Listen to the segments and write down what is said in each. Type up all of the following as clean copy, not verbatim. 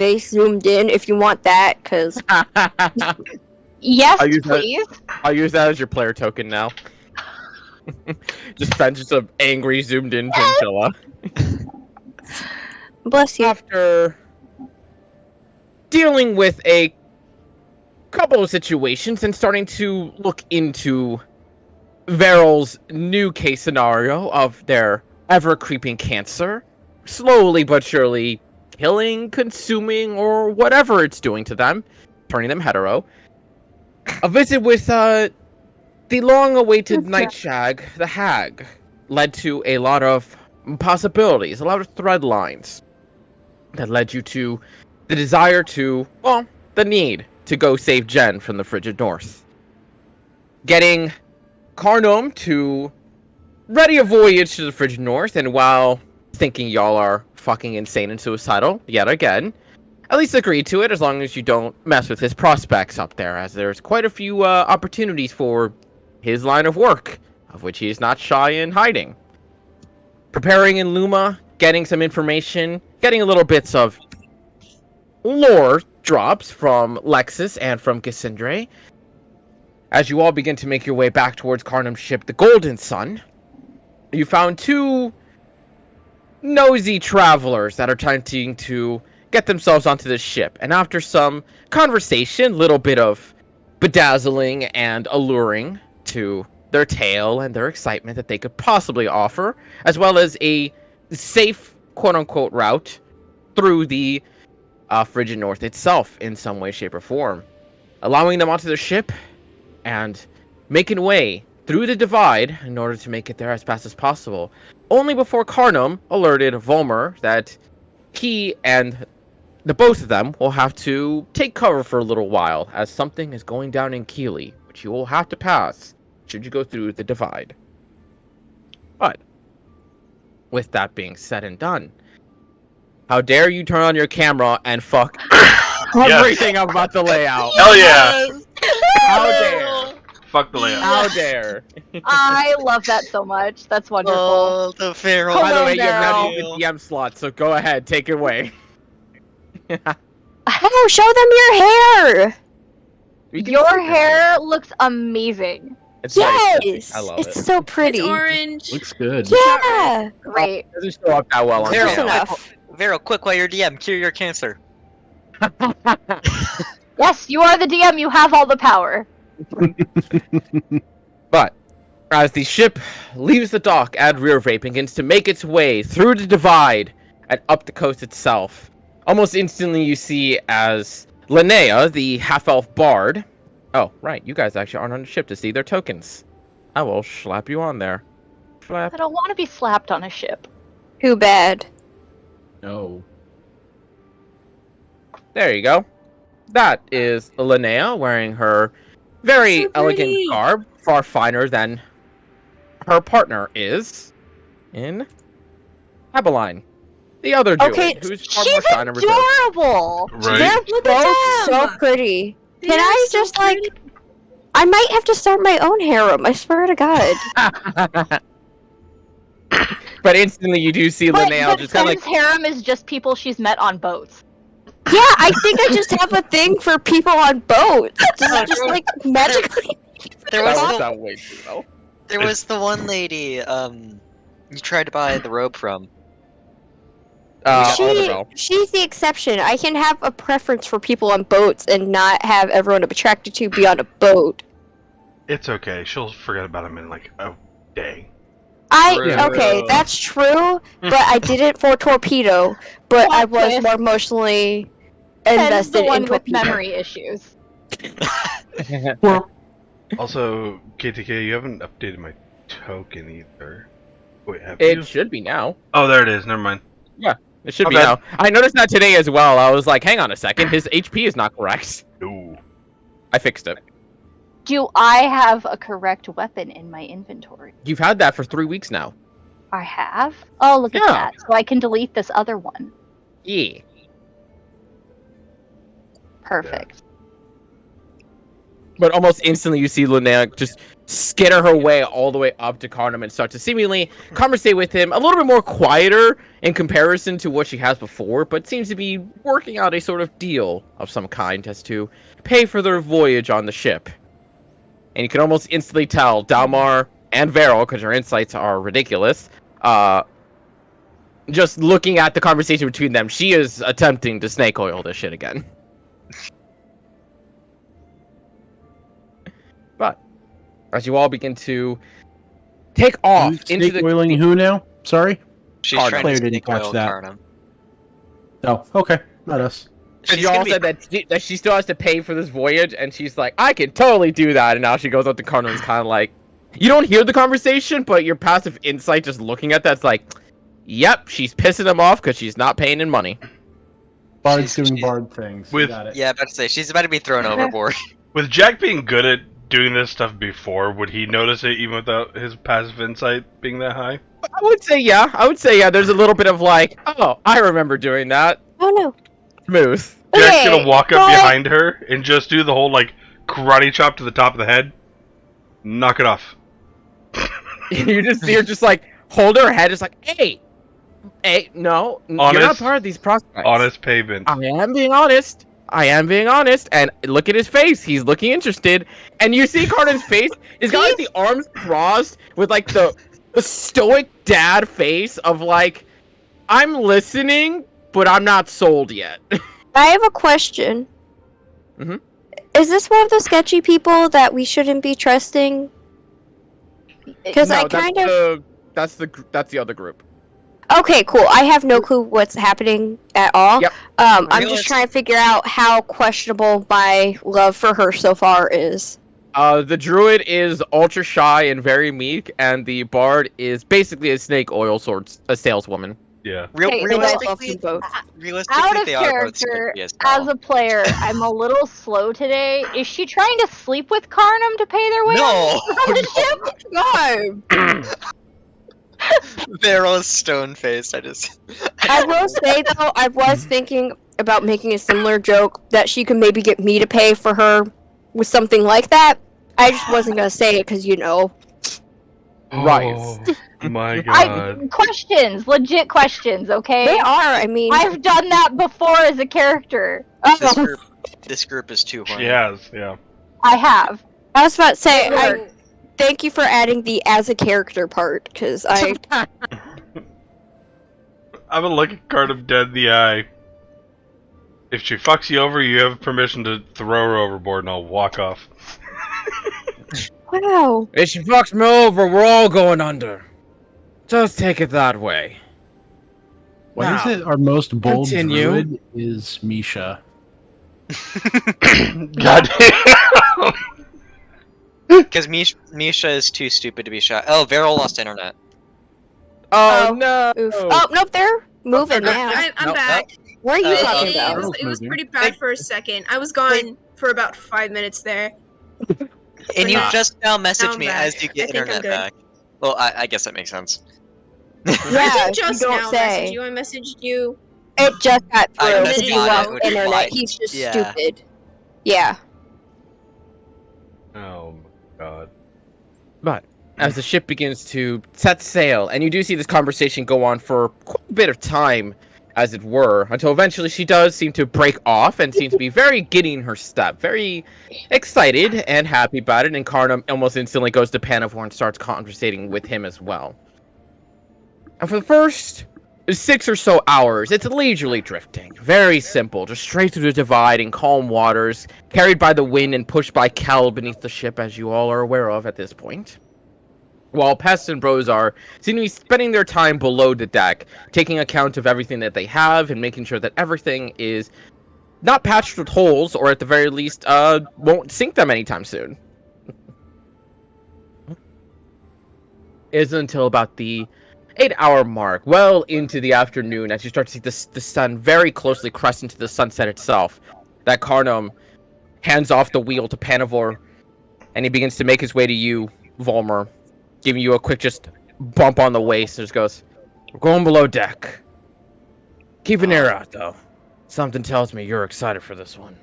face zoomed in if you want that, because Yes, I'll use that- please. I'll use that as your player token now. just an angry zoomed in chinchilla. bless you. After dealing with a couple of situations and starting to look into Veryl's new case scenario of their ever-creeping cancer, slowly but surely killing, consuming, or whatever it's doing to them, turning them hetero. A visit with the long-awaited night shag, the hag, led to a lot of possibilities, a lot of thread lines that led you to the desire to, well, the need to go save Jen from the frigid north. Getting Carnum to ready a voyage to the frigid north, and while thinking y'all are fucking insane and suicidal yet again, at least agree to it as long as you don't mess with his prospects up there, as there's quite a few opportunities for his line of work, of which he is not shy in hiding. Preparing in Luma, getting some information, getting a little bits of lore drops from Lexus and from Cassandre. As you all begin to make your way back towards Carnum's ship, the Golden Sun, you found two nosy travelers that are trying to get themselves onto this ship. And after some conversation, little bit of bedazzling and alluring to their tale and their excitement that they could possibly offer, as well as a safe, quote-unquote, route through the frigid north itself in some way, shape, or form. Allowing them onto their ship and making way through the divide in order to make it there as fast as possible. Only before Carnum alerted Volmer that he and the both of them will have to take cover for a little while, as something is going down in Keeley, which you will have to pass should you go through the divide. But with that being said and done, how dare you turn on your camera and fuck everything I'm about to lay out? Hell yeah! How dare? Fuck the layout. How dare? I love that so much. That's wonderful. Oh, the feral. By the Hello, way, you have not Daryl. even DM slot, so go ahead, take it away. Oh, show them your hair. We can Your see hair looks amazing. It's very pretty. Yes, I love it's it. so pretty. It's orange. Looks good. Yeah, Great. It doesn't show up that well on close Daryl, camera. enough. Vero, quick while you're DM, cure your cancer. Yes, you are the DM. You have all the power. But as the ship leaves the dock at Rear Vape and begins to make its way through the divide and up the coast itself, almost instantly you see as Linnea, the half-elf bard. Oh, right, you guys actually aren't on the ship to see their tokens. I will slap you on there. Slap. I don't want to be slapped on a ship. Too bad. No. There you go. That is Linnea wearing her very So elegant pretty. garb, far finer than her partner is in Abeline, the other druid, Okay, who's far more She's shine and reserved. adorable. Right? They're Look at both so them. pretty. They Can are I so just like? pretty. I might have to start my own harem. I swear to God. But instantly you do see But Linnea just kind of Sen's harem is just people she's met on boats. Yeah, I think I just have a thing for people on boats. Just like magically. There that was works the, out way too well. there was the one lady, you tried to buy the robe from. She's the exception. I can have a preference for people on boats and not have everyone I'm attracted to be on a boat. It's okay. She'll forget about him in like a day. Okay, that's true, but I did it for Torpedo, but Plot I was twist. more emotionally Sen's invested the one in with Torpedo. memory issues. Also, KTK, you haven't updated my token either. Wait, have you? It should be now. Oh, there it is. Never mind. It should be Okay. now. I noticed that today as well. I was like, hang on a second, his HP is not correct. Ooh. I fixed it. Do I have a correct weapon in my inventory? You've had that for 3 weeks now. I have? Oh, look at Yeah. that. So I can delete this other one. Yeah. Perfect. But almost instantly, you see Linnea just skitter her way all the way up to Carnum and start to seemingly conversate with him a little bit more quieter in comparison to what she has before, but seems to be working out a sort of deal of some kind as to pay for their voyage on the ship. And you can almost instantly tell Dalmar and Varel, because her insights are ridiculous, just looking at the conversation between them, she is attempting to snake oil this shit again. But as you all begin to take off into Snake the oiling who now? Sorry? She's Carnum. trying Player to didn't snake catch oil that. Carnum. Oh, okay. Not us. And She's you all gonna be- said that she still has to pay for this voyage, and she's like, I can totally do that. And now she goes up to Carnum and is kind of like, you don't hear the conversation, but your passive insight just looking at that's like, yep, she's pissing him off because she's not paying in money. Bard's She's- doing she- Bard things. With- Got it. Yeah, about to say she's about to be thrown overboard. With Jack being good at doing this stuff before, would he notice it even without his passive insight being that high? I would say yeah. There's a little bit of like, oh, I remember doing that. Oh no. Smooth. Jack's Okay, gonna walk up but- behind her and just do the whole like karate chop to the top of the head, knock it off. You just see her just like hold her head, just like, hey, no, you're not Honest- part of these prospects. Honest pavement. I am being honest. And look at his face. He's looking interested. And you see Carter's face. He's got like the arms crossed with like the stoic dad face of like, I'm listening, but I'm not sold yet. I have a question. Mhm. Is this one of the sketchy people that we shouldn't be trusting? Because I kind of. That's the other group. Okay, cool. I have no clue what's happening at all. Yep. I'm Realistic- just trying to figure out how questionable my love for her so far is. The druid is ultra shy and very meek, and the bard is basically a snake oil a saleswoman. Yeah. Okay, And I love Realistically, them both. realistically, Out of they are both character, sketchy as as hell. a player, I'm a little slow today. Is she trying to sleep with Carnum to pay their way No! on the ship? No. Beryl is stone faced. I will say though, I was thinking about making a similar joke that she could maybe get me to pay for her with something like that. I just wasn't gonna say it because Right. Oh, my god. Questions, legit questions, okay? they are. I mean, I've done that before as a character. This group is too horny. She has, yeah. I have. I was about to say, It I worked. thank you for adding the as a character part because I I'm gonna look at Carnum dead in the eye. If she fucks you over, you have permission to throw her overboard and I'll walk off. wow. If she fucks me over, we're all going under. Just take it that way. What Now, is it? Our most bold continue. druid is Misha. God damn. Because Misha is too stupid to be shot. Oh, Beryl lost internet. Oh, Oh, no! Oof. Oh nope, they're moving now. I'm Nope, back. What are you Uh, talking It, about? it was Moving. pretty bad for a second. I was gone for about 5 minutes there. And you Nah. just now Now messaged I'm me back. as you I get think I'm internet good. back. Well, I guess that makes sense. Yeah, I you didn't just don't now say. message you. I messaged you. It just got I through. missed He it. lost It would internet. fly. He's just Yeah. stupid. Yeah. Oh my god. But as the ship begins to set sail, and you do see this conversation go on for quite a bit of time, as it were, until eventually she does seem to break off and seems to be very giddy in her step, very excited and happy about it, and Carnum almost instantly goes to Panavor and starts conversating with him as well. And for the first 6 or so hours, it's leisurely drifting. Very simple, just straight through the divide in calm waters, carried by the wind and pushed by Kel beneath the ship, as you all are aware of at this point. While Pest and Brozar seem to be spending their time below the deck, taking account of everything that they have and making sure that everything is not patched with holes, or at the very least, won't sink them anytime soon. Isn't until about the 8-hour mark, well into the afternoon, as you start to see the sun very closely crest into the sunset itself, that Carnum hands off the wheel to Panavor, and he begins to make his way to you, Volmer, giving you a quick just bump on the waist, and just goes, "We're going below deck. Keep an ear out, though. Something tells me you're excited for this one."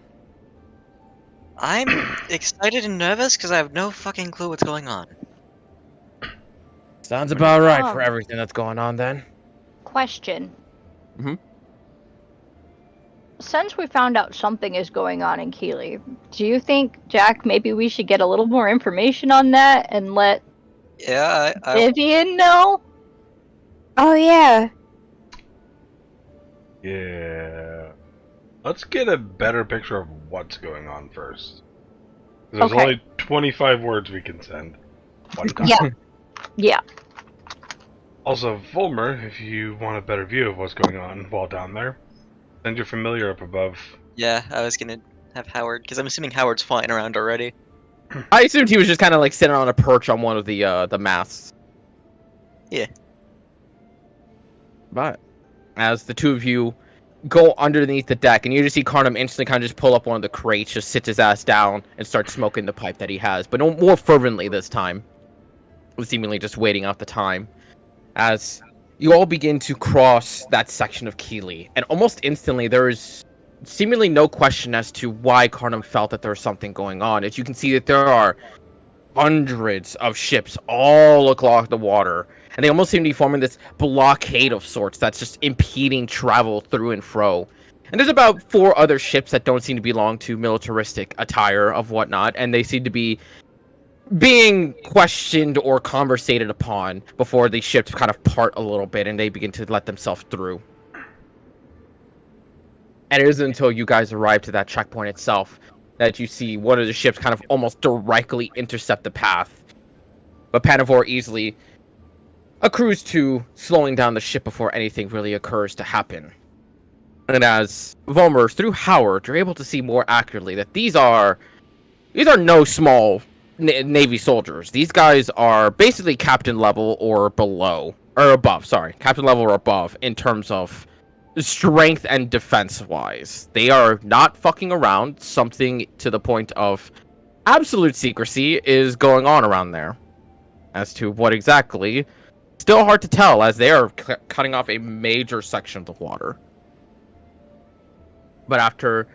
I'm excited and nervous because I have no fucking clue what's going on. Sounds about right for Um. everything that's going on then. Question. Mhm. Since we found out something is going on in Keeley, do you think, Jack, maybe we should get a little more information on that and let Yeah, Vivian know? Oh yeah. Yeah. Let's get a better picture of what's going on first. There's Okay. only 25 words we can send. One time. Yeah. Yeah. Also, Volmer, if you want a better view of what's going on while down there, send your familiar up above. yeah, I was gonna have Howard, because I'm assuming Howard's flying around already. I assumed he was just kind of like sitting on a perch on one of the masts. Yeah. But as the two of you go underneath the deck, and you just see Carnum instantly kind of just pull up one of the crates, just sits his ass down, and start smoking the pipe that he has, but no more fervently this time, seemingly just waiting out the time. As you all begin to cross that section of Keeley, and almost instantly there is seemingly no question as to why Carnum felt that there was something going on. As you can see that there are hundreds of ships all across the water, and they almost seem to be forming this blockade of sorts that's just impeding travel through and fro. And there's about 4 other ships that don't seem to belong to militaristic attire of whatnot, and they seem to be being questioned or conversated upon before the ships kind of part a little bit and they begin to let themselves through. And it isn't until you guys arrive to that checkpoint itself that you see one of the ships kind of almost directly intercept the path. But Panavor easily accrues to slowing down the ship before anything really occurs to happen. And as Volmer, through Howard, you're able to see more accurately that these are no small Navy soldiers. These guys are basically captain level or below, or above, sorry. Captain level or above in terms of strength and defense wise. They are not fucking around. Something to the point of absolute secrecy is going on around there. As to what exactly, still hard to tell as they are cutting off a major section of the water. But after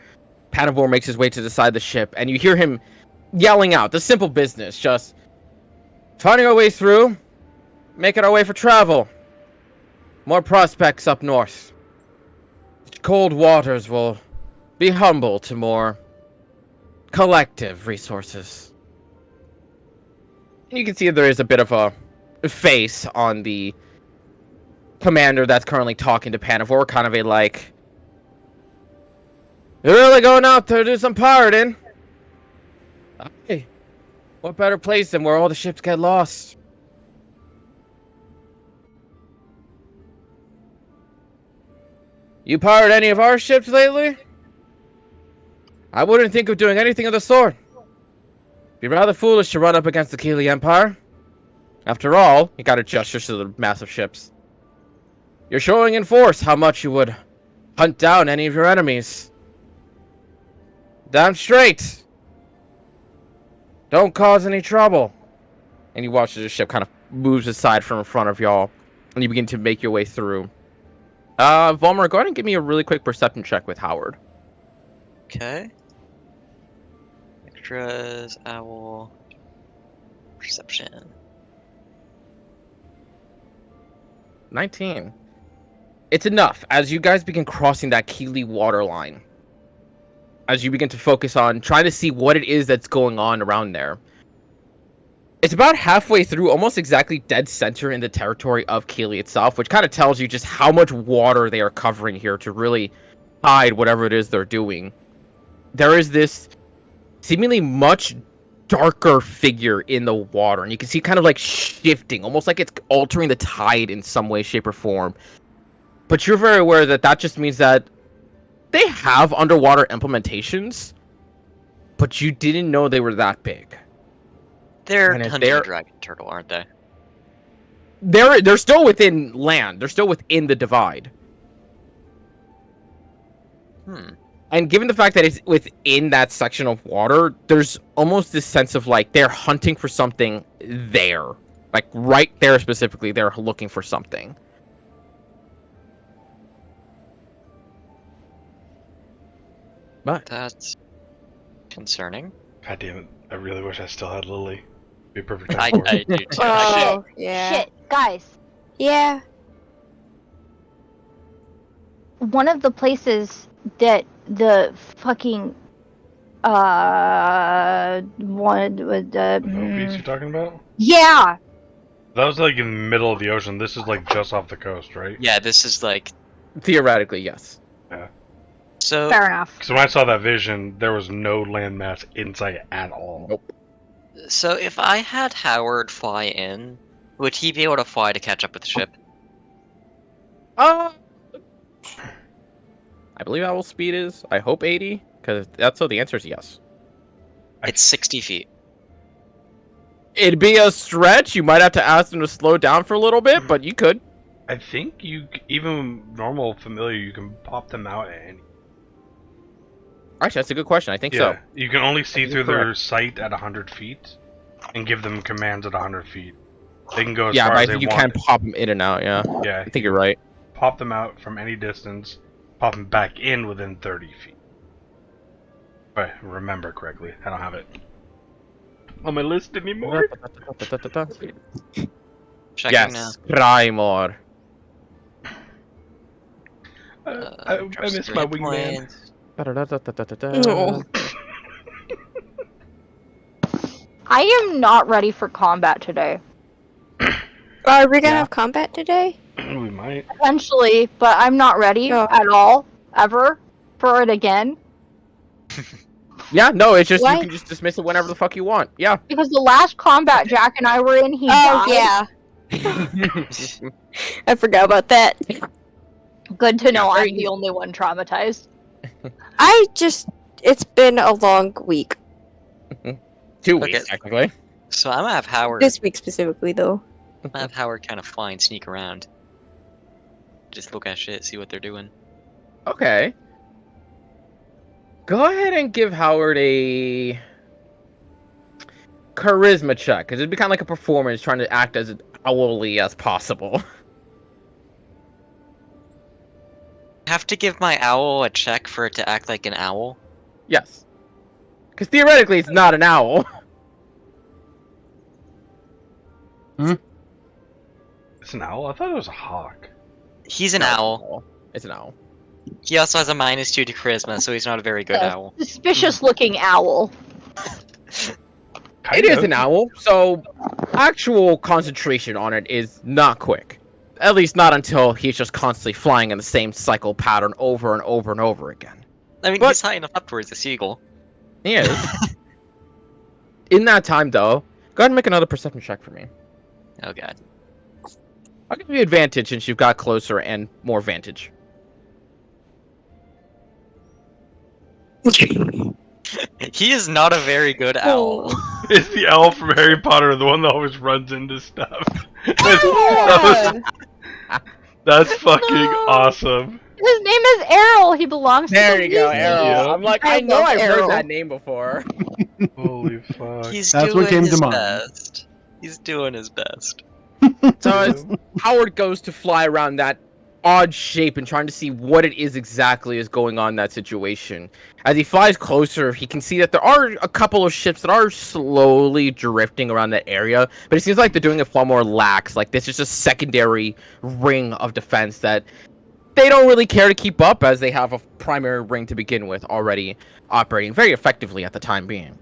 Panavor makes his way to the side of the ship, and you hear him yelling out the simple business, just finding our way through, making our way for travel. More prospects up north. Cold waters will be humble to more collective resources. You can see there is a bit of a face on the commander that's currently talking to Panavor, kind of a like, you're really going out there to do some pirating? Hey, what better place than where all the ships get lost? You pirate any of our ships lately? I wouldn't think of doing anything of the sort. Be rather foolish to run up against the Keeley Empire. After all, you got a gesture to the massive ships. You're showing in force how much you would hunt down any of your enemies. Damn straight. Don't cause any trouble. And you watch as the ship kind of moves aside from in front of y'all, and you begin to make your way through. Volmer, go ahead and give me a really quick perception check with Howard. Okay. Extras, owl, perception. 19. It's enough as you guys begin crossing that Keeley waterline. As you begin to focus on trying to see what it is that's going on around there. It's about halfway through, almost exactly dead center in the territory of Keeley itself, which kind of tells you just how much water they are covering here to really hide whatever it is they're doing. There is this seemingly much darker figure in the water, and you can see kind of like shifting, almost like it's altering the tide in some way, shape, or form. But you're very aware that that just means that they have underwater implementations, but you didn't know they were that big. They're And if hunting they're- a dragon turtle, aren't they? They're still within land. They're still within the divide. And given the fact that it's within that section of water, there's almost this sense of like they're hunting for something there. Like right there specifically, they're looking for something. But That's Concerning. God damn it! I really wish I still had Lily. Be a perfect I, time for I it. do too. Oh, yeah. Shit, guys. Yeah. One of the places that the fucking one with No beach you talking about? yeah. That was like in the middle of the ocean. This is like just off the coast, right? Yeah, this is like Theoretically, yes. so. Fair enough. Because when I saw that vision, there was no landmass in sight at all. Nope. So if I had Howard fly in, would he be able to fly to catch up with the ship? I believe owl speed is, I hope 80, because that's so the answer is yes. It's 60 feet. It'd be a stretch. You might have to ask them to slow down for a little bit, but you could. I think even normal familiar, you can pop them out at any. Actually, that's a good question. I think so. You can only see You're through their correct. sight at 100 feet, and give them commands at 100 feet. They can go as Yeah, far but I as they think you want. can pop them in and out, yeah. Yeah, I think you're right. pop them out from any distance, pop them back in within 30 feet. If I remember correctly, I don't have it on my list anymore. Checking now. Yes, try more. I Drops miss 3 my hit wingman. points. No. I am not ready for combat today. Are we gonna Yeah. have combat today? We might. Potentially, but I'm not ready No. at all, ever, for it again. Yeah, no, it's just Why? you can just dismiss it whenever the fuck you want. Yeah. Because the last combat Jack and I were in, he Oh, died. yeah. I forgot about that. Good to know Yeah, very I'm the only one traumatized. It's been a long week. 2 Okay. weeks, technically. So I'm gonna have Howard. This week specifically, though. I'm gonna have Howard kind of fly and sneak around. Just look at shit, see what they're doing. Okay. Go ahead and give Howard a charisma check, because it'd be kind of like a performance trying to act as owly as possible. Have to give my owl a check for it to act like an owl. Yes. Because theoretically, it's not an owl. It's an owl? I thought it was a hawk. He's an No, owl. It's an owl. He also has a -2 to charisma, so he's not a very good Yeah. owl. Suspicious looking owl. It is an owl, so actual concentration on it is not quick. At least not until he's just constantly flying in the same cycle pattern over and over and over again. I mean, But- he's high enough up towards the seagull. He is. In that time, though, go ahead and make another perception check for me. Oh god. I'll give you advantage since you've got closer and more vantage. He is not a very good owl. It's the owl from Harry Potter, the one that always runs into stuff. That's fucking No. awesome. His name is Errol. He belongs to There the you go, Weasleys. Arrow. Yeah. I'm like, I I know love I've Arrow. heard that name before. Holy fuck. He's That's doing what came to his mind. best. He's doing his best. So as Howard goes to fly around that odd shape and trying to see what it is exactly is going on in that situation. As he flies closer, he can see that there are a couple of ships that are slowly drifting around that area, but it seems like they're doing it far more lax. Like this is just a secondary ring of defense that they don't really care to keep up, as they have a primary ring to begin with already operating very effectively at the time being.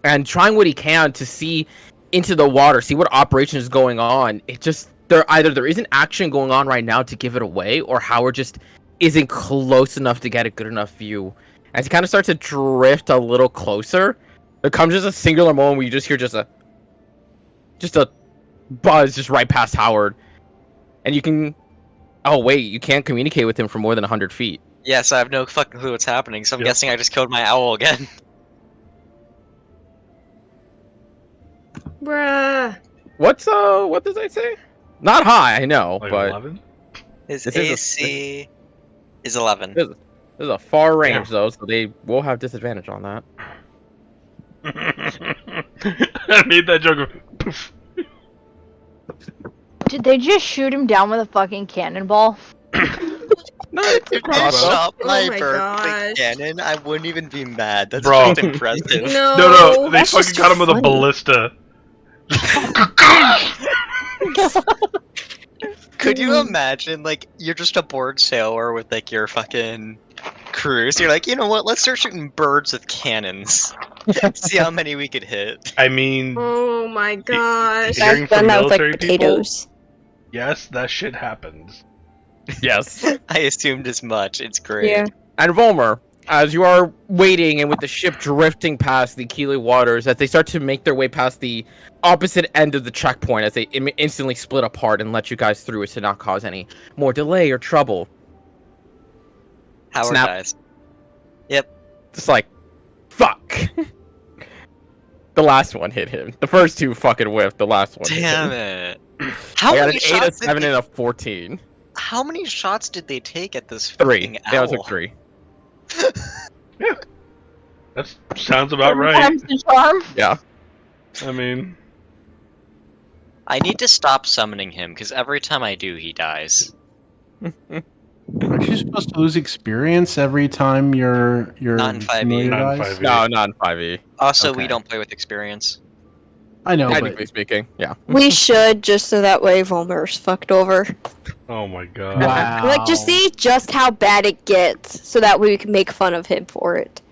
And trying what he can to see into the water, see what operation is going on. It just there isn't action going on right now to give it away, or Howard just isn't close enough to get a good enough view. As he kind of starts to drift a little closer, there comes just a singular moment where you just hear just a buzz just right past Howard, and you can. Oh wait, you can't communicate with him for more than 100 feet. Yes, I have no fucking clue what's happening, so I'm Yep. guessing I just killed my owl again. Bruh. What does I say? Not high, I know, Like but 11? His This is a- AC is 11. this is a far range though, so they will have disadvantage on that. I made that joke of poof. Did they just shoot him down with a fucking cannonball? No, it's a If you crossbow. shot Oh my my bird with a gosh. cannon, I wouldn't even be mad. That's Bro. just impressive. No. They That's fucking just got him with a funny. ballista. Could you imagine, like, you're just a bored sailor with, like, your fucking crew, so you're like, you know what, let's start shooting birds with cannons. See how many we could hit. I mean, Oh my gosh. Hearing Back then, from that was like military people? potatoes. yes, that shit happens. Yes. I assumed as much, it's great. Yeah. And Volmer, as you are waiting and with the ship drifting past the Keeley waters, as they start to make their way past the opposite end of the checkpoint, as they instantly split apart and let you guys through it to not cause any more delay or trouble. Howard Snap. dies. Just like, fuck. The last one hit him. The first two fucking whiffed. The last one Damn hit him. it. How I got many an 8, a shots did 7, they... and a 14. How many shots did they take at this 3. fucking Yeah, it owl? was like 3. That sounds about right. Times the charm. Yeah. I mean, I need to stop summoning him, because every time I do, he dies. Aren't you supposed to lose experience every time your Not in 5e. familiar Not in dies? 5e. No, not in 5e. Also, we Okay. don't play with experience. I know, Technically but speaking, yeah. We should, just so that way Volmer's fucked over. oh my god. wow. Like, just see just how bad it gets, so that way we can make fun of him for it.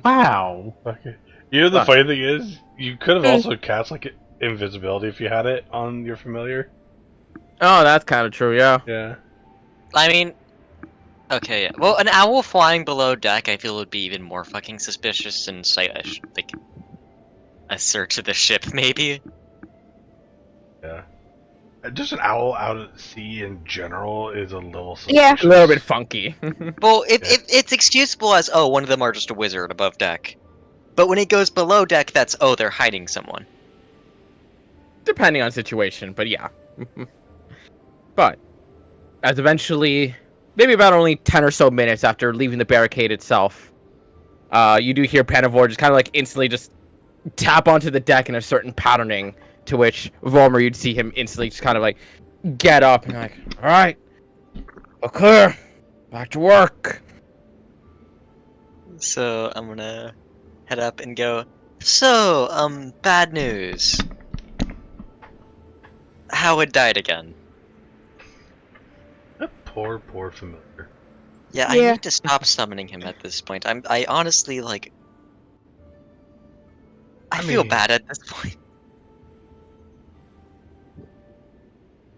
Wow. Okay. You know the Fuck. funny thing is, you could have also cast like invisibility if you had it on your familiar. Oh, that's kind of true, yeah. Yeah. I mean... Okay, yeah. Well, an owl flying below deck, I feel would be even more fucking suspicious and like a search of the ship, maybe. Yeah. Just an owl out at sea in general is a little Yeah. suspicious. A little bit funky. Well, Yeah. if it's excusable as, oh, one of them are just a wizard above deck. But when it goes below deck, that's, oh, they're hiding someone. Depending on situation, but yeah. But, as eventually, maybe about only 10 or so minutes after leaving the barricade itself, you do hear Panavor just kind of like instantly just tap onto the deck in a certain patterning, to which Volmer, you'd see him instantly just kind of like get up and like, alright, we're clear, back to work. So, I'm gonna head up and go, so, bad news. Howard died again. That poor familiar. Yeah, I Yeah. need to stop summoning him at this point. I honestly, like... I feel mean- bad at this point.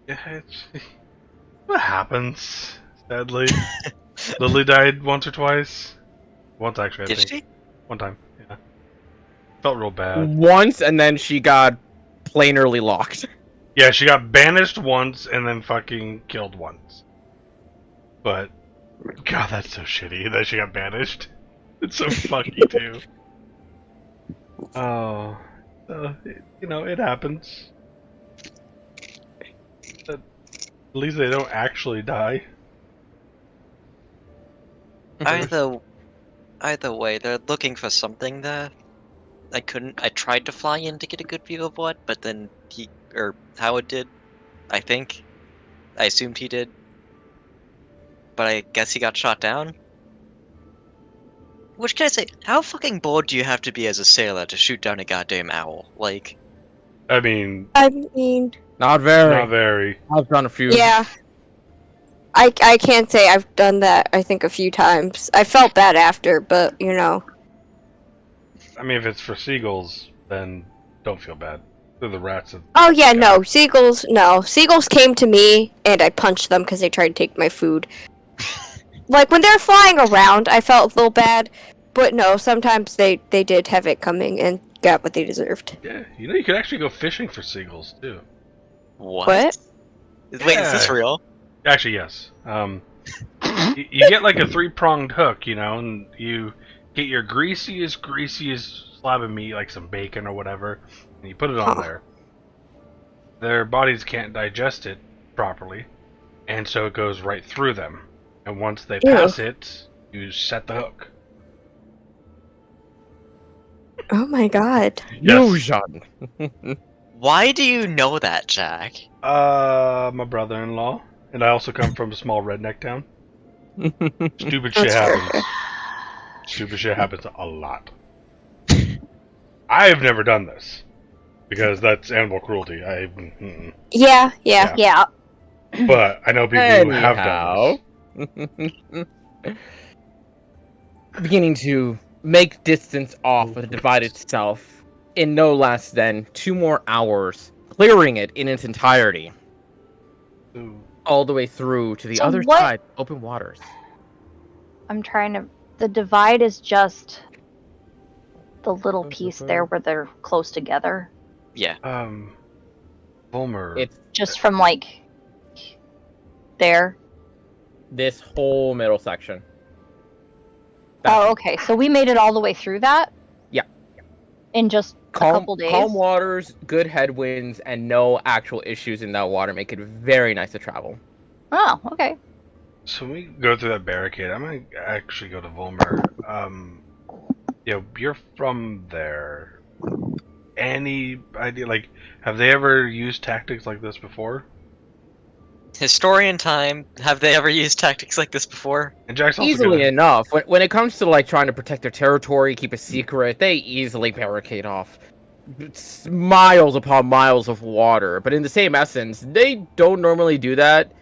Yeah, it's what happens, sadly. Lily died once or twice. Once actually, I Did think. she? One time, yeah. Felt real bad. Once, and then she got plainly locked. Yeah, she got banished once and then fucking killed once. But, god, that's so shitty that she got banished. It's so fucky, too. Oh. It happens. At least they don't actually die. Either way, they're looking for something there. I tried to fly in to get a good view of what, but then Howard did, I think. I assumed he did. But I guess he got shot down? Which can I say, how fucking bored do you have to be as a sailor to shoot down a goddamn owl? Like, I mean, I mean, Not very. not very. I've done a few. yeah. I can't say I've done that, I think, a few times. I felt bad after, but, you know. I mean, if it's for seagulls, then don't feel bad. They're the rats of... Oh, yeah, no. Seagulls, no. Seagulls came to me, and I punched them because they tried to take my food. Like, when they're flying around, I felt a little bad. But no, sometimes they did have it coming and got what they deserved. Yeah, you could actually go fishing for seagulls, too. what? What? Wait, is this Yeah. real? Actually, yes. You get like a 3-pronged hook, and you get your greasiest slab of meat, like some bacon or whatever, and you put it on there. Their bodies can't digest it properly, and so it goes right through them. And once they pass it, you set the hook. Oh my god. Fusion. Why do you know that, Jack? My brother-in-law, and I also come from a small redneck town. Stupid shit That's fair. happens. Stupid shit happens a lot. I have never done this because that's animal cruelty. Mm-mm. Yeah. Yeah. But I know people who have done Anyhow. Beginning to make distance off of the divide itself in no less than 2 more hours, clearing it in its entirety, this. all the way through to the So other what- side, open waters. I'm trying to. The divide is just the little piece there where they're close together. Yeah. Volmer. It's Just from like there. this whole middle section. Oh, okay. So we made it all the way through that? Yeah. In just a couple days? Calm waters, good headwinds, and no actual issues in that water make it very nice to travel. Oh, okay. So when we go through that barricade, I'm gonna actually go to Volmer. You're from there. Any idea? Like, have they ever used tactics like this before? Historian time. Have they ever used tactics like this before? And Jack's also Easily gonna, enough. When it comes to like trying to protect their territory, keep a secret, they easily barricade off miles upon miles of water. But in the same essence, they don't normally do that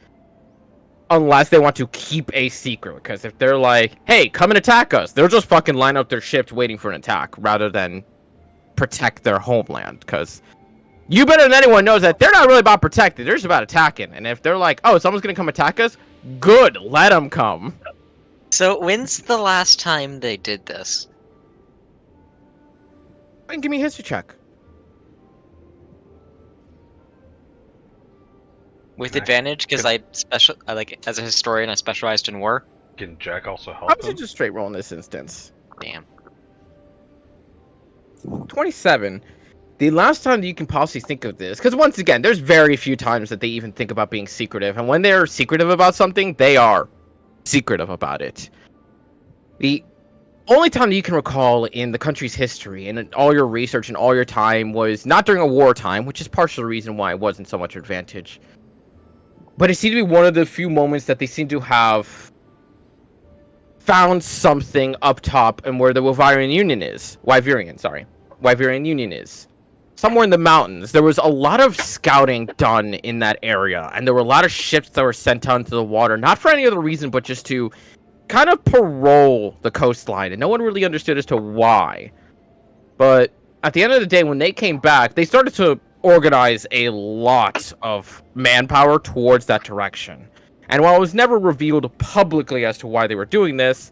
unless they want to keep a secret. Because if they're like, hey, come and attack us, they'll just fucking line up their ships waiting for an attack rather than protect their homeland. Because you better than anyone knows that they're not really about protecting, they're just about attacking. And if they're like, oh, someone's gonna come attack us, good, let them come. So when's the last time they did this? And give me a history check. With Nice. advantage, because I like as a historian, I specialized in war. can Jack also help How was him? it just straight roll in this instance? Damn. 27. The last time that you can possibly think of this, because once again, there's very few times that they even think about being secretive, and when they're secretive about something, they are secretive about it. The only time that you can recall in the country's history and in all your research and all your time was not during a wartime, which is partially the reason why it wasn't so much advantage. But it seemed to be one of the few moments that they seem to have found something up top and where the Wyverian Union is. Wyverian Union is. Somewhere in the mountains. There was a lot of scouting done in that area, and there were a lot of ships that were sent out into the water, not for any other reason, but just to kind of parole the coastline, and no one really understood as to why. But at the end of the day, when they came back, they started to organize a lot of manpower towards that direction. And while it was never revealed publicly as to why they were doing this,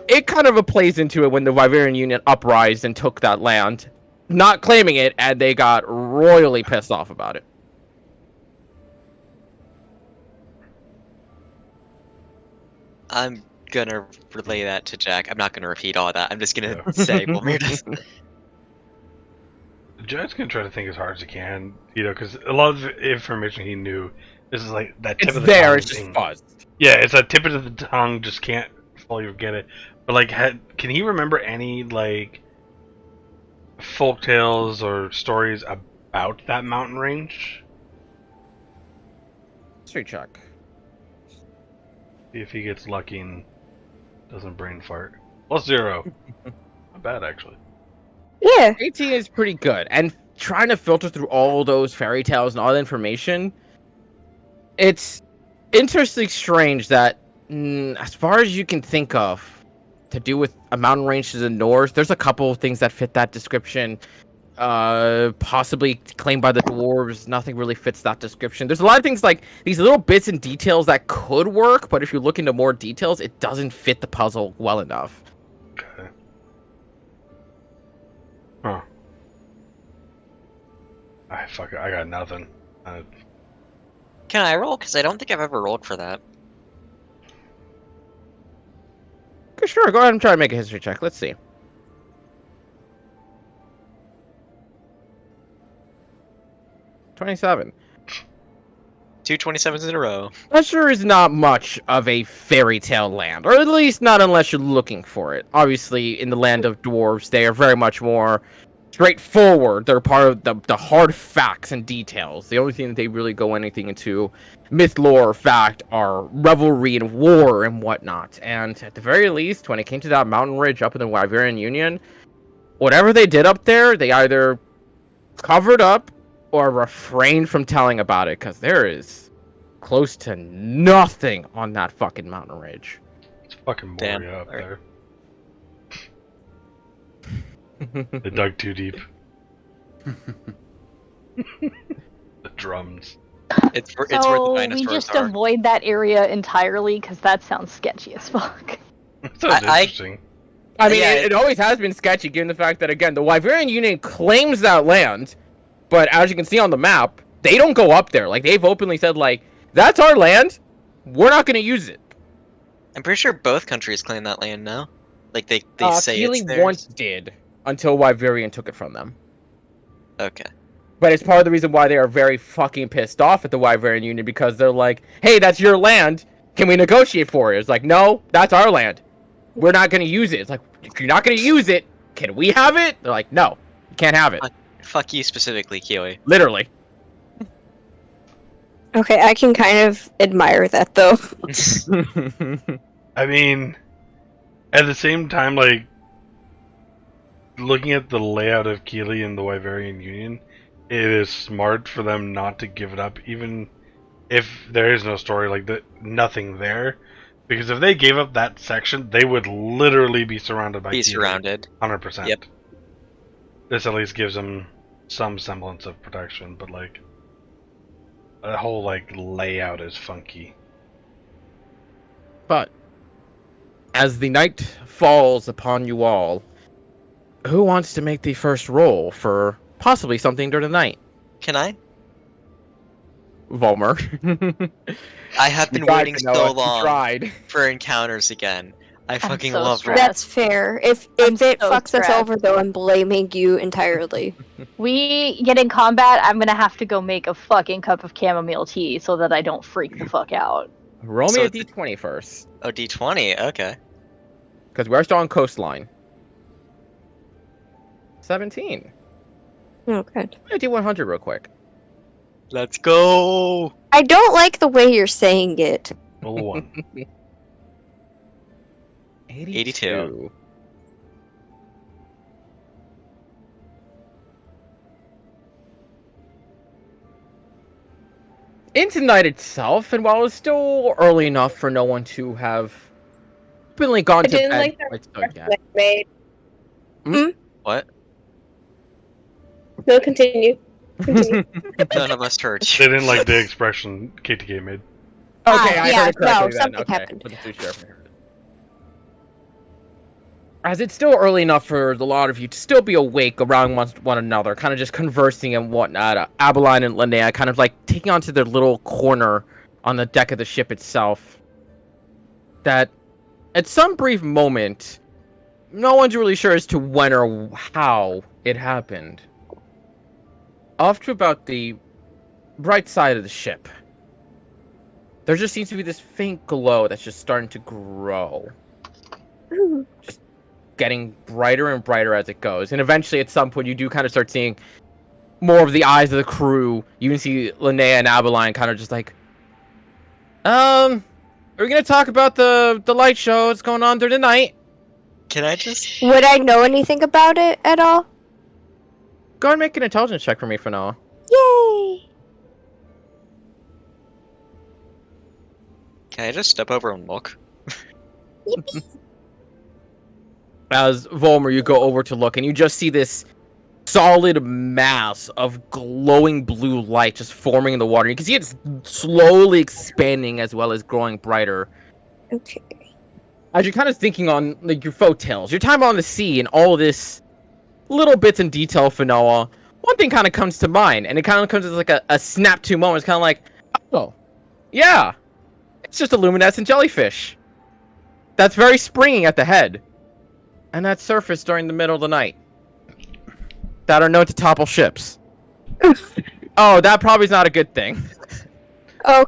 it kind of plays into it when the Wyverian Union uprised and took that land, not claiming it, and they got royally pissed off about it. I'm gonna relay that to Jack. I'm not gonna repeat all of that. I'm just gonna say Volmer does. Jack's gonna try to think as hard as he can, because a lot of the information he knew, this is like that tip It's of the there, tongue it's just thing. fuzzed. Yeah, it's a tip of the tongue, just can't fully get it. But like, can he remember any like folk tales or stories about that mountain range? Straight check. See if he gets lucky and doesn't brain fart. +0. Not bad, actually. Yeah. 18 is pretty good, and trying to filter through all those fairy tales and all the information, it's interestingly strange that, as far as you can think of, to do with a mountain range to the north, there's a couple of things that fit that description. Possibly claimed by the dwarves, nothing really fits that description. There's a lot of things like these little bits and details that could work, but if you look into more details, it doesn't fit the puzzle well enough. Okay. Huh. Fuck it, I got nothing. Can I roll? Because I don't think I've ever rolled for that. Okay, sure, go ahead and try to make a history check. Let's see. 27. 2 27s in a row. That sure is not much of a fairy tale land, or at least not unless you're looking for it. Obviously, in the land of dwarves, they are very much more straightforward. They're part of the hard facts and details. The only thing that they really go anything into myth, lore, or fact are revelry and war and whatnot. And at the very least, when it came to that mountain ridge up in the Wyverian Union, whatever they did up there, they either covered up or refrained from telling about it, because there is close to nothing on that fucking mountain ridge. It's fucking Damn. Moria up Alright. there. They dug too deep. The drums. It's where the So we dinosaurs just are. avoid that area entirely because that sounds sketchy as fuck. That sounds I- interesting. I mean, Yeah, it always has been sketchy, given the fact that, again, the Wyverian Union claims that land, but as you can see on the map, they don't go up there. Like, they've openly said, like, that's our land, we're not going to use it. I'm pretty sure both countries claim that land now. Like they say Keely it's theirs. once did, until Wyverian took it from them. Okay. But it's part of the reason why they are very fucking pissed off at the Wyverian Union, because they're like, hey, that's your land, can we negotiate for it? It's like, no, that's our land. We're not going to use it. It's like, if you're not going to use it, can we have it? They're like, no, you can't have it. Fuck you specifically, Kiwi. Literally. Okay, I can kind of admire that though. I mean, at the same time, like, looking at the layout of Keely and the Wyverian Union, it is smart for them not to give it up, even if there is no story, like, nothing there. Because if they gave up that section, they would literally be surrounded by Be Keely. surrounded. 100%. Yep. This at least gives them some semblance of protection, but, like, the whole, like, layout is funky. But, as the night falls upon you all, who wants to make the first roll for possibly something during the night? Can I? Volmer. I have been You tried, waiting Noah, so you long tried. for encounters again. I fucking so love stressed. Red. That's fair. If I'm it so fucks us stressed. over though, I'm blaming you entirely. We get in combat, I'm gonna have to go make a fucking cup of chamomile tea so that I don't freak the fuck out. Roll So me a it's- d20 first, Oh, D20. Okay. because we're still on coastline. 17. Oh, good. I'm gonna do 100 real quick. Let's go. I don't like the way you're saying it. Roll a 1. 82. Into night itself, and while it's still early enough for no one to have openly gone I to didn't bed, like that quite so yet. Made. What? No, continue. Continue. None of us heard They you. didn't like the expression KTK made. Okay, I yeah, heard it correctly no, then. something Okay, happened. for the sous chef, I heard it. As it's still early enough for a lot of you to still be awake around one another, kind of just conversing and whatnot, Abeline and Linnea kind of like taking onto their little corner on the deck of the ship itself, that at some brief moment, no one's really sure as to when or how it happened. Off to about the right side of the ship, there just seems to be this faint glow that's just starting to grow. Just getting brighter and brighter as it goes. And eventually, at some point, you do kind of start seeing more of the eyes of the crew. You can see Linnea and Abeline kind of just like, are we going to talk about the light show that's going on during the night? Can I just? Would I know anything about it at all? Go ahead and make an intelligence check for me for now. Yay! Can I just step over and look? As Volmer, you go over to look, and you just see this solid mass of glowing blue light just forming in the water. You can see it's slowly expanding as well as growing brighter. Okay. As you're kind of thinking on like your folk tales, your time on the sea, and all this little bits and detail for Noah, one thing kind of comes to mind, and it kind of comes as like a snap to moment. It's kind of like, oh, yeah, it's just a luminescent jellyfish. That's very springy at the head, and that surface during the middle of the night. That are known to topple ships. Oh, that probably is not a good thing. Oh,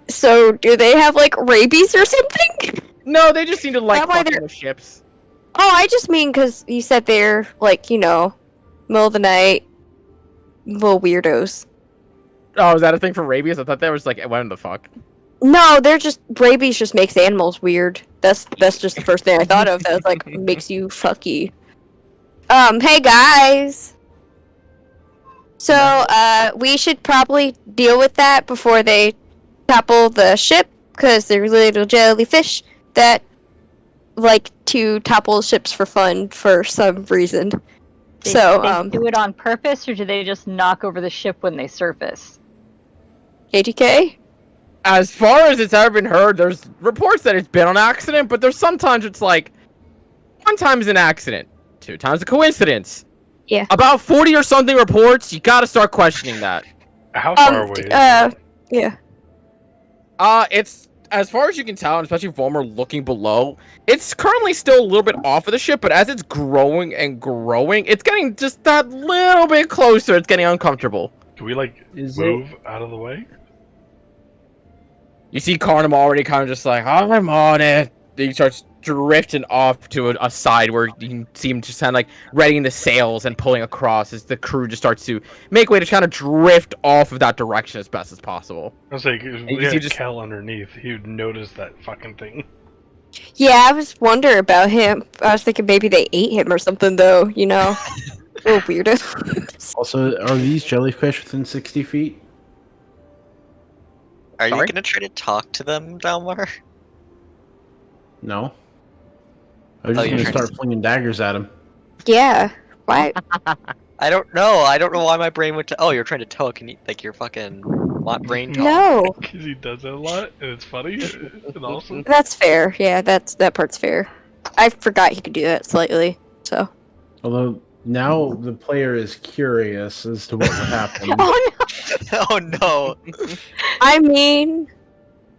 so do they have like rabies or something? No, they just seem to like That why fucking they're- with ships. Oh, I just mean because you said they're like, you know, middle of the night. Little weirdos. Oh, is that a thing for rabies? I thought that was like, what in the fuck? No, they're just rabies. Just makes animals weird. That's just the first thing I thought of. That was like makes you fucky. Hey guys. So, we should probably deal with that before they topple the ship, because they're little jellyfish that like to topple ships for fun for some reason. They do it on purpose, or do they just knock over the ship when they surface? KTK? As far as it's ever been heard, there's reports that it's been an accident, but there's sometimes it's like, one time is an accident, 2 times a coincidence. Yeah. About 40 or something reports, you gotta start questioning that. How far away is it? Yeah. It's, as far as you can tell, and especially Vollmer looking below, it's currently still a little bit off of the ship, but as it's growing and growing, it's getting just that little bit closer. It's getting uncomfortable. Can we, like, move out of the way? You see Carnum already kind of just like, oh, I'm on it. Then he starts drifting off to a side where you can see him just kind of like readying the sails and pulling across as the crew just starts to make way to kind of drift off of that direction as best as possible. I was like, if we had Kel underneath, he'd notice that fucking thing. Yeah, I was wondering about him. I was thinking maybe they ate him or something, though, you know? Little weirdo. Also, are these jellyfish within 60 feet? Are you Sorry? gonna try to talk to them, Dalmar? No. I was Oh, just you're gonna trying start flinging daggers at him. Yeah. Why? I don't know. I don't know why my brain went to. Oh, you're trying to talk and like your fucking brain talk. No. Because he does it a lot, and it's funny and awesome. That's fair. Yeah, that part's fair. I forgot he could do that slightly, so. Although, now the player is curious as to what would happen. Oh, no. Oh no, I mean...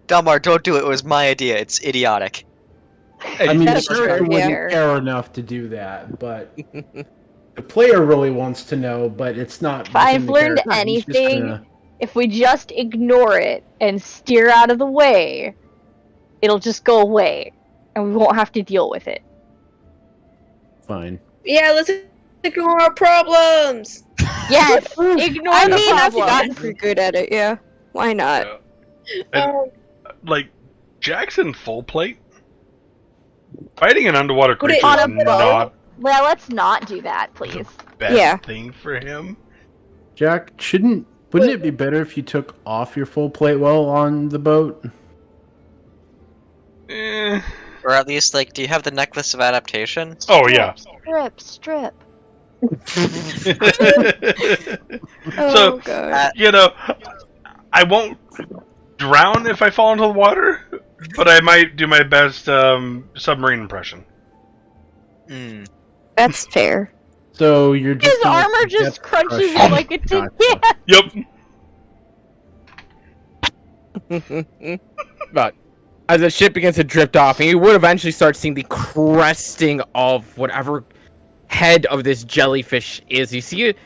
Dalmar, don't do it. It was my idea. It's idiotic. I mean, the That's character true, wouldn't yeah. care enough to do that, but the player really wants to know, but it's not. If I've within the learned character. He's just anything, gonna- if we just ignore it and steer out of the way, it'll just go away, and we won't have to deal with it. Fine. Yeah, let's ignore our problems. Yes, ignore I the mean, I've problem. gotten pretty good at it, yeah. Why not? And, like, Jackson full plate? Fighting an underwater Put it creature is on a boat. not Well, let's not do that, please. the best Yeah. thing for him. Jack, wouldn't it be better if you took off your full plate well on the boat? Eh. Or at least, like, do you have the necklace of adaptation? Oh, yeah. Strip. Oh, So, God. you know, I won't drown if I fall into the water, but I might do my best submarine impression. Hmm. That's fair. So you're just His gonna armor let just death crunches crush it like a Gotcha. Yep. But as the ship begins to drift off, and you would eventually start seeing the cresting of whatever head of this jellyfish is. You see it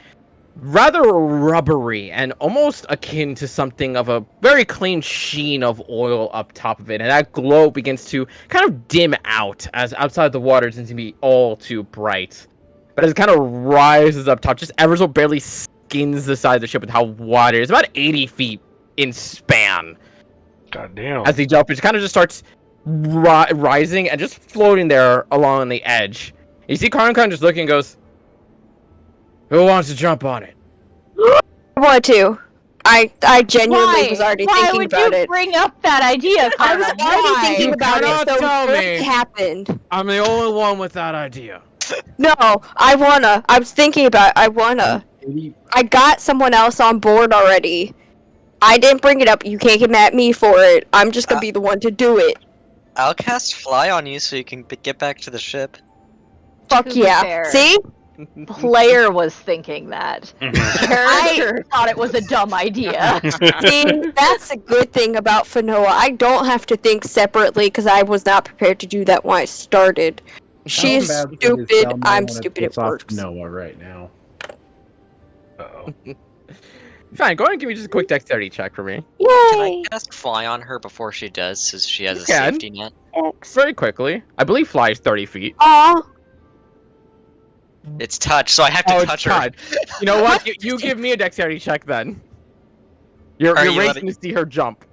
rather rubbery and almost akin to something of a very clean sheen of oil up top of it, and that glow begins to kind of dim out as outside the water doesn't seem to be all too bright. But as it kind of rises up top, just ever so barely skins the side of the ship with how wide it is, about 80 feet in span. God damn. As the jellyfish kind of just starts rising and just floating there along the edge. You see Karn just looking and goes, "Who wants to jump on it?" I want to. I genuinely was already Why thinking would about you it. bring up that idea, I was Carmen? already Why? thinking about cannot it, so tell when me. it happened. I'm the only one with that idea. No, I wanna. I was thinking about it. I wanna. I got someone else on board already. I didn't bring it up. You can't get mad at me for it. I'm just gonna be the one to do it. I'll cast fly on you so you can get back to the ship. Fuck To be yeah. fair. See? Player was thinking that. Mhm. Character thought it was a dumb idea. See, that's a good thing about Fanoa. I don't have to think separately because I was not prepared to do that when I started. She's How bad is stupid. Xal'Mel I'm when it stupid. It puts off works. Noah right now. Uh-oh. Fine, go ahead and give me just a quick dexterity check for me. Can I Yay! cast fly on her before she does, so she has You a can. safety net? X. Very quickly. I believe fly is 30 feet. Aw. It's touch, so I have to Oh, touch it's her. touch. You know what? You give me a dexterity check then. You're Are you racing letting- to see her jump.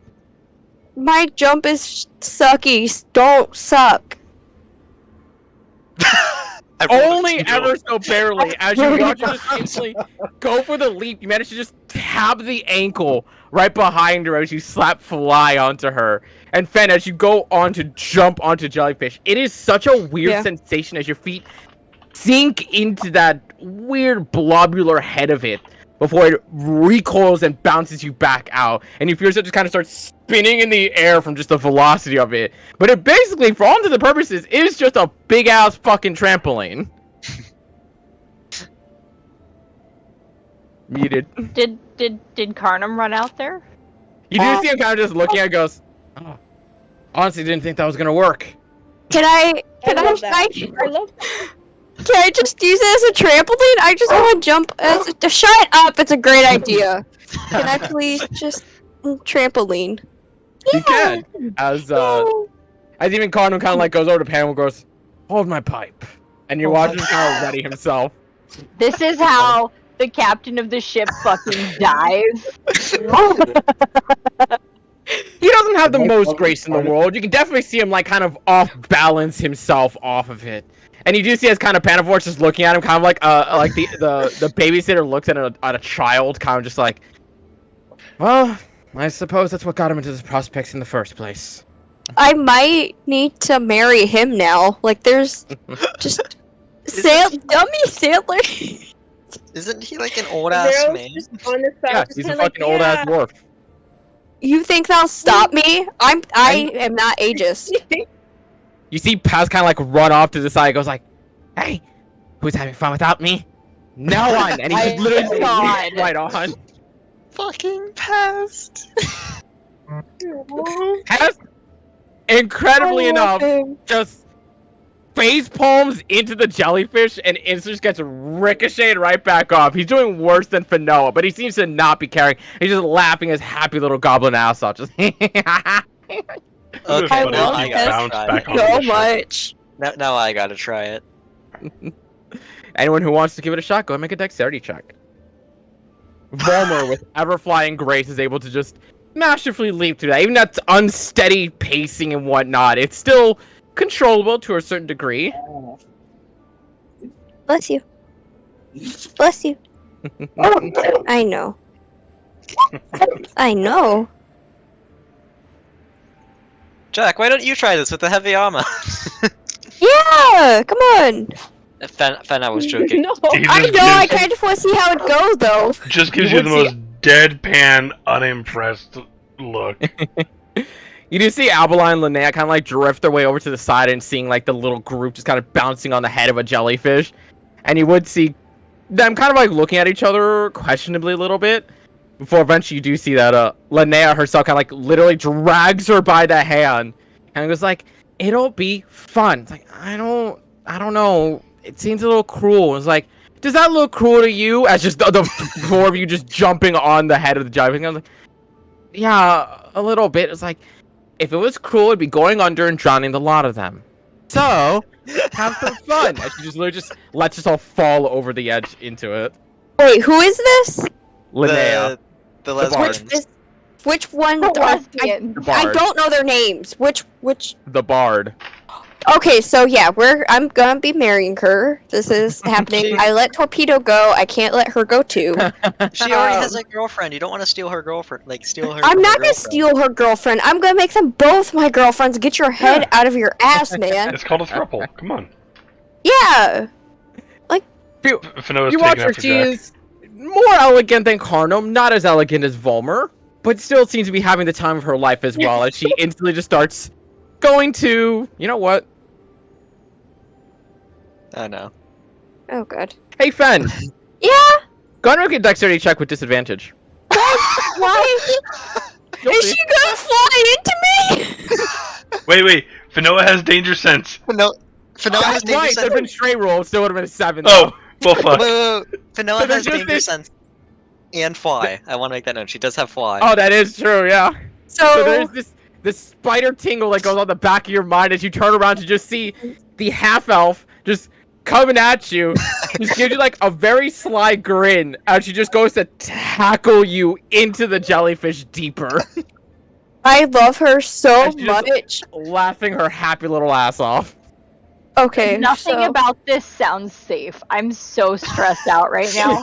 My jump is sucky. Don't suck. I rolled a Only two. ever so barely. As you watch her just instantly go for the leap, you manage to just tap the ankle right behind her as you slap fly onto her. And Fen, as you go on to jump onto Jellyfish, it is such a weird sensation as your feet sink into that weird blobular head of it before it recoils and bounces you back out. And you feel yourself just kind of start spinning in the air from just the velocity of it. But it basically, for all intents and purposes, is just a big ass fucking trampoline. Muted. Did Carnum run out there? You do see him kind of just looking at it, goes, oh, honestly didn't think that was gonna work. Can I love that. I love can I just use it as a trampoline? I just want to jump shut up, it's a great idea. Can I please just trampoline? You can. As even Connor kind of like goes over to Pam and goes, hold my pipe. And you're watching him kind of ready himself. This is how the captain of the ship fucking dies. He doesn't have the most grace in the world. You can definitely see him like kind of off balance himself off of it. And you do see as kind of Panafort's just looking at him, kind of like the babysitter looks at a child, kind of just like, well, I suppose that's what got him into the prospects in the first place. I might need to marry him now. Like, there's just dummy sailor. Isn't he like an old ass Zero's man? just on the side, Yeah, just he's a kinda fucking old ass dwarf. You think that'll stop me? I am not ageist. You see Paz kind of like run off to the side, goes like, hey, who's having fun without me? No one! And he just literally just leaps right on. Fucking past. Paz, incredibly enough, just face palms into the jellyfish and instantly just gets ricocheted right back off. He's doing worse than Fanoa, but he seems to not be caring. He's just laughing his happy little goblin ass off. Just Okay, I now love I this gotta bounce try back it. on So the ship. much. Now I gotta try it. Anyone who wants to give it a shot, go and make a dexterity check. Volmer, with ever-flying grace, is able to just masterfully leap through that. Even that's unsteady pacing and whatnot, it's still controllable to a certain degree. Bless you. Bless you. I know. I know. Jack, why don't you try this with the heavy armor? Yeah, come on. Fen, I was joking. No. He I just know. I gives- kind of want to see how it goes, though. Just gives You you the would most deadpan, unimpressed look. You do see Albaline and Linnea kind of like drift their way over to the side and seeing like the little group just kind of bouncing on the head of a jellyfish. And you would see them kind of like looking at each other questionably a little bit. Before eventually you do see that Linnea herself kind of like literally drags her by the hand. And goes like, it'll be fun. It's like, I don't know. It seems a little cruel. It's like, does that look cruel to you? As just the four of you just jumping on the head of the jellyfish. I was like, yeah, a little bit. It's like, if it was cruel, it'd be going under and drowning the lot of them. So, have some fun. And she just literally just lets us all fall over the edge into it. Wait, who is this? Linnea. The bard. lesbians. Which one? The I, lesbian. The I bard. don't know their names. Which? The bard. Okay, so yeah, I'm gonna be marrying her. This is happening. I let Torpedo go. I can't let her go too. She already has a girlfriend. You don't want to steal her girlfriend. Like, steal her. I'm not her gonna girlfriend. steal her girlfriend. I'm gonna make them both my girlfriends. Get your head out of your ass, man. It's called a throuple. Come on. Yeah. Fanoa's You watch taking her, after she Jack. is more elegant than Carnum, not as elegant as Volmer, but still seems to be having the time of her life as well, as she instantly just starts going to, you know what? I know. Oh god. Hey, Fen, Yeah. go and make a dexterity check with disadvantage. Why? You'll Is see. she gonna fly into me? Wait. Fanoa has danger sense. No. Fanoa has That's danger right, there'd sense. been straight roll, it still would have been 7. Oh, well, Wait, fuck. wait, wait. Fanoa So there's has just danger this- sense. And fly. I want to make that known. She does have fly. Oh, that is true, yeah. So So there's this spider tingle that goes on the back of your mind as you turn around to just see the half-elf just coming at you. Just gives you like a very sly grin as she just goes to tackle you into the jellyfish deeper. I love her so And she just- much. Laughing her happy little ass off. Okay, Nothing so about this sounds safe. I'm so stressed out right now.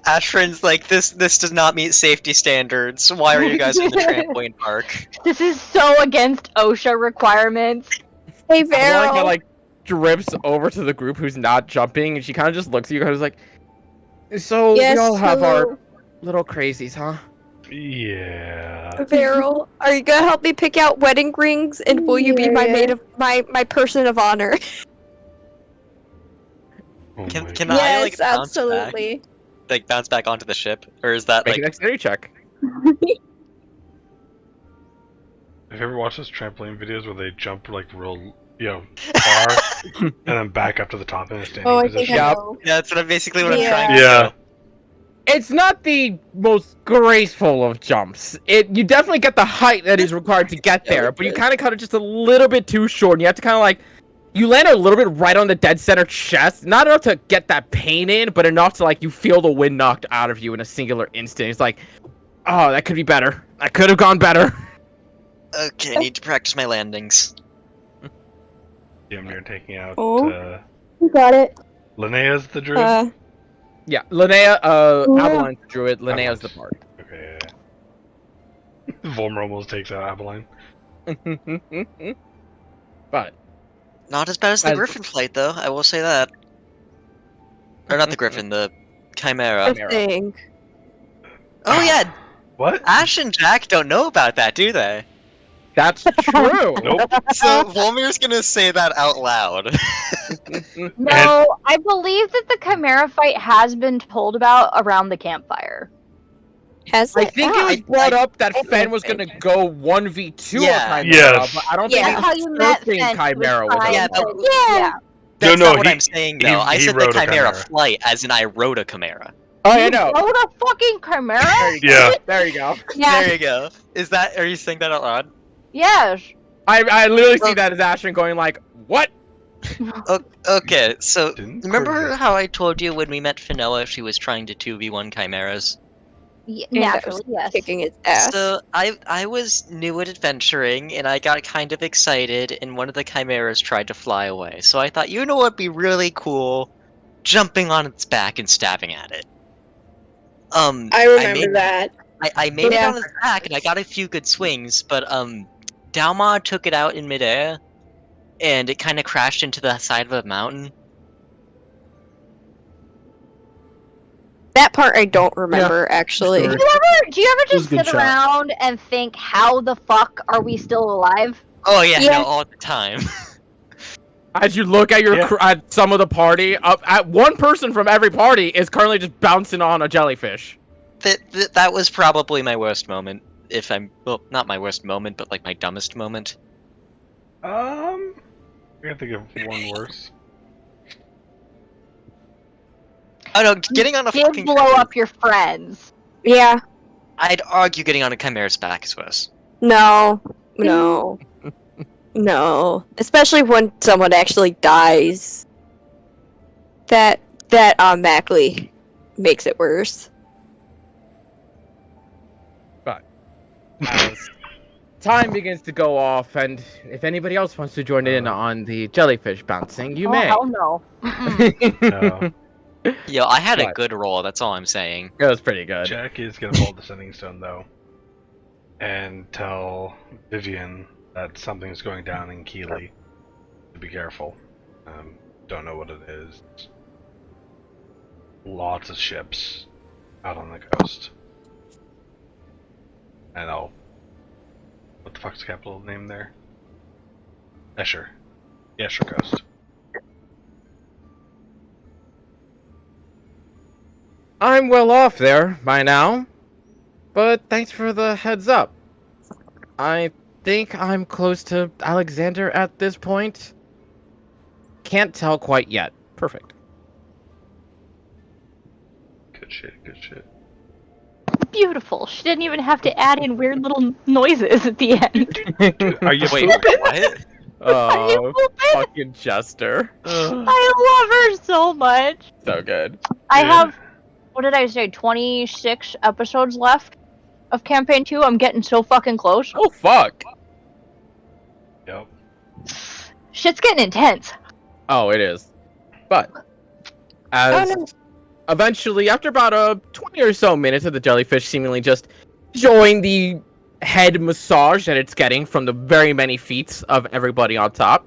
Ashrin's like, this does not meet safety standards. Why are you guys in the trampoline park? This is so against OSHA requirements. hey I like how Vero. like drifts over to the group who's not jumping, and she kind of just looks at you guys like, so Yes, we all have our hello. little crazies, huh? Yeah. Vero, are you gonna help me pick out wedding rings, and will you be my Yeah. maid of my person of honor? Oh Can my can God. I like yes, bounce back, absolutely. like bounce back onto the ship, or is that Make an like? dexterity check. Have you ever watched those trampoline videos where they jump like real, far, and then back up to the top in a standing Oh, I think position? Yeah. I know. Yeah, that's basically what I'm Yeah. trying to Yeah. do. It's not the most graceful of jumps. You definitely get the height that is required to get there, but you kind of cut it just a little bit too short. And you have to kind of like, you land a little bit right on the dead center chest, not enough to get that pain in, but enough to like you feel the wind knocked out of you in a singular instant. It's like, oh, that could be better. That could have gone better. Okay, I need to practice my landings. Damn near taking out Oh. You got it. Linnea's the druid. Yeah, Linnea, Yeah. Aveline's the druid, Linnea's the bard. Okay. Volmer almost takes out Aveline. But Not as bad as the As- Griffin flight, though. I will say that. Or not the Griffin, the Chimera. I think. Oh yeah, What? Ash and Jack don't know about that, do they? that's true. Nope. So Volmir's gonna say that out loud. No, I believe that the Chimera fight has been told about around the campfire. Has I it? think Ah, it was brought up that I Fen was think- gonna go 1v2 Yeah. a Chimera, Yes. but I don't Yeah. think That's how the you met surfing Fen. Chimera was trying Yeah, up. but- to- yeah. That's No, not what he- I'm saying, though. I he said the rode a Chimera Chimera. flight, as in I rode a Chimera. Oh, I know. Rode a fucking Chimera? There you go. Yeah. There you go. Yeah. There you go. Are you saying that out loud? Yes. I literally see Well- that as Ashton going like, what? Okay, so Didn't remember Corbett- how I told you when we met Finoa, she was trying to 2v1 Chimeras? Yeah, And I naturally, was yes. kicking his ass. So I was new at adventuring, and I got kind of excited, and one of the Chimeras tried to fly away. So I thought, you know what'd be really cool? Jumping on its back and stabbing at it. I remember made, that. I made it Yeah. on its back, and I got a few good swings, but Dalma took it out in midair, and it kind of crashed into the side of a mountain. That part I don't remember actually. Sure. Do you ever It was just a good sit shot. around and think, how the fuck are we still alive? Oh yeah, Yeah. no, all the time. As you look at your Yeah. at some of the party, at one person from every party is currently just bouncing on a jellyfish. That was probably my worst moment. If I'm well, not my worst moment, but like my dumbest moment. I can't think of one worse. Oh no, getting on a Did fucking blow chimera- up your friends. Yeah. I'd argue getting on a chimera's back is worse. No. No. No. Especially when someone actually dies. That automatically makes it worse. As time begins to go off, and if anybody else wants to join in on the jellyfish bouncing, you Oh, may. hell no. Mm-mm. No. Yo, I had a What? good roll. That's all I'm saying. It was pretty good. Jack is gonna pull the sending stone though, and tell Vivian that something's going down in Keeley. To be careful. Don't know what it is. Lots of ships out on the coast. And what the fuck's the capital name there? Escher. The Escher Coast. I'm well off there by now, but thanks for the heads up. I think I'm close to Alexander at this point. Can't tell quite yet. Perfect. Good shit, good shit. Beautiful. She didn't even have to add in weird little noises at the end. Dude, are you Wait, pooping? what? Oh, fucking Jester. Ugh, I love her so much. so good. I Yeah. have, what did I say, 26 episodes left of campaign 2. I'm getting so fucking close. Oh, fuck. Yep. Shit's getting intense. Oh, it is. But, Oh as no. eventually, after about 20 or so minutes of the jellyfish seemingly just enjoying the head massage that it's getting from the very many feet of everybody on top,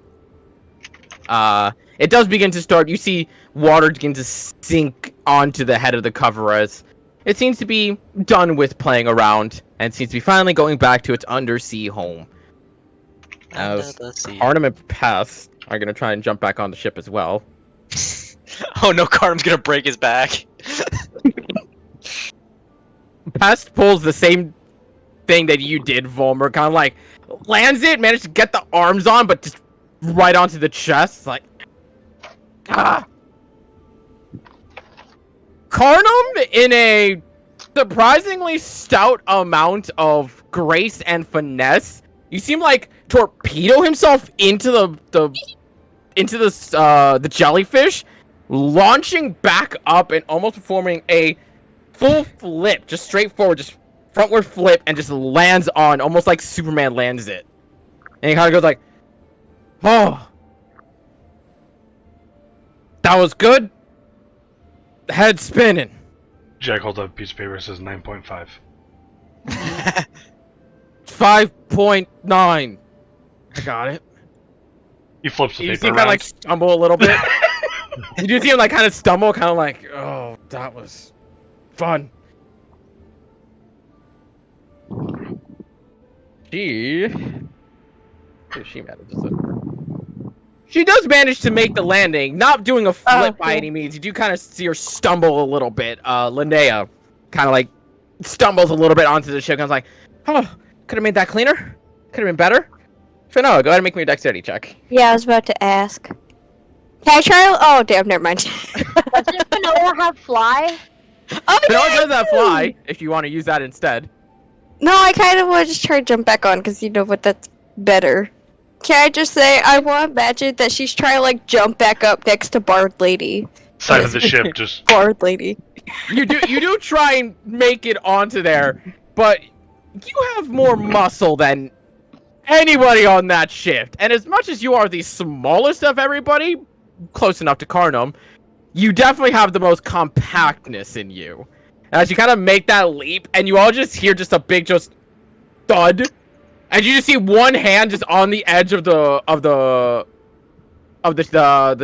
it does begin to start. You see water begin to sink onto the head of the cover as it seems to be done with playing around and seems to be finally going back to its undersea home. Under As the sea. Arnhem and Pest are going to try and jump back on the ship as well. Oh no, Carm's gonna break his back. Pest pulls the same thing that you did, Volmer, kind of like lands it, managed to get the arms on, but just right onto the chest, like ah. Carnum, in a surprisingly stout amount of grace and finesse, you seem like torpedo himself into the jellyfish, launching back up and almost performing a full flip, just straight forward, just frontward flip, and just lands on, almost like Superman lands it. And he kind of goes like, oh, that was good. Head spinning. Jack holds up a piece of paper that says 9.5. 5.9. I got it. He flips the You paper see him around. kind of like stumble a little bit. You do see him like kind of stumble, kind of like, oh, that was fun. She manages it. She does manage to make the landing, not doing a flip by cool. any means. You do kind of see her stumble a little bit. Linnea kind of like stumbles a little bit onto the ship. Comes like, oh, could have made that cleaner. Could have been better. Finoa, go ahead and make me a dexterity check. Yeah, I was about to ask. Can I try? Oh, damn, never mind. Doesn't Finoa have fly? Oh, Finoa yeah, does have I do. fly, if you want to use that instead. No, I kind of want to just try to jump back on because you know what? That's better. Can I just say I want to imagine that she's trying to like jump back up next to Bard Lady. Side of the ship just. Bard Lady. You do try and make it onto there, but you have more muscle than anybody on that ship. And as much as you are the smallest of everybody, close enough to Carnum, you definitely have the most compactness in you. As you kind of make that leap, and you all just hear just a big just thud, and you just see one hand just on the edge of the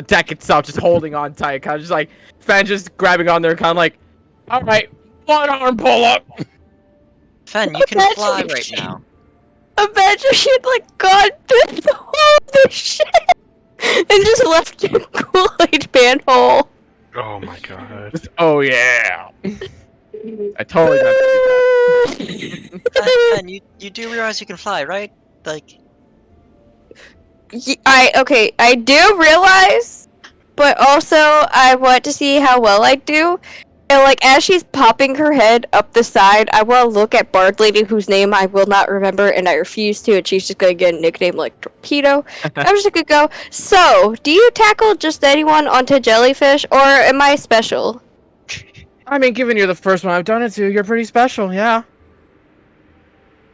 deck itself, just holding on tight, kind of just like Fan just grabbing on there, kind of like, all right, one arm pull up. Fen, you can fly right now. Imagine she'd like gone through the whole of the ship and just left your Kool-Aid manhole. Oh my god. Just, oh yeah. I totally meant to do that. Fen, you do realize you can fly, right? Like, I do realize, but also I want to see how well I do. And like as she's popping her head up the side, I want to look at Bard Lady, whose name I will not remember, and I refuse to. And she's just gonna get a nickname like Torpedo. I'm just gonna go. So, do you tackle just anyone onto jellyfish, or am I special? I mean, given you're the first one I've done it to, you're pretty special, yeah.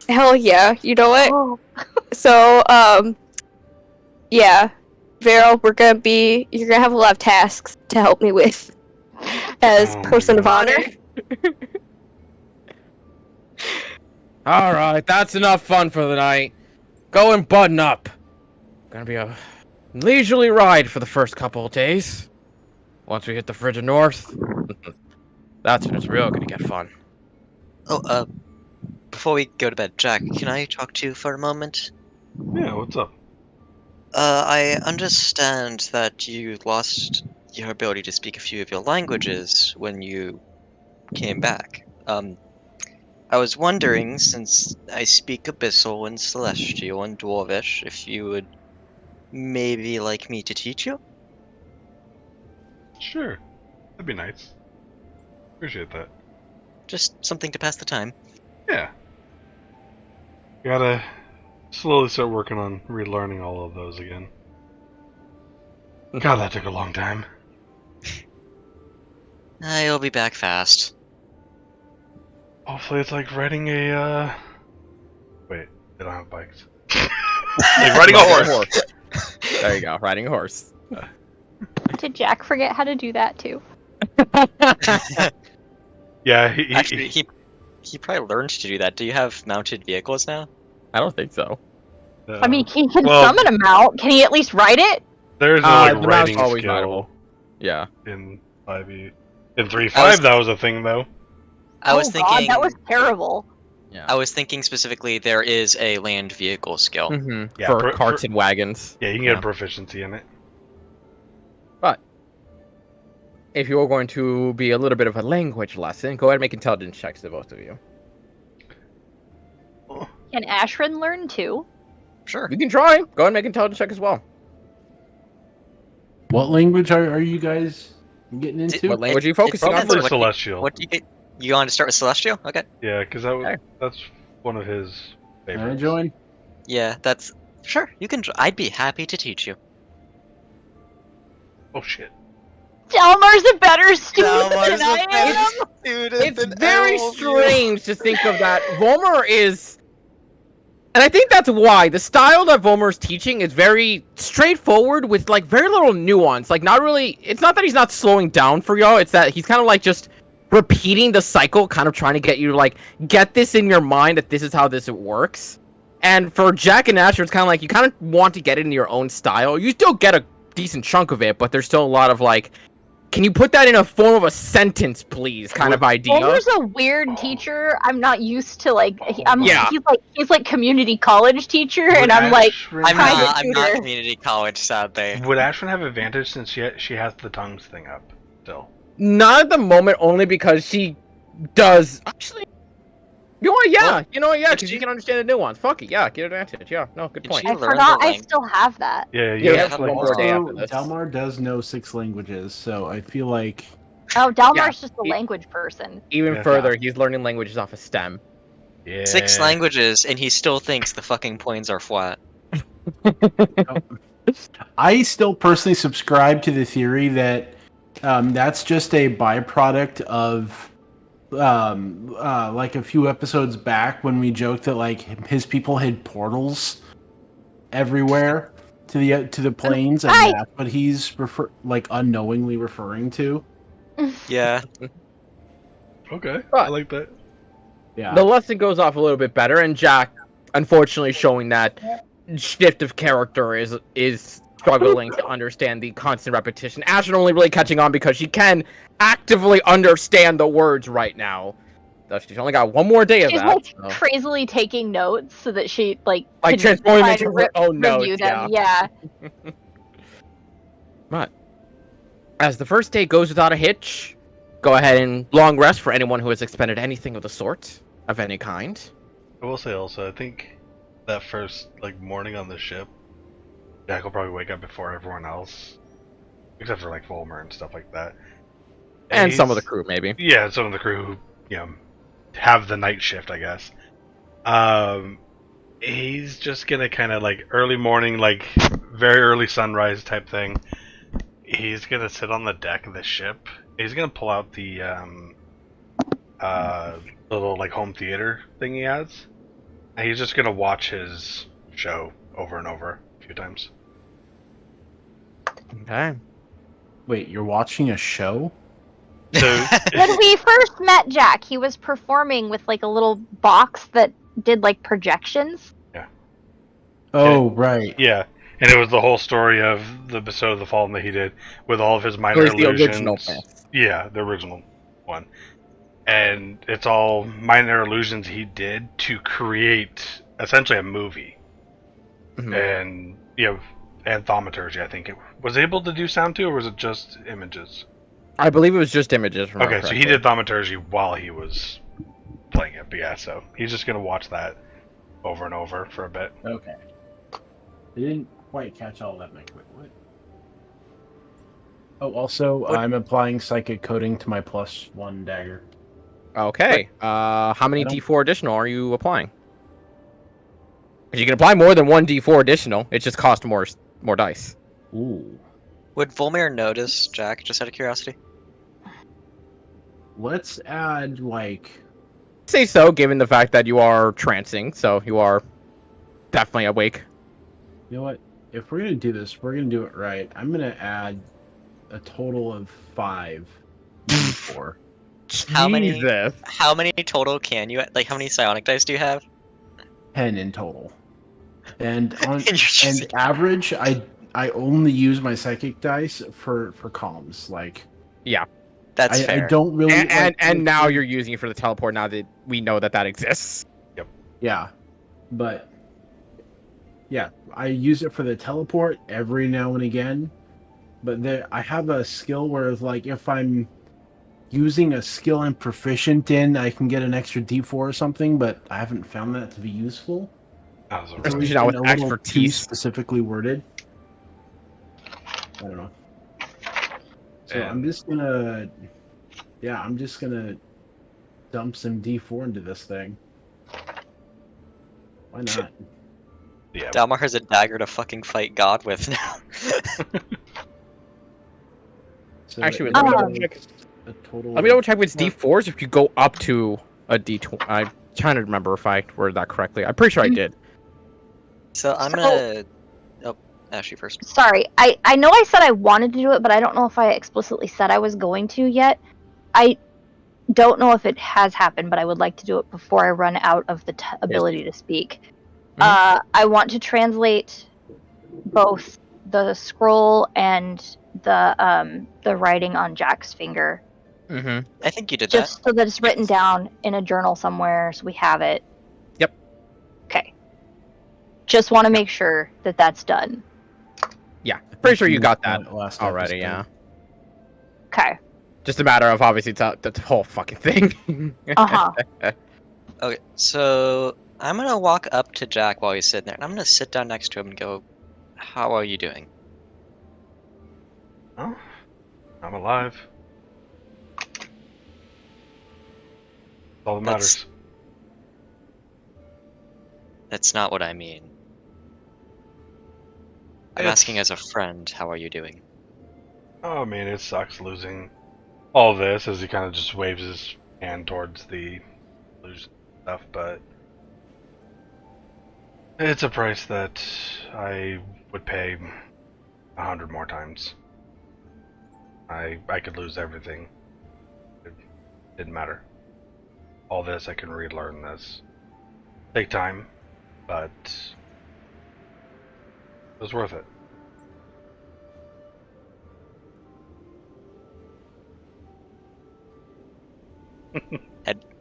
Hell yeah! You know what? Oh. So, yeah, Vero, you're gonna have a lot of tasks to help me with as Oh my person of God. honor. Alright, that's enough fun for the night. Go and button up. Gonna be a leisurely ride for the first couple of days. Once we hit the frigid north, that's when it's real gonna get fun. oh, before we go to bed, Jack, can I talk to you for a moment? Yeah, what's up? I understand that you lost your ability to speak a few of your languages when you came back. I was wondering, since I speak Abyssal and Celestial and Dwarvish, if you would maybe like me to teach you? Sure. That'd be nice. Appreciate that. Just something to pass the time. Yeah. Gotta slowly start working on relearning all of those again. God, that took a long time. You'll be back fast. Hopefully it's like riding a, Wait, they don't have bikes. Like riding a horse! There you go, riding a horse. Did Jack forget how to do that too? Yeah, Actually, he probably learned to do that. Do you have mounted vehicles now? I don't think so. I mean, he can well, summon a mount. Can he at least ride it? there's no like the mount's riding always skill rideable. Yeah. in 5e. In 3.5, that was a thing though. I was God, thinking. that was terrible. Yeah. I was thinking specifically there is a land vehicle skill. Mm-hmm. Yeah, for carts and wagons. Yeah, you can get a proficiency in it. But if you're going to be a little bit of a language lesson, go ahead and make intelligence checks to both of you. Can Ashrin learn too? Sure. You can try. Go ahead and make an intelligence check as well. What language are you guys getting into? What language are you focusing on? Probably What do you- Celestial. What do you get? You want to start with Celestial? Okay. Yeah, because Okay. that's one of his Can I favorites. join? Yeah, that's sure. You can. I'd be happy to teach you. Oh shit. Delmar's a better student than I am. It's very strange to think of that. Volmer is... And I think that's why. The style that Volmer's teaching is very straightforward with, like, very little nuance. Like, not really... It's not that he's not slowing down for y'all. It's that he's kind of, like, just repeating the cycle, kind of trying to get you to, like, get this in your mind that this is how this works. And for Jack and Asher, it's kind of like you kind of want to get it in your own style. You still get a decent chunk of it, but there's still a lot of, like... Can you put that in a form of a sentence, please? Kind of idea. Delmar's a weird teacher. I'm not used to like. Yeah. He's like community college teacher, and I'm like. I'm Private not. I'm not tutor. community college, sadly. Would Ashwin have advantage since she has the tongues thing up still? Not at the moment, only because she does... Actually... You know what? Yeah. Well, you know what? Yeah, could because you- you can understand the nuance. Fuck it. Yeah, get advantage. Yeah. No, good Could point. you I learn forgot the I lang- still have that. Yeah, Yeah, you have have one like, more day Also, after this. Dalmar does know 6 languages, so I feel like Oh, Delmar's Yeah. just a language person. Even Yeah. further, he's learning languages off of STEM. yeah. 6 languages, and he still thinks the fucking points are flat. I still personally subscribe to the theory that that's just a byproduct of like a few episodes back when we joked that like his people had portals everywhere to the planes, and Hi. that's what he's unknowingly referring to. Yeah. Okay, I But- like that. Yeah. The lesson goes off a little bit better, and Jack, unfortunately, showing that shift of character is struggling to understand the constant repetition. Ashen only really catching on because she can actively understand the words right now. Though she's only got one more day of She's that. like so. crazily taking notes so that she like Like can transforming try into to her own review notes. them. Yeah. But as the first day goes without a hitch, go ahead and long rest for anyone who has expended anything of the sort, of any kind. I will say also, I think that first like morning on the ship, Jack will probably wake up before everyone else, except for like Volmer and stuff like that. And some of the he's- crew, maybe. Yeah, some of the crew who, you know, have the night shift, I guess. He's just gonna kind of like early morning, like very early sunrise type thing. He's gonna sit on the deck of the ship. He's gonna pull out the little like home theater thing he has, and he's just gonna watch his show over and over a few times. Okay. Wait, you're watching a show? So When we first met Jack, he was performing with like a little box that did like projections. Oh, right. yeah, and it was the whole story of the episode of the Fallen that he did with all of his minor It was the illusions. original myth. Yeah, the original one. And it's all minor illusions he did to create essentially a movie. Mhm. And, you know, Anthomaturgy, I think it was able to do sound too, or was it just images? I believe it was just images. From Okay, so he did Thaumaturgy while he was playing it. But yeah, so he's just going to watch that over and over for a bit. Okay. I didn't quite catch all that, Mike. What? Oh, also, What- I'm applying psychic coding to my +1 dagger. Okay. How many I don't- D4 additional are you applying? Because you can apply more than 1d4 additional. It just costs more dice. Ooh. Would Volmir notice, Jack, just out of curiosity? Let's add like. Say so, given the fact that you are trancing, so you are definitely awake. You know what? If we're gonna do this, we're gonna do it right. I'm gonna add a total of 5 d4. How many- Jesus. How many total can you, like, how many psionic dice do you have? 10 in total. And on And you're just- average, I only use my psychic dice for comms. Like That's I fair. don't really And now you're using it for the teleport now that we know that exists. Yeah, but yeah, I use it for the teleport every now and again. But I have a skill where it's like if I'm using a skill I'm proficient in, I can get an extra D4 or something. But I haven't found that to be useful. That was a It's Especially always now been with a little too expertise. specifically worded. I don't know. So And- I'm just gonna dump some D4 into this thing. Why not? Yeah. Dalmar has a dagger to fucking fight God with now. So Actually, it let me is double check. a total. Let me double check with Well- D4s if you go up to a D20. I'm trying to remember if I worded that correctly. I'm pretty sure I did. So I'm So- gonna. Oh, Ashley first. Sorry, I know I said I wanted to do it, but I don't know if I explicitly said I was going to yet. I don't know if it has happened, but I would like to do it before I run out of the ability to speak. I want to translate both the scroll and the writing on Jack's finger, Mm-hmm. I think you did just so that it's written down in a journal somewhere, so we have it. Yep. Okay. Just want to make sure that that's done. Yeah, pretty sure you got that last already. episode. Yeah, Okay. just a matter of obviously the whole fucking thing. Uh-huh. that. Okay, so I'm gonna walk up to Jack while he's sitting there, and I'm gonna sit down next to him and go, "How are you doing?" Oh, I'm alive. All that That's- matters. That's not what I mean. I'm It's- asking as a friend, how are you doing? Oh, I mean, it sucks losing all this as he kind of just waves his hand towards the illusion stuff, but it's a price that I would pay 100 more times. I could lose everything. It didn't matter. All this I can relearn this. Take time, but it was worth it.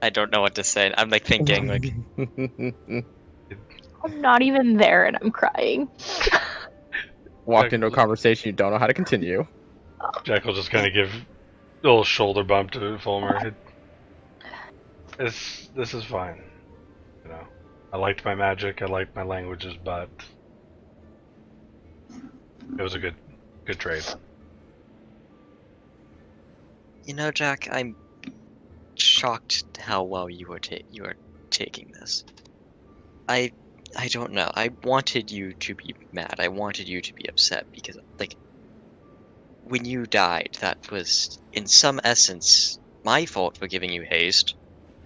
I don't know what to say. I'm like thinking like I'm not even there and I'm crying. Walked into a conversation you don't know how to continue. Jack will just kind of give a little shoulder bump to Fulmer. This is fine. You know, I liked my magic, I liked my languages, but it was a good trade. You know, Jack, I'm shocked how well you are taking this. I don't know. I wanted you to be mad. I wanted you to be upset because, like, when you died, that was, in some essence, my fault for giving you haste.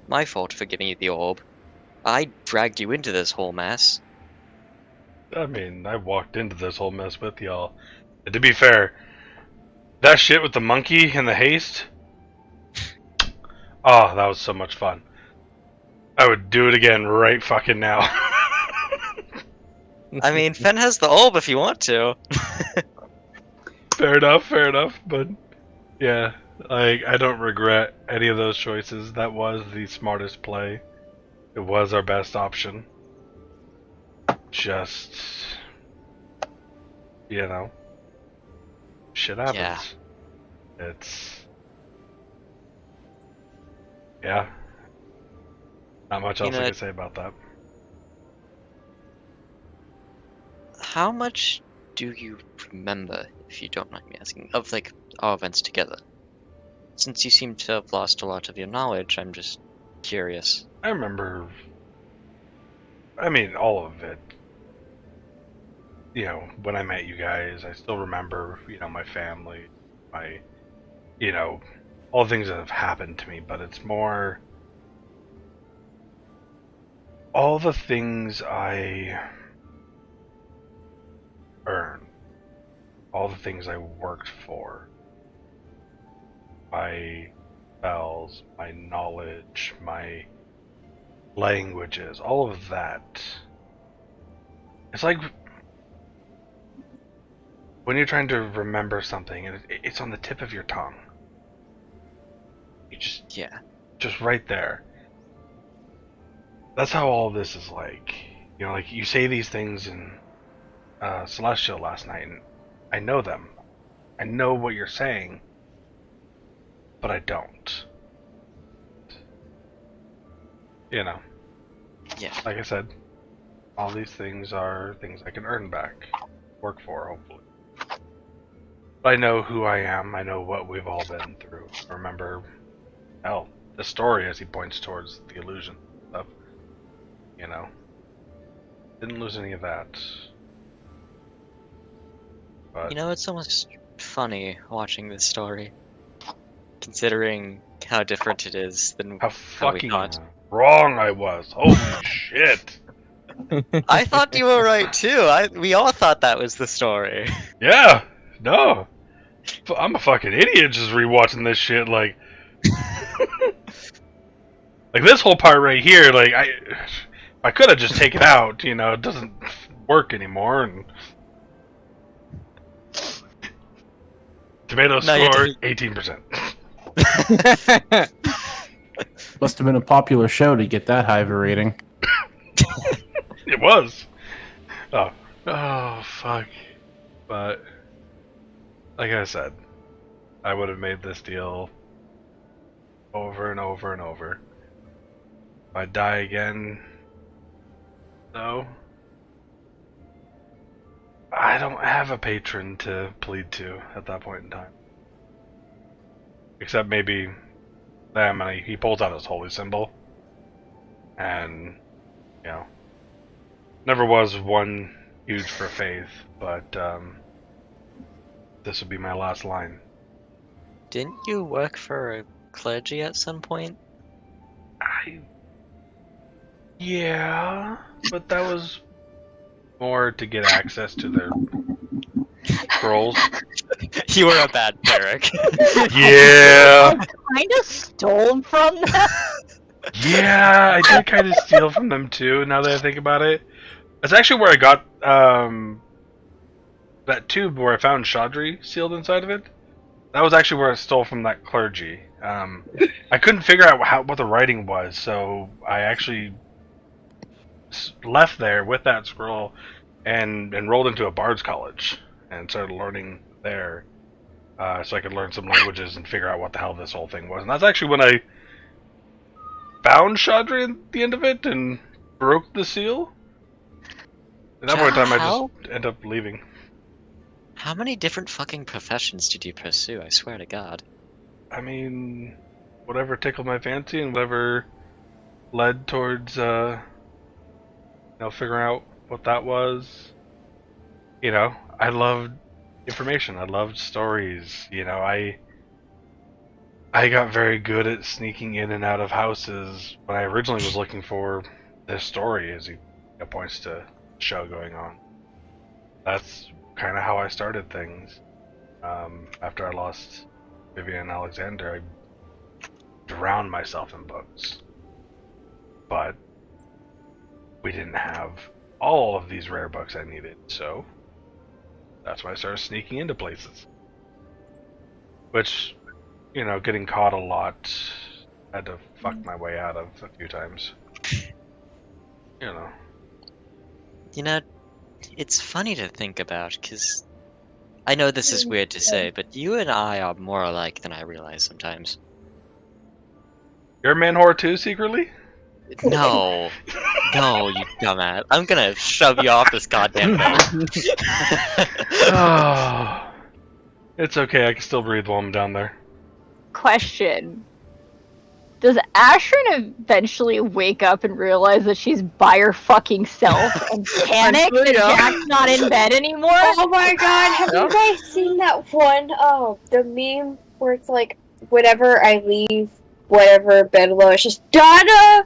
My fault for giving you the orb. I dragged you into this whole mess. I mean, I walked into this whole mess with y'all. And to be fair, that shit with the monkey and the haste, oh, that was so much fun. I would do it again right fucking now. I mean, Fen has the orb if you want to. Fair enough, but yeah, I don't regret any of those choices. That was the smartest play. It was our best option. Just, you know, shit happens. Yeah. It's, yeah, not much else know, I can say about that. How much do you remember, if you don't mind me asking, of like our events together? Since you seem to have lost a lot of your knowledge, I'm just curious. I remember, I mean, all of it you know, when I met you guys, I still remember, you know, my family, my, you know, all the things that have happened to me, but it's more all the things I earned, all the things I worked for, my spells, my knowledge, my languages, all of that. It's like when you're trying to remember something and it's on the tip of your tongue. You Yeah. just right there. That's how all this is like. You know, like you say these things in Celestial last night, and I know them. I know what you're saying, but I don't. You know, Yeah. like I said, all these things are things I can earn back, work for, hopefully. But I know who I am. I know what we've all been through. I remember, hell, the story as he points towards the illusion stuff. You know, didn't lose any of that. But You know, it's almost funny watching this story, considering how different it is than how how we fucking thought. wrong I was. Holy shit. I thought you were right too. We all thought that was the story. Yeah, no. I'm a fucking idiot just rewatching this shit. Like this whole part right here. Like I could have just taken out. You know, it doesn't work anymore. And tomato No, you score didn't. 18%. Must have been a popular show to get that high of a rating. It was. Oh fuck. But like I said, I would have made this deal over and over and over. If I die again, though, I don't have a patron to plead to at that point in time. Except maybe them, and he pulls out his holy symbol. And, you know, never was one huge for faith, but this would be my last line. Didn't you work for a clergy at some point? Yeah, but that was more to get access to their scrolls. You were a bad cleric. Yeah, Kind of stole from them. yeah, I did kind of steal from them too. Now that I think about it, that's actually where I got that tube where I found Chaudry sealed inside of it. That was actually where I stole from that clergy. I couldn't figure out what the writing was, so I actually left there with that scroll and enrolled into a bard's college and started learning there, so I could learn some languages and figure out what the hell this whole thing was. And that's actually when I found Chaudry at the end of it and broke the seal. At that point in time, I just ended up leaving. How many different fucking professions did you pursue? I swear to God. I mean, whatever tickled my fancy and whatever led towards, you know, figuring out what that was. You know, I loved information. I loved stories. You know, I got very good at sneaking in and out of houses when I originally was looking for this story, as he points to the show going on. That's kind of how I started things. After I lost Vivian and Alexander, I drowned myself in books. But we didn't have all of these rare books I needed, so that's why I started sneaking into places. Which, you know, getting caught a lot, had to fuck my way out of a few times. You know. You know, it's funny to think about, because I know this is weird to say, but you and I are more alike than I realize sometimes. You're a man whore too, secretly? No. No, you dumbass. I'm gonna shove you off this goddamn boat. Oh, it's okay, I can still breathe while I'm down there. Question. Does Ashrin eventually wake up and realize that she's by her fucking self and panic that Yeah. Jack's not in bed anymore? Oh my god, have Yeah. you guys seen that one? Oh, the meme where it's like, whenever I leave whatever bed alone, it's just Donna!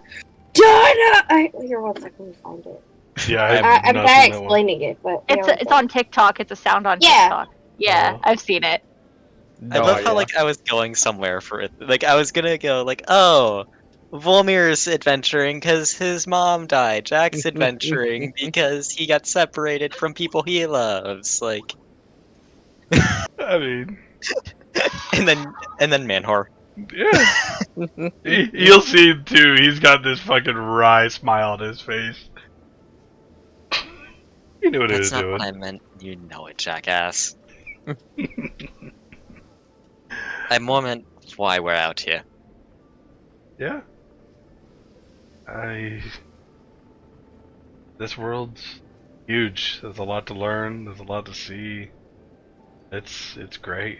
Donna! Here, one second, let me find it. Yeah, I'm not not seen that one. explaining it, but It's on TikTok. It's a sound on Yeah. TikTok. Yeah, Oh. I've seen it. I No love idea. how like I was going somewhere for it. Like I was gonna go like, oh, Volmir's adventuring because his mom died. Jack's adventuring because he got separated from people he loves. Like, I mean, and then Manhor. yeah. You'll see too. He's got this fucking wry smile on his face. He knew what he was That's not doing. what I meant. You know it, jackass. I more meant why we're out here. Yeah. This world's huge. There's a lot to learn. There's a lot to see. It's great.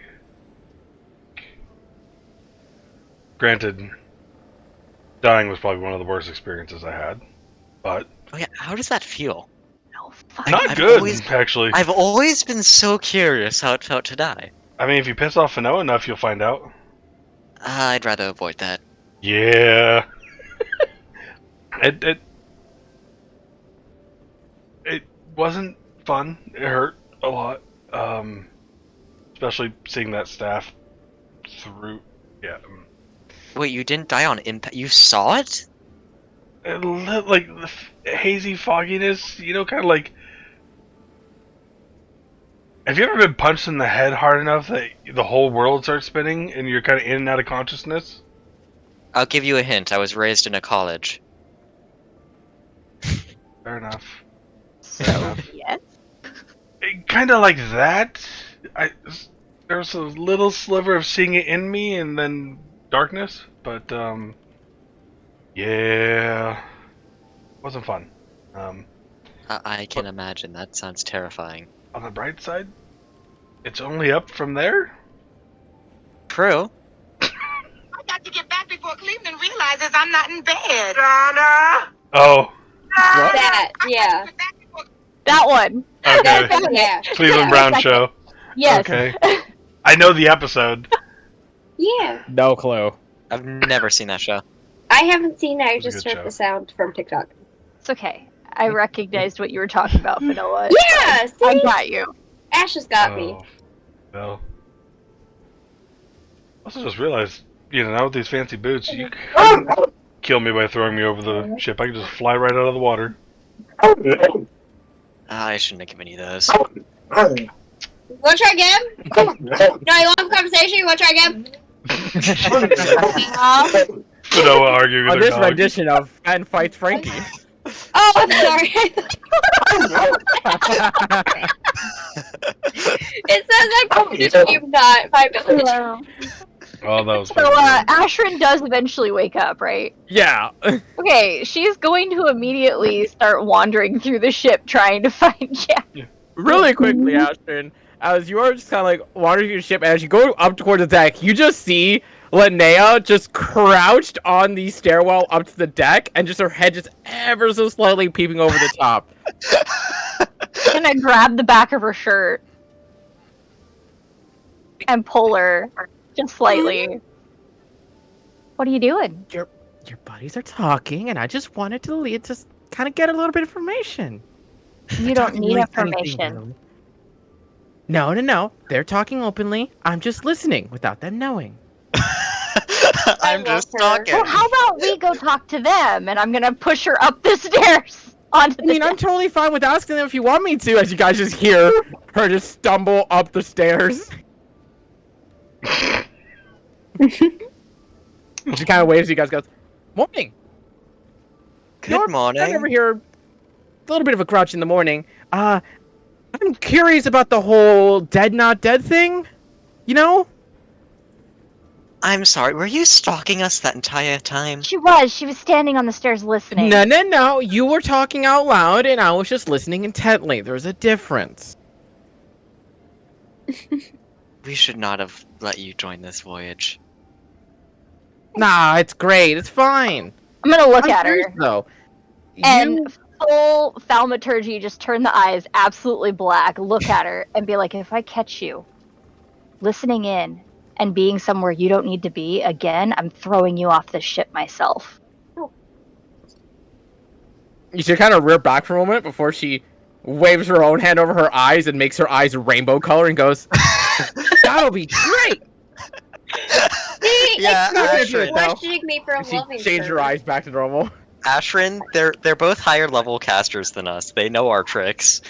Granted, dying was probably one of the worst experiences I had, but Oh yeah, how does that feel? No, fuck. not I've good always- actually. I've always been so curious how it felt to die. I mean, if you piss off Fano enough, you'll find out. I'd rather avoid that. Yeah. It wasn't fun. It hurt a lot. Especially seeing that staff through. Yeah. Wait, you didn't die on impact? You saw it? Like the hazy fogginess, kind of like. Have you ever been punched in the head hard enough that the whole world starts spinning and you're kind of in and out of consciousness? I'll give you a hint. I was raised in a college. Fair enough. So, Fair enough. yes. Kind of like that. There was a little sliver of seeing it in me, and then darkness. But yeah, wasn't fun. I can imagine. That sounds terrifying. On the bright side, it's only up from there. True. I got to get back before Cleveland realizes I'm not in bed. Donna! Oh, that, yeah. That one. okay. Yeah. Cleveland Brown show. Yes. Okay, I know the episode. Yeah. No clue. I've never seen that show. I haven't seen it, I It's a just good heard show. the sound from TikTok. It's okay. I recognized what you were talking about, Fanoa. Yeah, I see? got you. Ash has got me. Oh, well. Also, just realized, now with these fancy boots, you couldn't kill me by throwing me over the ship. I could just fly right out of the water. I shouldn't have given you those. You wanna try again? No, you want a conversation? You wanna try again? Fanoa arguing On with her this dog. rendition of Fan Fights Frankie. Oh, I'm sorry. It says I completed you not 5 minutes. Oh, that was So, funny. Ashrin does eventually wake up, right? Yeah. Okay, she's going to immediately start wandering through the ship trying to find Jack. Really quickly, Ashton, as you are just kind of like wandering through the ship, and as you go up towards the deck, you just see Linnea just crouched on the stairwell up to the deck, and just her head just ever so slightly peeping over the top. And I grab the back of her shirt and pull her just slightly. What are you doing? Your buddies are talking, and I just wanted to just kind of get a little bit of information. You don't need information. No. They're talking openly. I'm just listening without them knowing. I'm love just her. talking. Well, how about we go talk to them, and I'm gonna push her up the stairs onto I the mean, I'm totally fine with asking them if you want me to, as you guys just hear her just stumble up the stairs. She kind of waves to you guys, goes, "Morning." Good I'm morning. over here, a little bit of a crutch in the morning. I'm curious about the whole dead not dead thing. You know? I'm sorry. Were you stalking us that entire time? She was standing on the stairs listening. No. You were talking out loud, and I was just listening intently. There's a difference. We should not have let you join this voyage. Nah, it's great. It's fine. I'm gonna look I'm at her. serious, though. And You full thaumaturgy, just turn the eyes absolutely black, look at her, and be like, if I catch you listening in and being somewhere you don't need to be again, I'm throwing you off the ship myself. should kind of rear back for a moment before she waves her own hand over her eyes and makes her eyes rainbow color and goes, "That'll be great." Yeah, not gonna do it, Ashrin. though. questioning me for a She loving changed her eyes back to normal. Ashrin, they're both higher level casters than us. They know our tricks.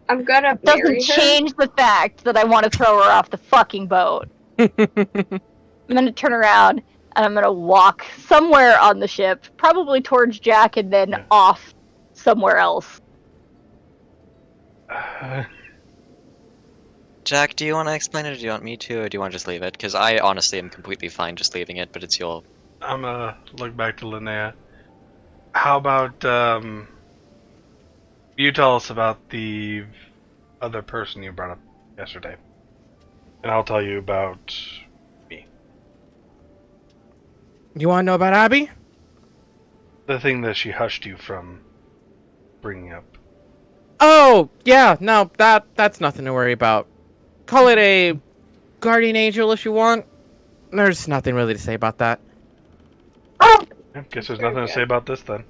I'm gonna Doesn't marry her. change the fact that I want to throw her off the fucking boat. I'm gonna turn around and I'm gonna walk somewhere on the ship, probably towards Jack and then Yeah. off somewhere else. Jack, do you want to explain it, or do you want me to, or do you want to just leave it? Because I honestly am completely fine just leaving it, but it's your... I'm gonna look back to Linnea. How about you tell us about the other person you brought up yesterday, and I'll tell you about me. You want to know about Abby? The thing that she hushed you from bringing up. Oh, yeah, no, that's nothing to worry about. Call it a guardian angel if you want. There's nothing really to say about that. Yeah, guess there's nothing to say about this then.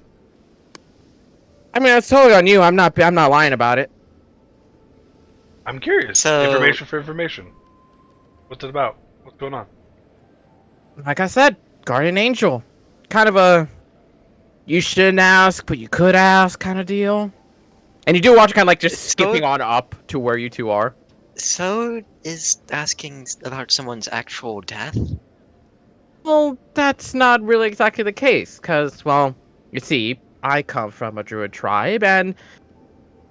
I mean, it's totally on you. I'm not lying about it. I'm curious. So- Information for information. What's it about? What's going on? Like I said, guardian angel. Kind of a you shouldn't ask, but you could ask kind of deal. And you do watch kind of like just So- skipping on up to where you two are. So, is asking about someone's actual death? Well, that's not really exactly the case, because, well, you see, I come from a druid tribe, and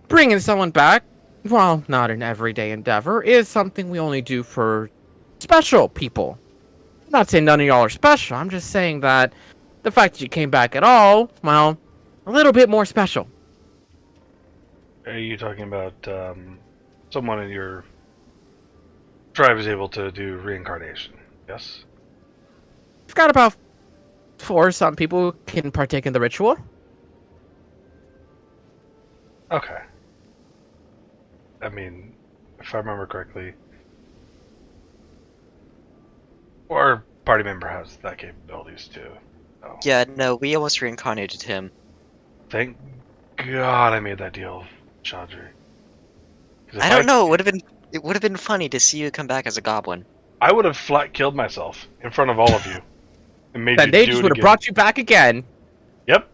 bringing someone back, while not an everyday endeavor, is something we only do for special people. I'm not saying none of y'all are special, I'm just saying that the fact that you came back at all, well, a little bit more special. Are you talking about someone in your tribe is able to do reincarnation? Yes? We've got about 4 some people who can partake in the ritual. Okay. I mean, if I remember correctly, our party member has that capabilities too. So. Yeah, no, we almost reincarnated him. Thank God I made that deal, Chandri. 'Cause if I don't know. It would have been funny to see you come back as a goblin. I would have flat killed myself in front of all of you and made Then you they do just it would have again. brought you back again. Yep.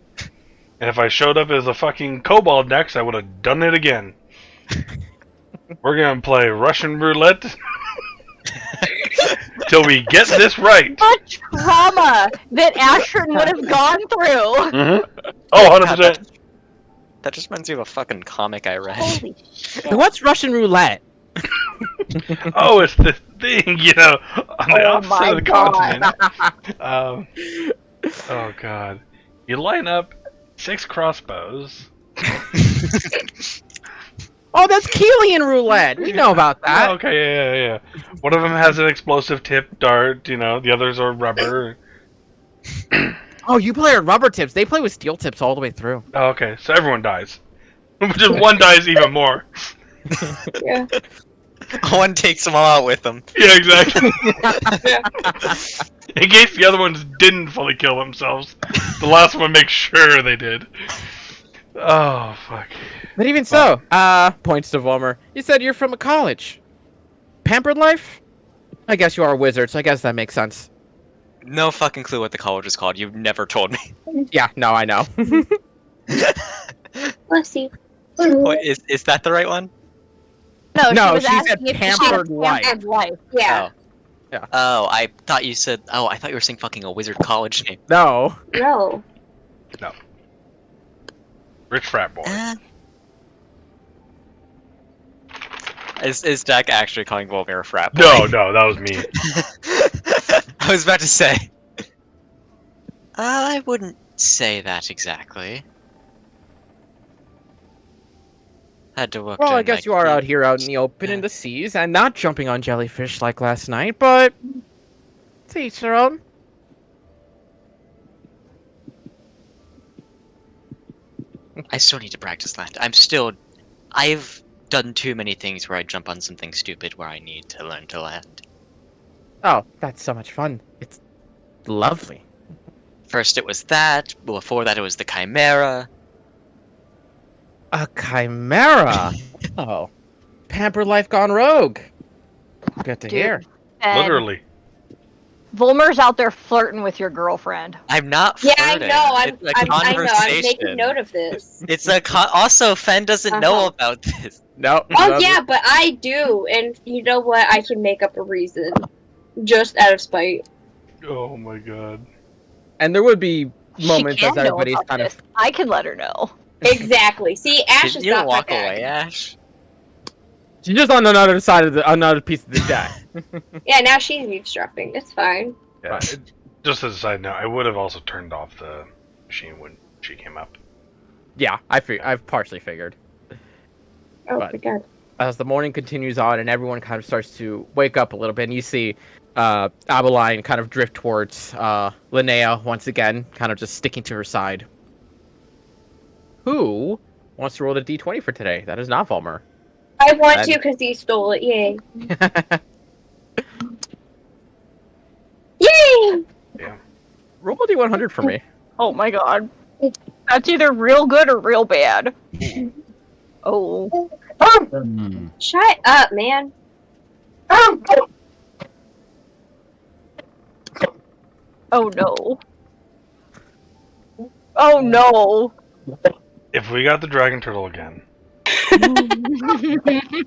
And if I showed up as a fucking kobold next, I would have done it again. We're gonna play Russian roulette till we get this right. The trauma that Ashrin would have gone through. Mm-hmm. Oh, 100%. That just reminds me of a fucking comic I read. Holy shit. What's Russian roulette? Oh, it's the thing, you know, on the Oh opposite my of the God. continent. Oh god. You line up 6 crossbows. Oh, that's Keelian roulette. We know about that. Oh, okay, yeah. One of them has an explosive tip dart, you know, the others are rubber. Oh, you play with rubber tips. They play with steel tips all the way through. Oh, okay, so everyone dies. Just one dies even more. Yeah. One takes them all out with them. Yeah, exactly. In case the other ones didn't fully kill themselves, the last one makes sure they did. Oh, fuck. But even so, points to Vollmer. You said you're from a college. Pampered life? I guess you are a wizard, so I guess that makes sense. No fucking clue what the college is called. You've never told me. Yeah, no, I know. Bless you. Wait, is that the right one? No, No, she was she said asking if she had pampered a life. pampered life. Yeah. Oh, I thought you said. Oh, I thought you were saying fucking a wizard college name. No. No. Rich frat boy. Is Jack actually calling Volmir a frat boy? No, that was me. I was about to say. I wouldn't say that exactly. Had to look. Well, I during guess my you are key- out here out in the open in the seas and not jumping on jellyfish like last night, but To each their own. I still need to practice that. I've done too many things where I jump on something stupid where I need to learn to land. Oh, that's so much fun. It's lovely. First it was that, before that it was the Chimera. A chimera. Oh, pamper life gone rogue. Good to Dude. hear. And Literally. Volmer's out there flirting with your girlfriend. I'm not Yeah, I flirting. know. It's a I know. I'm conversation. making note of this. It's a also Fen doesn't know Uh-huh. about this. No. Oh no, yeah, but I do, and you know what? I can make up a reason, just out of spite. Oh my god. And there would be moments she as can know everybody's about kind this. of. I can let her know. Exactly. See, Ash Did is you not my walk back. away, Ash? She's just on another side of another piece of the deck. Yeah, now she's eavesdropping. It's fine. Yeah, just as a side note, I would have also turned off the machine when she came up. Yeah, I've partially figured. Oh But- my god. As the morning continues on and everyone kind of starts to wake up a little bit, and you see Abeline kind of drift towards Linnea once again, kind of just sticking to her side. Who wants to roll the d20 for today? That is not Volmer. I want Then- to because he stole it. Yay! Yay! Roll a d100 for me. Oh my god. That's either real good or real bad. Oh. Shut up, man. Oh no. Oh no. If we got the dragon turtle again,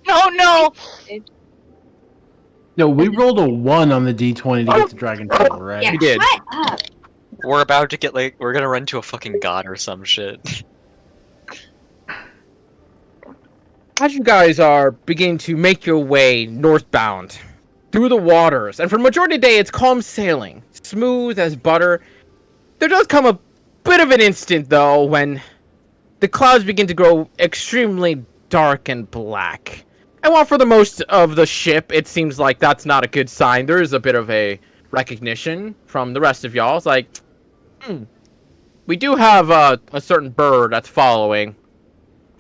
Oh no. No, we rolled a 1 on the d20 to get the dragon turtle, right? Yeah, We did. shut up. We're about to get we're gonna run to a fucking god or some shit. As you guys are beginning to make your way northbound through the waters, and for the majority of the day it's calm sailing, smooth as butter. There does come a bit of an instant, though, when the clouds begin to grow extremely dark and black. And while for the most of the ship, it seems like that's not a good sign, there is a bit of a recognition from the rest of y'all. It's like, we do have a certain bird that's following.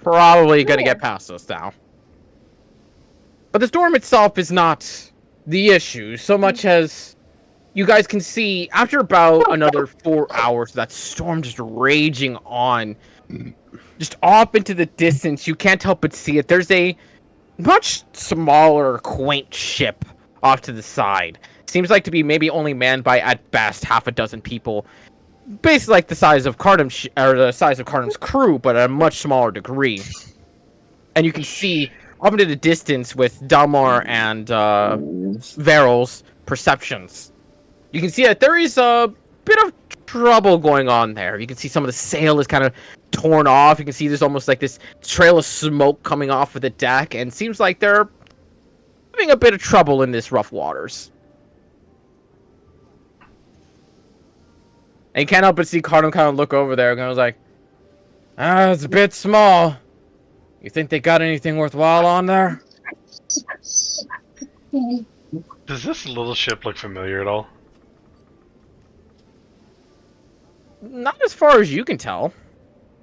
Probably gonna get past us now. But the storm itself is not the issue, so much as you guys can see, after about another 4 hours, that storm just raging on. Just off into the distance, you can't help but see it. There's a much smaller, quaint ship off to the side. Seems like to be maybe only manned by, at best, half a dozen people. Basically like the size of the size of Cardam's crew, but at a much smaller degree. And you can see up into the distance with Dalmar and Veryl's perceptions. You can see that there is a bit of trouble going on there. You can see some of the sail is kind of torn off. You can see there's almost like this trail of smoke coming off of the deck, and it seems like they're having a bit of trouble in this rough waters. And you can't help but see Cardam kind of look over there, and I was like, it's a bit small. You think they got anything worthwhile on there? does this little ship look familiar at all? Not as far as you can tell.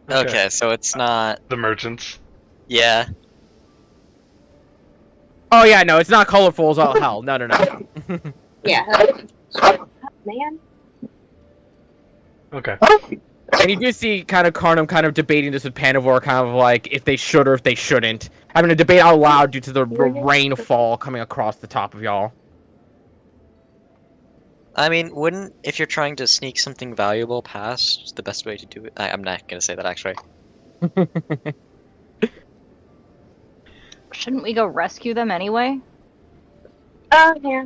Okay, so it's not. The merchants. Yeah. Oh yeah, no, it's not colorful as all hell. No. Yeah. Man. Okay. And you do see kind of Carnum kind of debating this with Panivore, kind of like if they should or if they shouldn't. Having a debate out loud due to the rainfall coming across the top of y'all. I mean, if you're trying to sneak something valuable past, the best way to do it. I'm not gonna say that actually. Shouldn't we go rescue them anyway? Oh, yeah.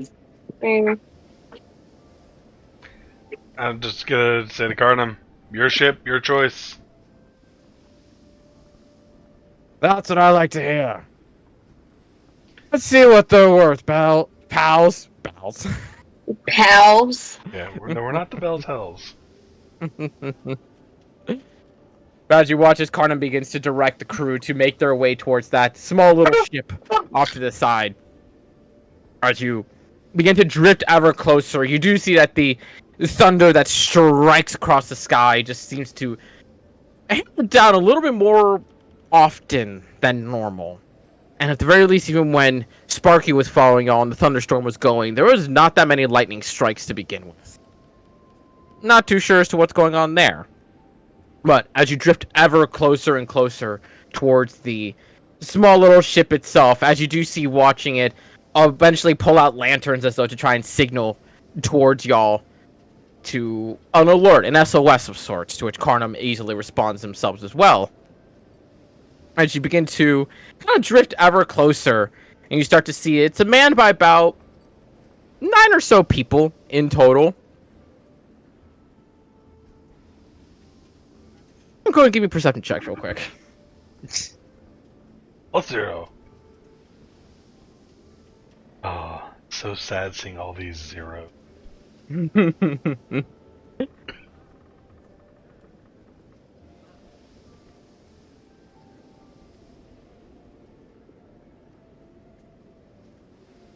Mm. I'm just gonna say to Carnum, your ship, your choice. That's what I like to hear. Let's see what they're worth, pals. Pals. Pals. Yeah, we're not the Bell's Hells. As you watch as Carnum begins to direct the crew to make their way towards that small little ship off to the side. As you begin to drift ever closer, you do see that the thunder that strikes across the sky just seems to hammer down a little bit more often than normal. And at the very least, even when Sparky was following on, the thunderstorm was going, there was not that many lightning strikes to begin with. Not too sure as to what's going on there. But as you drift ever closer and closer towards the small little ship itself, as you do see watching it eventually pull out lanterns as though to try and signal towards y'all to an alert, an SOS of sorts, to which Carnum easily responds themselves as well. As you begin to kind of drift ever closer, and you start to see it's a man by about 9 or so people in total. I'm going to give me perception checks real quick. What's 0? Oh, so sad seeing all these 0.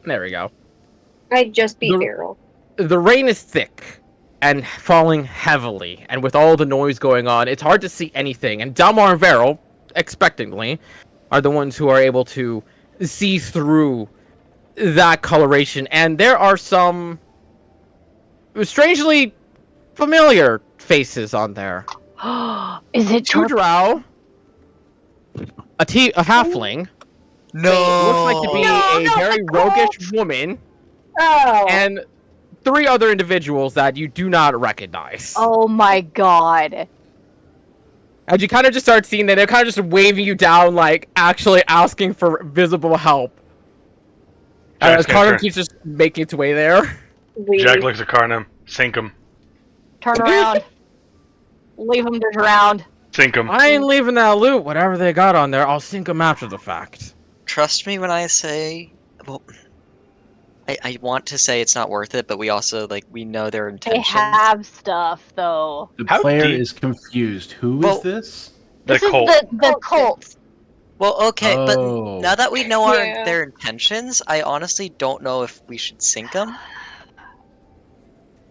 There we go. I just beat The- Beryl. The rain is thick and falling heavily, and with all the noise going on, it's hard to see anything. And Dalmar and Veril, expectantly, are the ones who are able to see through that coloration. And there are some strangely familiar faces on there. Is it Two drow, a halfling, what looks like to be a very roguish woman, Oh. and 3 other individuals that you do not recognize. Oh my god. And you kind of just start seeing that they're kind of just waving you down, like actually asking for visible help. Jack's As gonna Carnum turn- keeps just making its way there. Jack looks at Carnum. Sink him. Turn around. Leave them to drown. Sink him. I ain't leaving that loot. Whatever they got on there, I'll sink them after the fact. Trust me when I say, well, I want to say it's not worth it, but we also, like, we know their They intentions. have stuff, though. The How player deep- is confused. Who Well- is this? This The cult. is the cult. Well, okay, Oh. but now that we know Yeah. their intentions, I honestly don't know if we should sink them.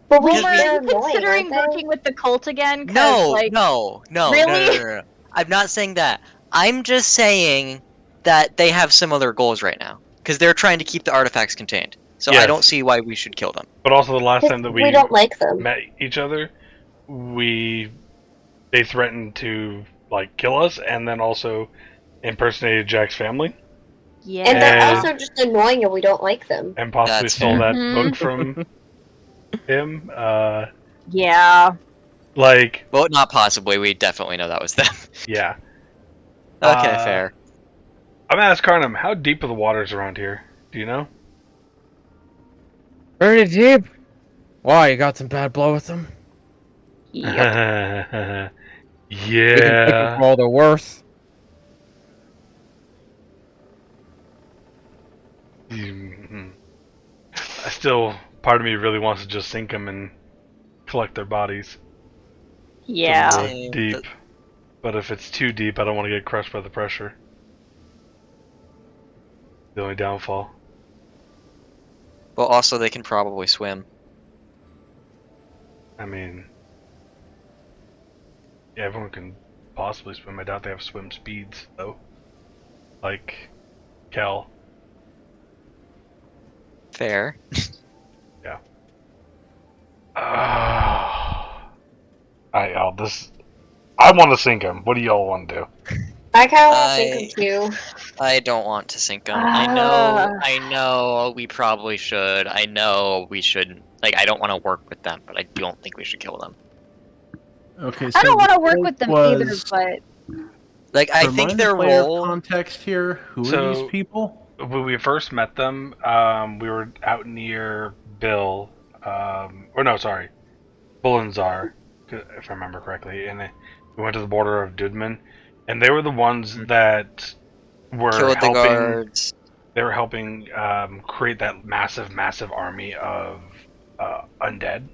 But Because Were we- you they're annoying, considering aren't they? working with the cult again? 'Cause, No, like, no. Really? No. I'm not saying that. I'm just saying that they have similar goals right now. Because they're trying to keep the artifacts contained. So I Yes. don't see why we should kill them. But also the last time that We don't like them. met each other, they threatened to like kill us, and then also impersonated Jack's family, Yeah. And they're And- also just annoying and we don't like them. and possibly That's stole fair. that Mhm. book from him. Yeah. Like, Well, not possibly. We definitely know that was them. yeah. Okay, fair. I'm gonna ask Carnum, how deep are the waters around here? Do you know? Pretty deep. Why, you got some bad blood with them? Yep. You can take them Yeah. for all they're worth. Mhm. I still, part of me really wants to just sink them and collect their bodies. Yeah. Really Same, deep. but- But if it's too deep, I don't want to get crushed by the pressure. The only downfall. Well, also, they can probably swim. I mean, yeah, everyone can possibly swim. I doubt they have swim speeds, though. Like, Kel. Fair. I want to sink him. What do y'all want to do? I kind of want to think of you. I don't want to sink them. Ah. I know we probably should. I know we shouldn't. Like, I don't want to work with them, but I don't think we should kill them. Okay, so I don't want to the work cult with them was- either, but Like, I Remind think the their player of role. context here. Who are So- these people? When we first met them, we were out near Bill, Bullenzar, if I remember correctly, and we went to the border of Dudman, and they were the ones that were Killed the helping. guards. They were helping create that massive army of undead,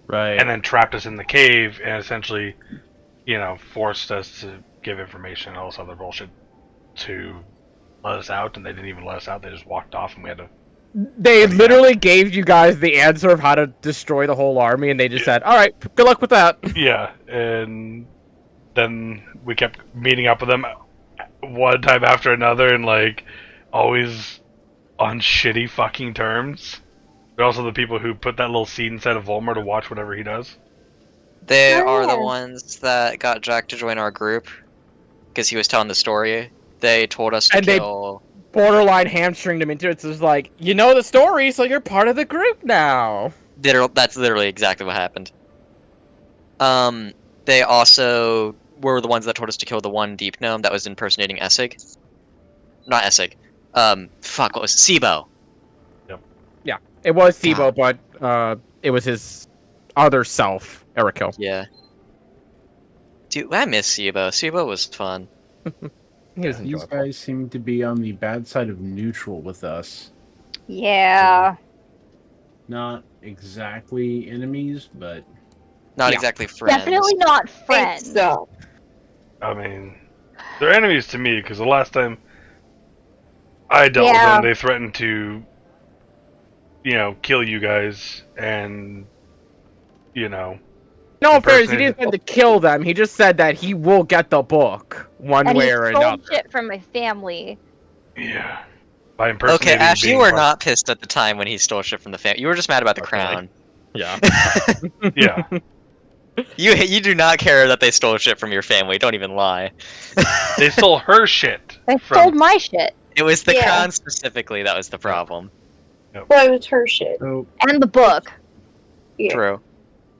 Right. and then trapped us in the cave, and essentially, forced us to give information and all this other bullshit to let us out, and they didn't even let us out. They just walked off, and we had to They literally gave you guys the answer of how to destroy the whole army, and they just said, "All right, good luck with that." Yeah, and then we kept meeting up with them one time after another, and like always on shitty fucking terms. They're also the people who put that little seed inside of Volmer to watch whatever he does. They Oh, are the yeah. ones that got Jack to join our group because he was telling the story. They told us to And they- kill. Borderline hamstringed him into it. So it's like, you know the story, so you're part of the group now. That's literally exactly what happened. They also were the ones that told us to kill the one deep gnome that was impersonating Essig. Not Essig. Fuck, what was it? Sibo. Yeah, it was God. Sibo, but it was his other self, Erikil. Yeah. Dude, I miss Sibo. Sibo was fun. He was These enjoyable. guys seem to be on the bad side of neutral with us. Yeah. Not exactly enemies, but Not Yeah. exactly friends. Definitely not friends. So, I mean, they're enemies to me because the last time I dealt with Yeah. them, they threatened to, kill you guys, and No, in fairness, he impersonated- didn't want to kill them. He just said that he will get the book one And way he or stole another. shit from my family. Yeah. By Okay, impersonating Ash, you being were part- not pissed at the time when he stole shit from the family. You were just mad about the Okay. crown. Yeah. Yeah. You do not care that they stole shit from your family. Don't even lie. They stole her shit. They from- stole my shit. It was the Yeah. crown specifically that was the problem. well, it was her shit. so And the book. Yeah. True.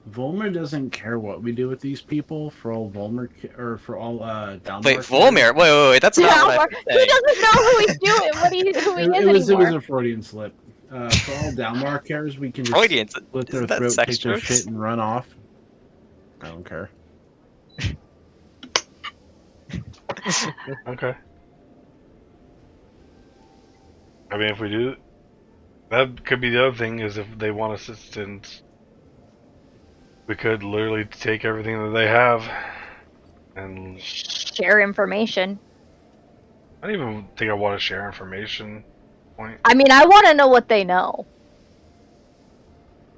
Volmer doesn't care what we do with these people for all Volmer or for all Dalmar. Wait, Volmir? Wait, that's not what Dalmar. I'm He saying. doesn't know who he's doing, who he It is was anymore. a Freudian slip. For all Dalmar cares, we can just Freudians. slit their Isn't that throat, sex take their jokes? shit, and run off. I don't care. Okay. I mean, if we do, that could be the other thing. Is if they want assistance, we could literally take everything that they have, and Share information. I don't even think I want to share information. Point. I mean, I want to know what they know.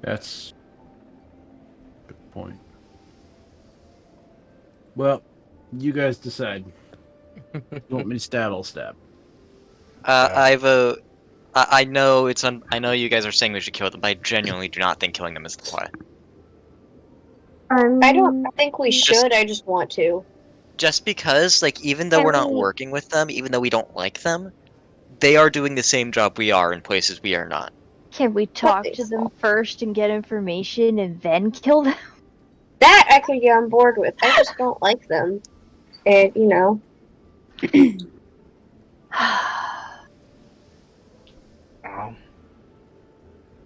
That's a good point. Well, you guys decide. You want me to stab? I'll stab. I vote. I know it's I know you guys are saying we should kill them, but I genuinely do not think killing them is the play. I don't think we should. I just want to. Just because, like, even though we're not working with them, even though we don't like them, they are doing the same job we are in places we are not. Can we talk they to them saw. first and get information and then kill them? That I could get on board with. I just don't like them. And, you know. Well,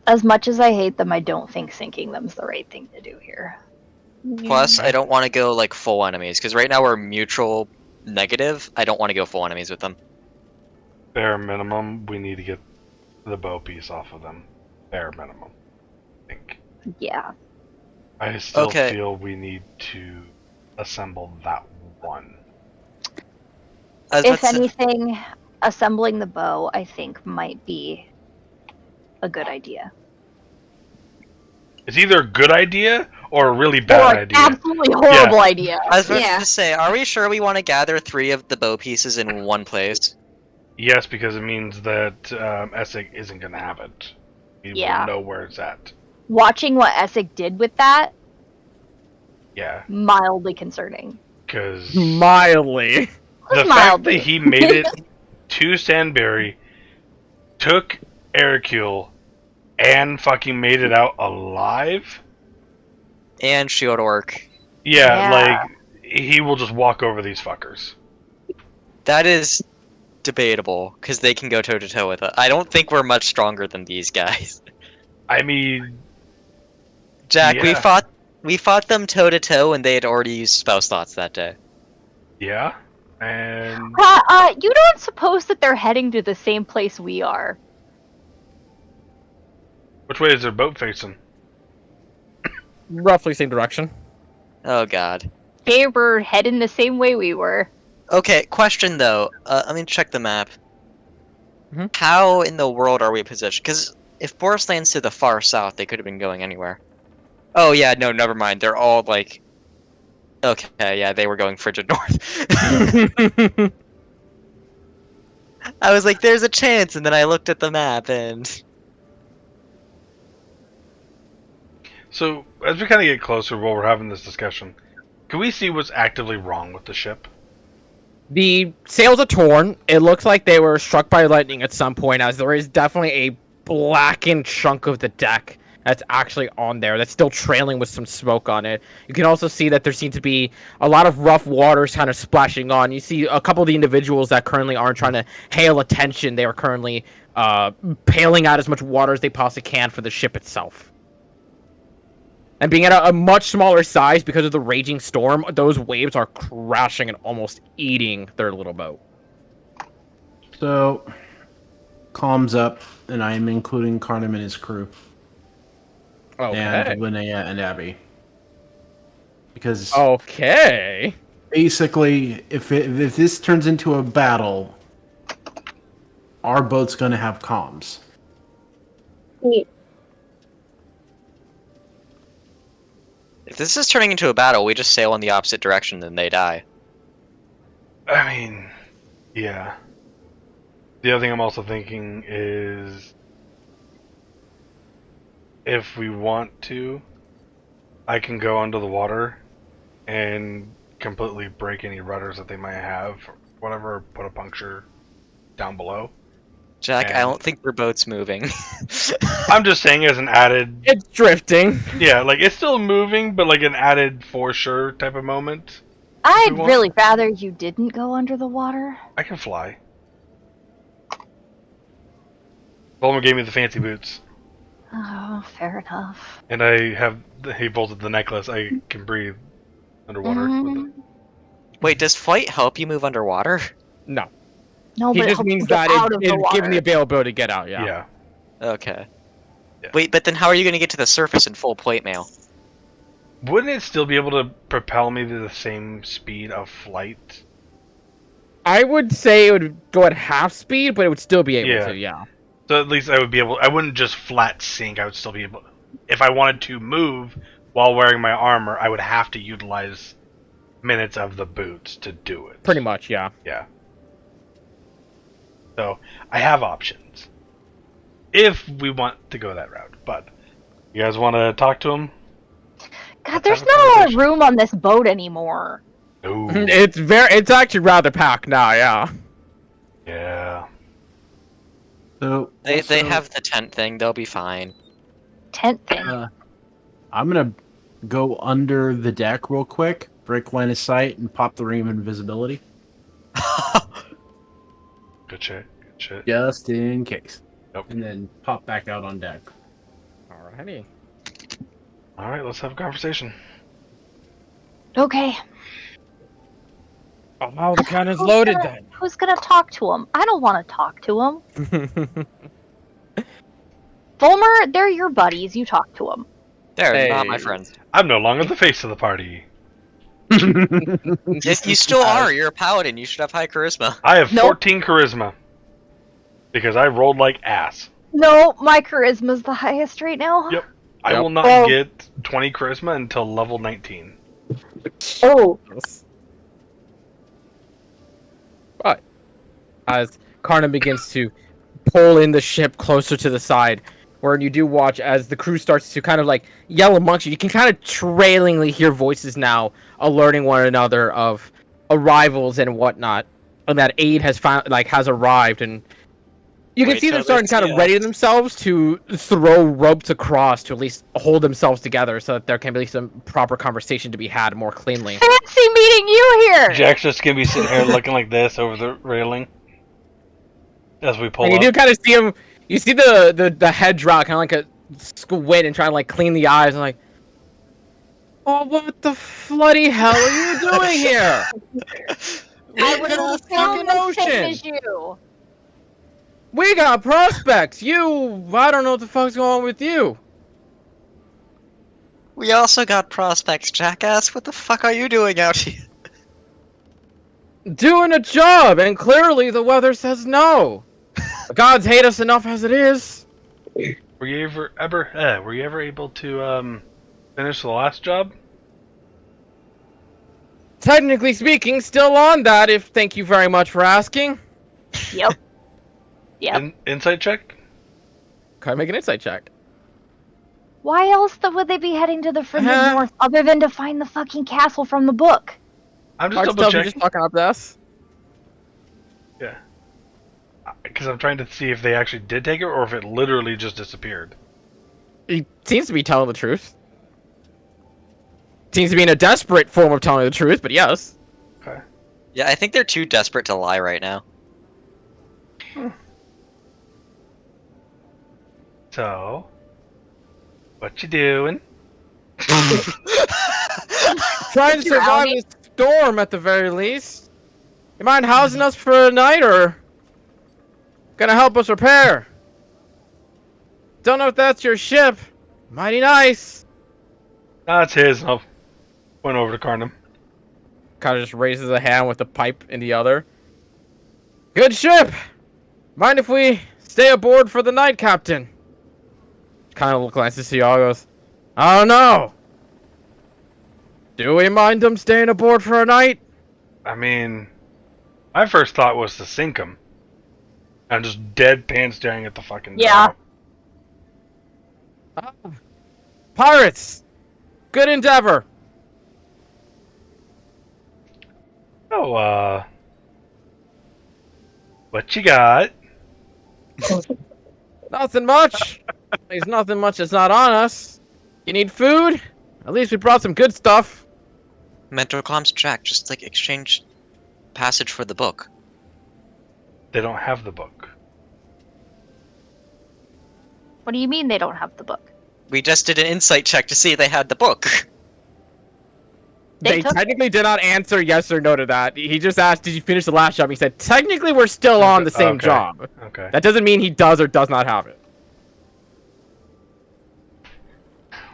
As much as I hate them, I don't think sinking them's the right thing to do here. Plus, I don't want to go, like, full enemies, because right now we're mutual negative. I don't want to go full enemies with them. bare minimum, we need to get the bow piece off of them. Bare minimum. I think. Yeah. I still Okay. feel we need to assemble that one. I was If about to say- anything, assembling the bow, I think, might be a good idea. It's either a good idea or a really Or bad an idea. absolutely horrible idea. I was about Yeah. to say, are we sure we want to gather 3 of the bow pieces in one place? Yes, because it means that Essig isn't going to have it. He Yeah. will know where it's at. Watching what Essig did with that, Yeah, mildly concerning. because Mildly. the fact that Mildly. he made it to Sandberry, took Ericule, and fucking made it out alive. And Shield Orc. Yeah, Yeah. like he will just walk over these fuckers. That is debatable, because they can go toe-to-toe with us. I don't think we're much stronger than these guys. I mean, Jack, Yeah. we fought them toe-to-toe, and they had already used spell slots that day. yeah, and You don't suppose that they're heading to the same place we are? which way is their boat facing? Roughly same direction. Oh god. They were heading the same way we were. Okay, question though. Let me check the map. How in the world are we positioned? Because if Boris lands to the far south, they could have been going anywhere. Oh yeah, no, never mind. They're all like, okay, yeah, they were going frigid north. I was like, there's a chance, and then I looked at the map, and So, as we kind of get closer while we're having this discussion, can we see what's actively wrong with the ship? The sails are torn. It looks like they were struck by lightning at some point, as there is definitely a blackened chunk of the deck that's actually on there that's still trailing with some smoke on it. You can also see that there seems to be a lot of rough waters kind of splashing on. You see a couple of the individuals that currently aren't trying to hail attention. They are currently paling out as much water as they possibly can for the ship itself. And being at a much smaller size because of the raging storm, those waves are crashing and almost eating their little boat. So, comms up, and I am including Carnum and his crew. Okay. And Linnea and Abby. Because Okay. basically, if this turns into a battle, our boat's going to have comms. if this is turning into a battle, we just sail in the opposite direction, then they die. I mean, yeah. The other thing I'm also thinking is, if we want to, I can go under the water and completely break any rudders that they might have, whatever, put a puncture down below. Jack, I And- don't think your boat's moving. I'm just saying as an added, It's drifting. yeah, like it's still moving, but like an added for sure type of moment. I'd want- really rather you didn't go under the water. I can fly. Bulmer gave me the fancy boots, Oh, fair enough. and he bolted the necklace. I can breathe underwater with it. Wait, does flight help you move underwater? No. No, He but it just helps you means get that out of the it's given the water. availability to get out, yeah. Yeah. Okay. Yeah. Wait, but then how are you going to get to the surface in full plate mail? Wouldn't it still be able to propel me to the same speed of flight? I would say it would go at half speed, but it would still be able Yeah. to, yeah. So at least I would be able. I wouldn't just flat sink. I would still be able. If I wanted to move while wearing my armor, I would have to utilize minutes of the boots to do it. Pretty much, yeah. Yeah. So I have options if we want to go that route. But you guys want to talk to him? God, Let's there's have a not a lot of conversation. room on this boat anymore. Ooh, It's actually rather packed now, yeah. yeah. So They also, have the tent thing, they'll be fine. Tent thing. I'm going to go under the deck real quick, break line of sight, and pop the ring of invisibility. Good shit. Good shit. Just in case. Yep. And then pop back out on deck. Alrighty. All right, let's have a conversation. Okay. Oh, wow, the cannon's Who's loaded gonna- Who's gonna talk to him? I don't want to talk to him. then. Fulmer, they're your buddies. You talk to them. They're not my Hey. friends. I'm no longer the face of the party. Yes, you still are. You're a paladin. You should have high charisma. I have Nope. 14 charisma because I rolled like ass. No, my charisma's the highest right now. Yep. I Yep. will not Well- get 20 charisma until level 19. Oh, But as Karna begins to pull in the ship closer to the side, where you do watch as the crew starts to kind of like yell amongst you, you can kind of trailingly hear voices now alerting one another of arrivals and whatnot, and that aid has has arrived, and you can Wait see them till starting they to kind see of ready themselves to throw ropes across to at least hold themselves together so that there can be some proper conversation to be had more cleanly. Fancy meeting you here. Jack's just gonna be sitting here looking like this over the railing as we pull And you up. do kind of see him. You see the head drop, kind of like a squint, and trying to like clean the eyes, and like, oh, what the bloody hell are you doing here? I We was got a feeling fucking the same ocean. as you. We got prospects. I don't know what the fuck's going on with you. We also got prospects, jackass. What the fuck are you doing out here? Doing a job, and clearly the weather says no. The gods hate us enough as it is. Were you ever able to finish the last job? Technically speaking, still on that, if thank you very much for asking. Yep. Yep. Insight check? Can I make an insight check? Why else would they be heading to the Fringe Uh-huh. of North other than to find the fucking castle from the book? I'm just Hard to double tell if you're checking. just talking up to us. Yeah. Because I'm trying to see if they actually did take it or if it literally just disappeared. He seems to be telling the truth. Seems to be in a desperate form of telling the truth, but yes. Okay. Yeah, I think they're too desperate to lie right now. So, what you doing? Trying to survive this storm at the very least. You mind housing us for a night, or gonna help us repair? Don't know if that's your ship. Mighty nice. That's his. I'll point over to Carnum. Kind of just raises a hand with the pipe in the other. Good ship. Mind if we stay aboard for the night, Captain? Kind of glances to y'all, goes, I don't know. Do we mind them staying aboard for a night? I mean, my first thought was to sink him. I'm just deadpan staring at the fucking Yeah. Ah. Pirates! Good endeavor! Oh, what you got? Nothing much. There's nothing much that's not on us. You need food? At least we brought some good stuff. Mentor comms track, just like exchange passage for the book. They don't have the book. What do you mean they don't have the book? We just did an insight check to see they had the book. They They took technically did not answer yes or no to that. He just asked, did you finish the last job? He said, technically we're still on the same Okay. job. Okay. That doesn't mean he does or does not have it.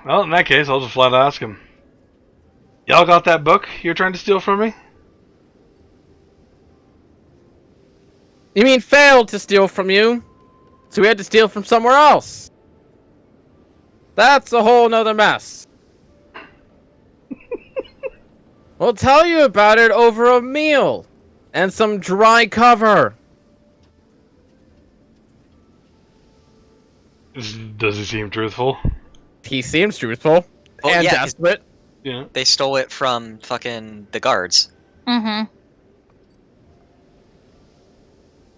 Well, in that case, I'll just flat ask him. Y'all got that book you're trying to steal from me? You mean failed to steal from you? So we had to steal from somewhere else. That's a whole nother mess. We'll tell you about it over a meal and some dry cover. Does he seem truthful? He seems truthful Well, and yeah, 'cause desperate. Yeah. they stole it from fucking the guards. Mm-hmm.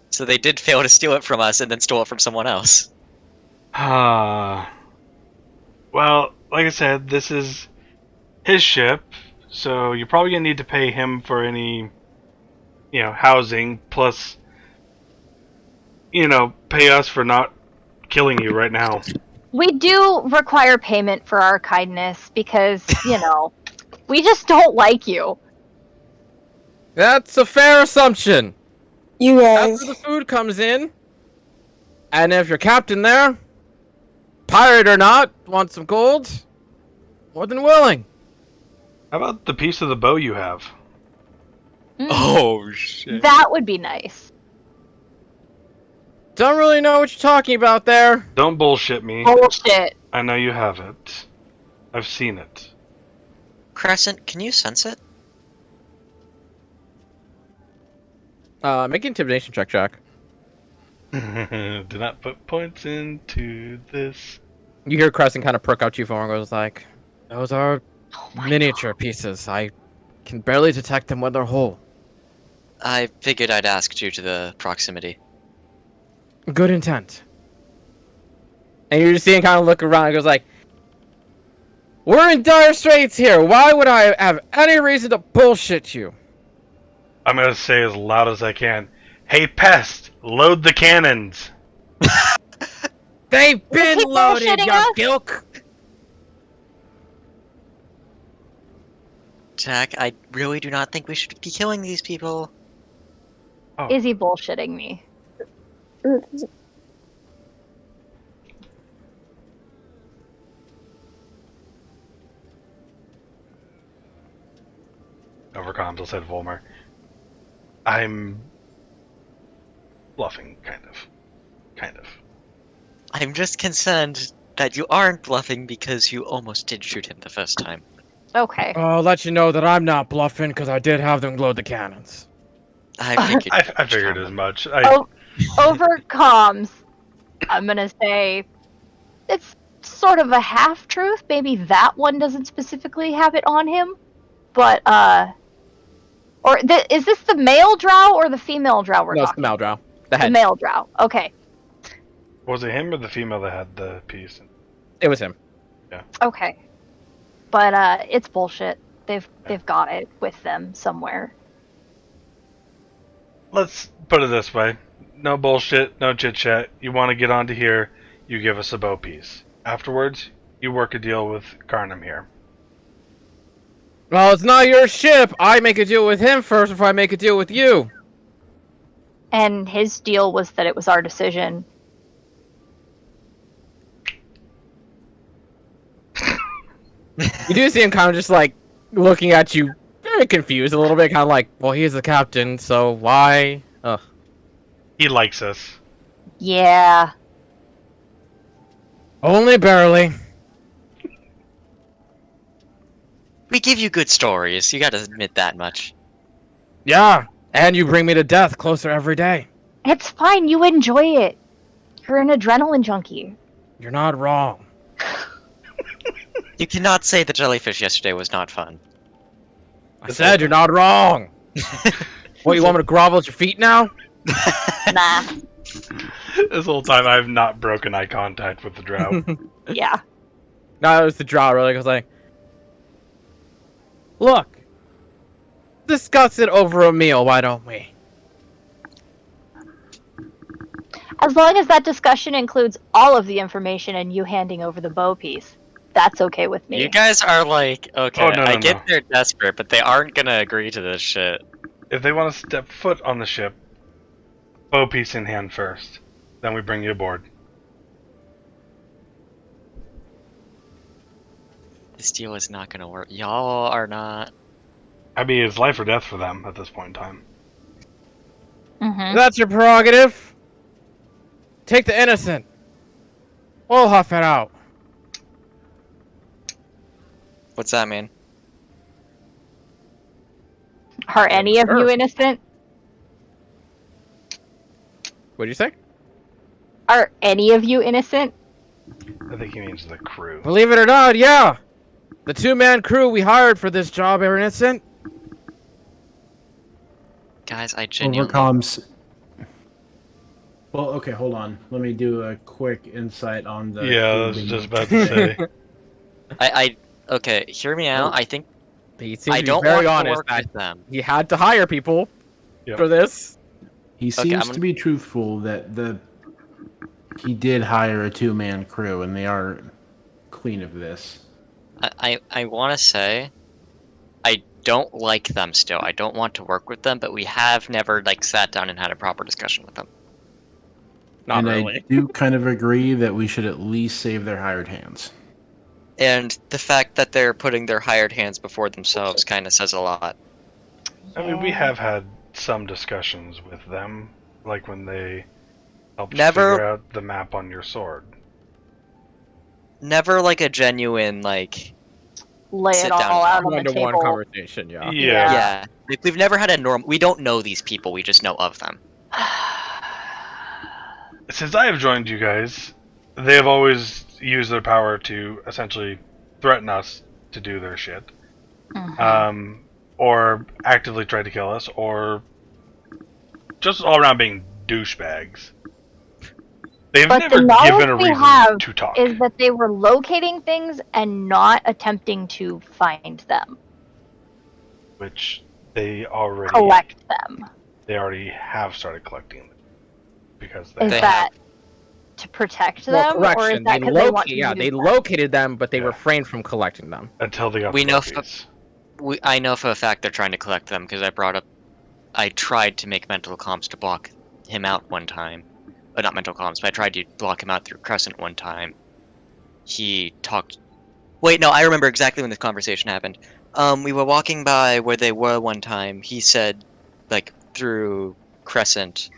So they did fail to steal it from us and then stole it from someone else. Well, like I said, this is his ship, so you're probably gonna need to pay him for any, housing, plus, pay us for not killing you right now. We do require payment for our kindness because, we just don't like you. That's a fair assumption. You guys. After the food comes in, and if your captain there, pirate or not, wants some gold, more than willing. How about the piece of the bow you have? Oh shit. That would be nice. Don't really know what you're talking about there. Don't bullshit me. Bullshit. I know you have it. I've seen it. Crescent, can you sense it? Make an intimidation check, Jack. Do not put points into this. You hear Crescent kind of perk out to you for and goes like, those are Oh my miniature pieces. I can barely detect them when they're whole. I figured I'd ask due to the proximity. Good intent. And you're just seeing kind of look around and goes like, we're in dire straits here. Why would I have any reason to bullshit you? I'm gonna say as loud as I can. Hey, pest! Load the cannons! They've been keep loaded, bullshitting you us? gilk. Jack, I really do not think we should be killing these people. Oh. Is he bullshitting me? Over comms, said Volmer. I'm bluffing, kind of. Kind of. I'm just concerned that you aren't bluffing because you almost did shoot him the first time. Okay. I'll let you know that I'm not bluffing because I did have them load the cannons. I figured. I figured as much. Over comms, I'm gonna say it's sort of a half truth. Maybe that one doesn't specifically have it on him, but is this the male drow or the female drow we're No, it's the talking? Maldrow. The The head. male drow. Okay. Was it him or the female that had the piece? It was him. Okay. But it's bullshit. They've got it with them somewhere. Let's put it this way. No bullshit, no chit chat. You want to get onto here, you give us a bow piece. Afterwards, you work a deal with Carnum here. Well, it's not your ship. I make a deal with him first before I make a deal with you. And his deal was that it was our decision. You do see him kind of just like looking at you, very confused, a little bit, kind of like, well, he's the captain, so why? Ugh. He likes us. Yeah. Only barely. We give you good stories. You gotta admit that much. Yeah, and you bring me to death closer every day. It's fine. You enjoy it. You're an adrenaline junkie. You're not wrong. You cannot say the jellyfish yesterday was not fun. I said you're not wrong. What, you want me to grovel at your feet now? Nah. This whole time I have not broken eye contact with the drow. Yeah. No, it was the draw, really. I was like, look, discuss it over a meal, why don't we? As long as that discussion includes all of the information and you handing over the bow piece, that's okay with me. You guys are like, okay, Oh, no, I no, get no. they're desperate, but they aren't gonna agree to this shit. If they want to step foot on the ship, bow piece in hand first. Then we bring you aboard. This deal is not gonna work. Y'all are not. I mean, it's life or death for them at this point in time. Mm-hmm. That's your prerogative. Take the innocent. We'll huff it out. What's that mean? Are any of Sure. you innocent? What'd you say? Are any of you innocent? I think he means the crew. Believe it or not, yeah. The two-man crew we hired for this job are innocent. Guys, I genuinely. Overcoms. Well, okay, hold on. Let me do a quick insight on the. Yeah, I was just about to say. Okay, hear me out. Oh. I think He seems I to be don't very want to honest work that with them. he had to hire people Yep. for this. He Okay, seems I'm to gonna- be truthful that he did hire a two-man crew, and they are clean of this. I want to say, I don't like them still. I don't want to work with them, but we have never like sat down and had a proper discussion with them. Not and really. I do kind of agree that we should at least save their hired hands. And the fact that they're putting their hired hands before themselves kind of says a lot. I mean, we have had some discussions with them, like when they helped Never- figure out the map on your sword. Never like a genuine like Lay Sit it all down. out on the One-to-one table. conversation, yeah. Yeah. yeah. Like we've never had a normal. We don't know these people. We just know of them. Since I have joined you guys, they have always used their power to essentially threaten us to do their shit. Mhm. Or actively try to kill us, or just all around being douchebags. They've But never the knowledge given a we reason have to talk. is that they were locating things and not attempting to find them, Which they already collect them. They already have started collecting them because they Is They that to protect Well, them, or is correction. that They because they want to yeah, use they them? located them, but they Yeah. refrained from collecting them. until they got We the know trophies. I know for a fact they're trying to collect them because I tried to make mental comms to block him out one time. Not mental comms, but I tried to block him out through Crescent one time. He talked. Wait, no, I remember exactly when this conversation happened. We were walking by where they were one time. He said, like, through Crescent,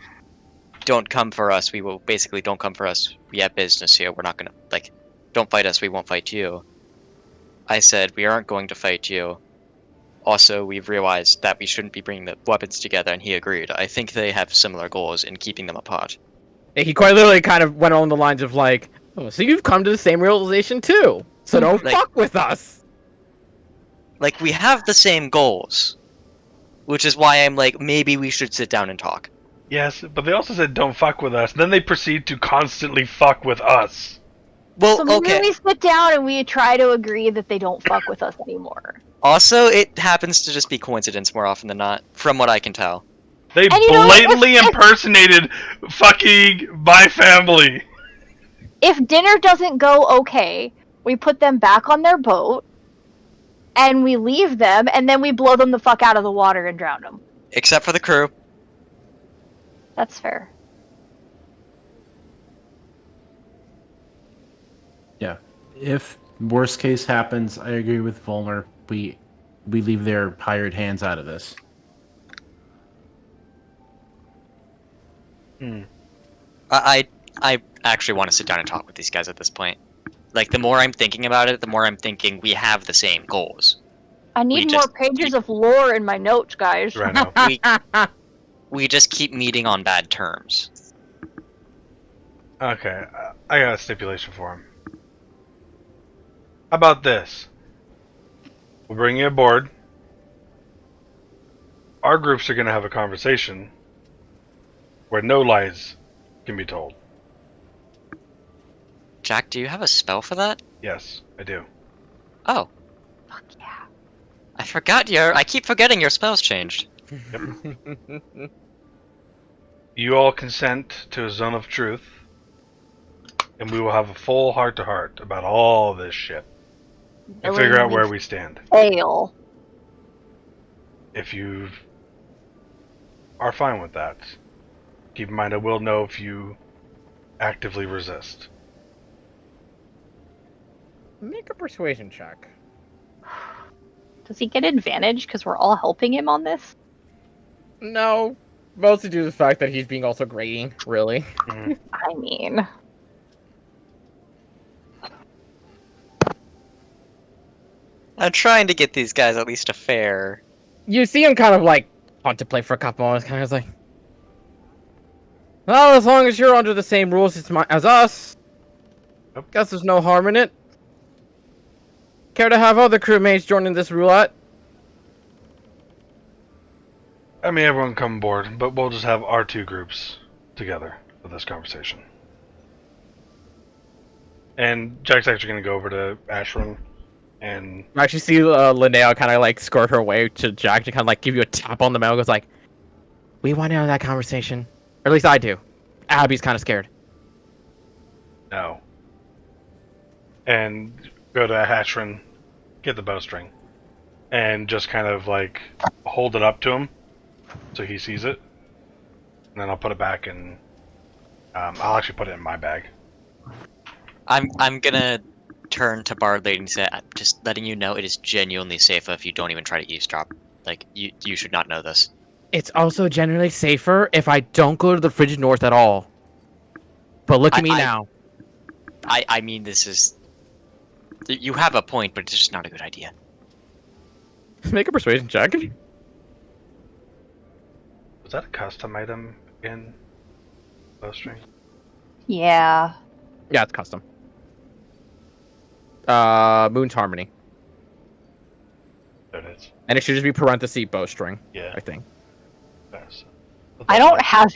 don't come for us, we will basically don't come for us. We have business here. We're not gonna like, don't fight us. We won't fight you. I said we aren't going to fight you. Also, we've realized that we shouldn't be bringing the weapons together, and he agreed. I think they have similar goals in keeping them apart. He quite literally kind of went on the lines of like, oh, so you've come to the same realization too. So don't Like- fuck with us. Like, we have the same goals. Which is why I'm like, maybe we should sit down and talk. Yes, but they also said don't fuck with us. Then they proceed to constantly fuck with us. Well, So maybe okay. we sit down and we try to agree that they don't fuck with us anymore. Also, it happens to just be coincidence more often than not, from what I can tell. They And you know what? blatantly impersonated fucking my family. If dinner doesn't go okay, we put them back on their boat, and we leave them, and then we blow them the fuck out of the water and drown them. Except for the crew. That's fair. Yeah. If worst case happens, I agree with Volner. We leave their hired hands out of this. I actually want to sit down and talk with these guys at this point. Like, the more I'm thinking about it, the more I'm thinking we have the same goals. I need We more just pages keep- of lore in my notes, guys. Right now. We just keep meeting on bad terms. Okay, I got a stipulation for him. How about this? We'll bring you aboard. Our groups are going to have a conversation where no lies can be told. Jack, do you have a spell for that? Yes, I do. Oh. Fuck yeah. I forgot I keep forgetting your spells changed. You all consent to a zone of truth, and we will have a full heart-to-heart about all this shit and figure out where we stand. Fail. If you are fine with that, keep in mind I will know if you actively resist. Make a persuasion check. Does he get advantage because we're all helping him on this? No. Mostly due to the fact that he's being also grading, really. I mean, I'm trying to get these guys at least a fair. You see him kind of like contemplate for a couple moments, kind of like, well, as long as you're under the same rules as us, Yep. guess there's no harm in it. Care to have other crewmates join in this roulette? I mean, everyone come aboard, but we'll just have our two groups together for this conversation. And Jack's actually going to go over to Ashram and I actually see Linnea kind of like skirt her way to Jack to kind of like give you a tap on the mouth. Goes like, we want to have that conversation. Or at least I do. Abby's kind of scared. no. And go to Ashram, get the bowstring, and just kind of like hold it up to him so he sees it. And then I'll put it back in. I'll actually put it in my bag. I'm gonna turn to Bard Lady and say, just letting you know, it is genuinely safer if you don't even try to eavesdrop. Like, you should not know this. It's also generally safer if I don't go to the frigid north at all. But look at me now. I mean, this is... You have a point, but it's just not a good idea. Make a persuasion check. Was that a custom item in bowstring? yeah. Yeah, it's custom. Moon's Harmony. There it is. And it should just be parenthesis bowstring, Yeah. I think. There's- I don't have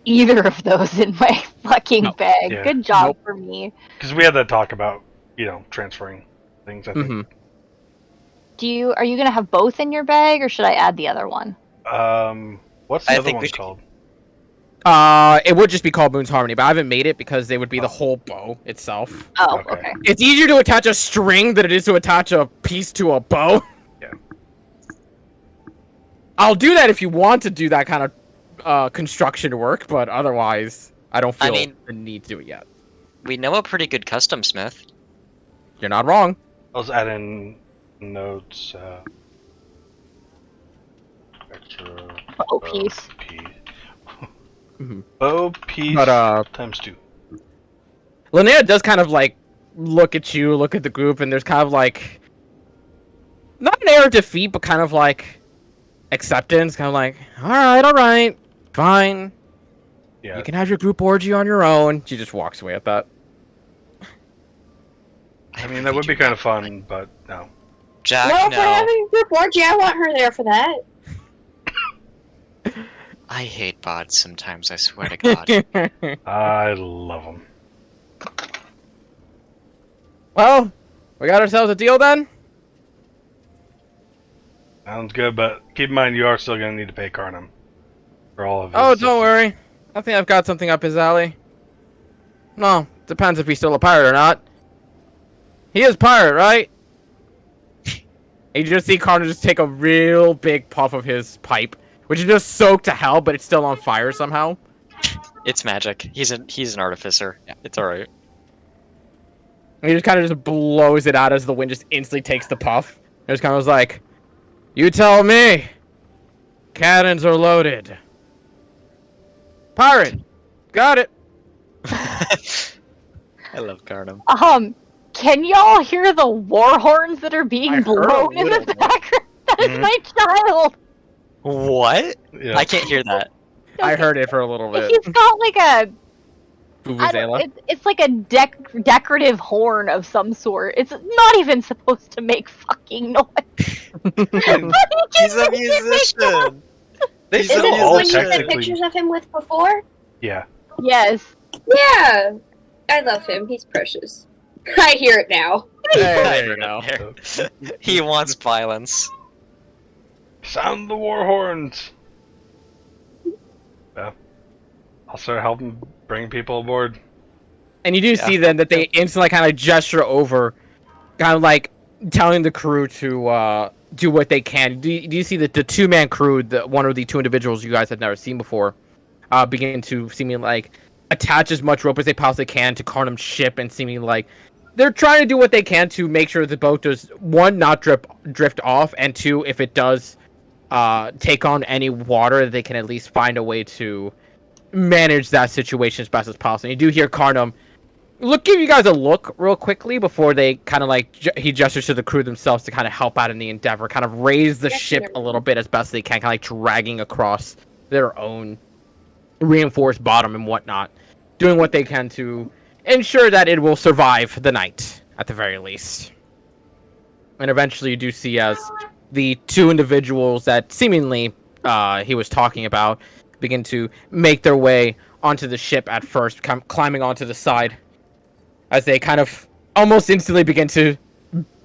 either of those in my fucking No. bag. Yeah. Good job Nope. for me. Because we had that talk about, transferring things, I think. Mm-hmm. Are you gonna have both in your bag, or should I add the other one? What's the I other think one we should- called? It would just be called Moon's Harmony, but I haven't made it because they would be the whole bow itself. Oh, Okay. okay. It's easier to attach a string than it is to attach a piece to a bow. Yeah. I'll do that if you want to do that kind of construction work, but otherwise, I don't feel the need to do it yet. We know a pretty good custom smith. You're not wrong. I'll just add in notes. Extra Oh, piece. P. Bow piece But, times 2. Linnea does kind of like look at you, look at the group, and there's kind of like not an air of defeat, but kind of like acceptance. Kind of like, all right, fine. Yeah. You can have your group orgy on your own. She just walks away at that. I mean, that would be kind of fun, but no. Jack, Well, no. for having a group orgy, I want her there for that. I hate bots sometimes, I swear to God. I love them. Well, we got ourselves a deal then. Sounds good, but keep in mind you are still going to need to pay Carnum for all of his. Oh, don't worry. I think I've got something up his alley. No, depends if he's still a pirate or not. He is pirate, right? And you just see Connor just take a real big puff of his pipe, which is just soaked to hell, but it's still on fire somehow. It's magic. He's an artificer. Yeah. It's alright. And he just kind of just blows it out as the wind just instantly takes the puff. And just kind of was like, you tell me. Cannons are loaded. Pirate. Got it. I love Carnum. Can y'all hear the war horns that are being I heard a blown in little the bit. background? That is Mhm. my child. What? Yeah. I can't hear that. I heard it for a little bit. He's got like a, I don't, Vuvuzela. it's like a decorative horn of some sort. It's not even supposed to make fucking noise. But he He's just a makes it make musician. He's Is a this all when you musician. had technically- pictures of him with before? Yeah. Yes. Yeah. I love him. He's precious. I hear it now. There you go. He wants violence. Sound the war horns. Yeah. I'll start helping bring people aboard. And you do see then that they instantly kind of gesture over, kind of like telling the crew to do what they can. Do you see that the two-man crew, one of the two individuals you guys have never seen before, begin to seemingly like attach as much rope as they possibly can to Carnum's ship, and seemingly like they're trying to do what they can to make sure the boat does, one, not drift off, and two, if it does take on any water, they can at least find a way to manage that situation as best as possible. You do hear Carnum give you guys a look real quickly before they kind of like he gestures to the crew themselves to kind of help out in the endeavor, kind of raise the ship a little bit as best they can, kind of like dragging across their own reinforced bottom and whatnot, doing what they can to ensure that it will survive the night at the very least. And eventually you do see as the two individuals that seemingly he was talking about begin to make their way onto the ship at first, climbing onto the side, as they kind of almost instantly begin to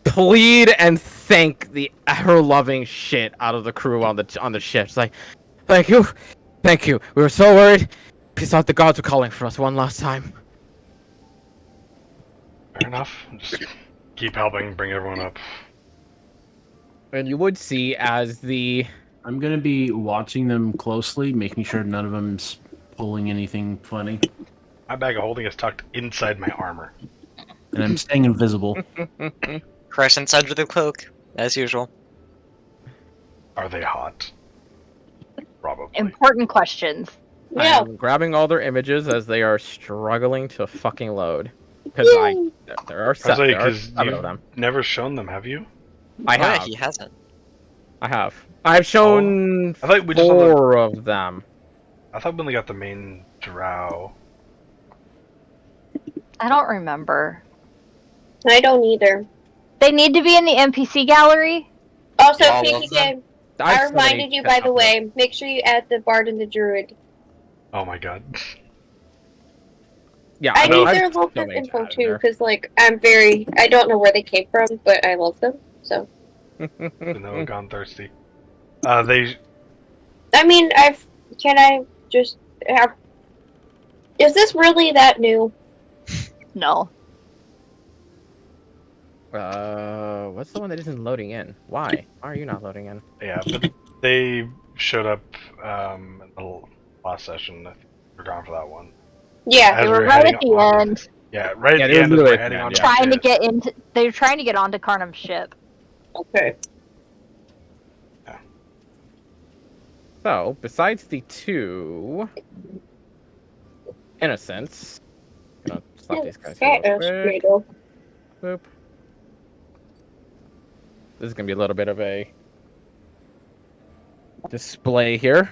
plead and thank the ever-loving shit out of the crew on the ship. It's like, thank you. We were so worried. We thought the gods were calling for us one last time. Fair enough. Just keep helping bring everyone up. And you would see as the I'm gonna be watching them closely, making sure none of them's pulling anything funny, My bag of holding is tucked inside my armor. and I'm staying invisible. Crescent's under the cloak, as usual. Are they hot? Probably. Important questions. I Yeah. am grabbing all their images as they are struggling to fucking load. Because there are I was like, there are 'cause 7 of you've them. never shown them, have you? I Oh, yeah, have. he hasn't. I have. I've shown I thought we just saw the- 4 of them. I thought we only got the main drow. I don't remember. I don't either. They need to be in the NPC gallery. Also, All Pinky of them? Game, I've I so many reminded you, by the up there. way, make sure you add the Bard and the Druid. Oh my god. Yeah, I know, need I've their so local many to info add in too, there. because, like, I don't know where they came from, but I love them, so. No, gone thirsty. They. I mean, can I just have. Is this really that new? No. What's the one that isn't loading in? Why? Why are you not loading in? Yeah, but they showed up in the last session. I think we're gone for that one. Yeah. As They were we're right heading at the on- end, Yeah, right Yeah, at they the were end as really we're at the heading end, on. yeah. trying to ship. get into. They were trying to get onto Carnum's ship. Okay. So, besides the 2, innocence. Gonna slap these guys That here is real quick. middle. Boop. This is gonna be a little bit of a display here.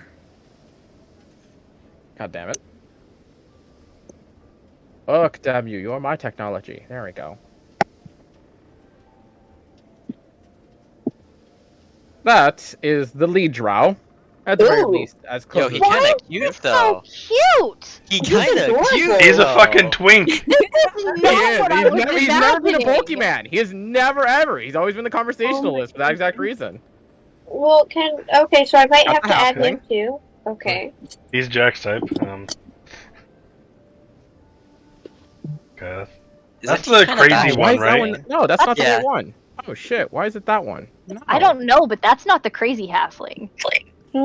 God damn it. Look, damn you, you're my technology. There we go. That is the lead drow. At the very Ooh. least, as Yo, close he as kind Why of is cute he so though. cute? He He's kind of adorable. cute. He's a though. fucking twink. This is not what I was He's never been a imagining. bulky man. He has never ever. He's always been the conversationalist for that exact reason. Well, okay, so I might That's have a to add halfling. him too. Okay. He's Jack's type. Okay, that's Isn't he the kinda crazy bad? Why one, is that right? one? No, that's not the Yeah. right one. Oh shit! Why is it that one? No. I don't know, but that's not the crazy halfling.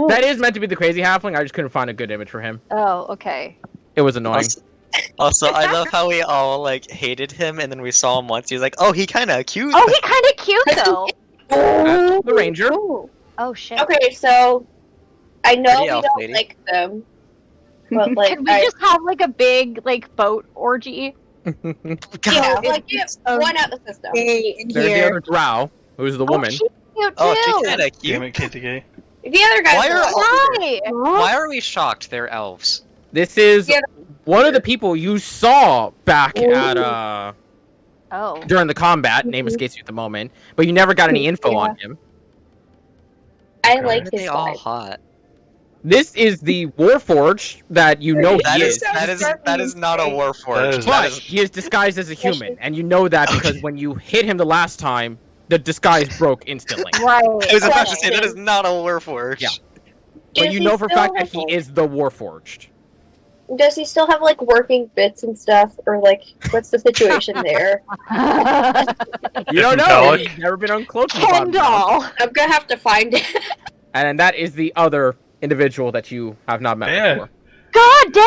That is meant to be the crazy halfling. I just couldn't find a good image for him. Oh, okay. It was annoying. Also, I love how we all like hated him, and then we saw him once. He was like, "Oh, he kind of cute." Oh, he kind of cute though. That's the ranger. Oh shit. Okay, so I know Pretty we elf don't lady. like them, but like Can we just have like a big like boat orgy? yeah, like get one out the system. In There's the other drow, who's the woman. Oh, she's cute too. Oh, she kind of Damn cute. it, KTK. The other guys Why are are- all Hi. Why are we shocked? They're elves. This is Yeah. one of the people you saw back Ooh. at Oh. during the combat. Name escapes you at the moment, but you never got any info on him. I Why like are his they all vibe. hot? This is the Warforged that you know That he is is. that is not a That warforged. is- That But is he is disguised as a human, and you know that because when you hit him the last time, the disguise broke instantly. Right. I was about to Okay. say that is not a warforged. Yeah. But Does you he know for a still fact that have, he is the Warforged. Does he still have like working bits and stuff, or like what's the situation there? You don't know. Metallic. He's never been uncloaked. Ken doll. I'm gonna have to find it. And that is the other individual that you have not met Yeah. before. God damn!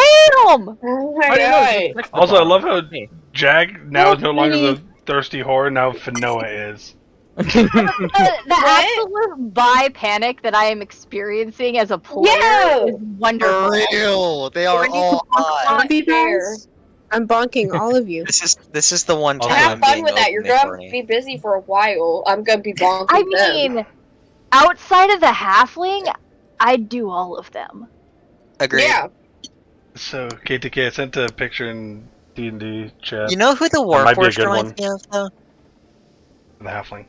Oh my How do you know god. he's next to Also, I Bob? love how Hey. Jag now is no longer the thirsty whore. Now Fanoa is. The absolute bi panic that I am experiencing as a player Yeah. is wonderful. For real, they are all hot. Love you Fair. guys. I'm bonking all of you. This is the one time Have I'm fun being with that. You're open and gonna horny. be busy for a while. I'm gonna be bonking I them. mean, outside of the halfling, I'd do all of them. Agreed. Yeah. So KTK, I sent a picture in D&D chat. You know who the That might be a warforged good reminds one. me of though? The halfling.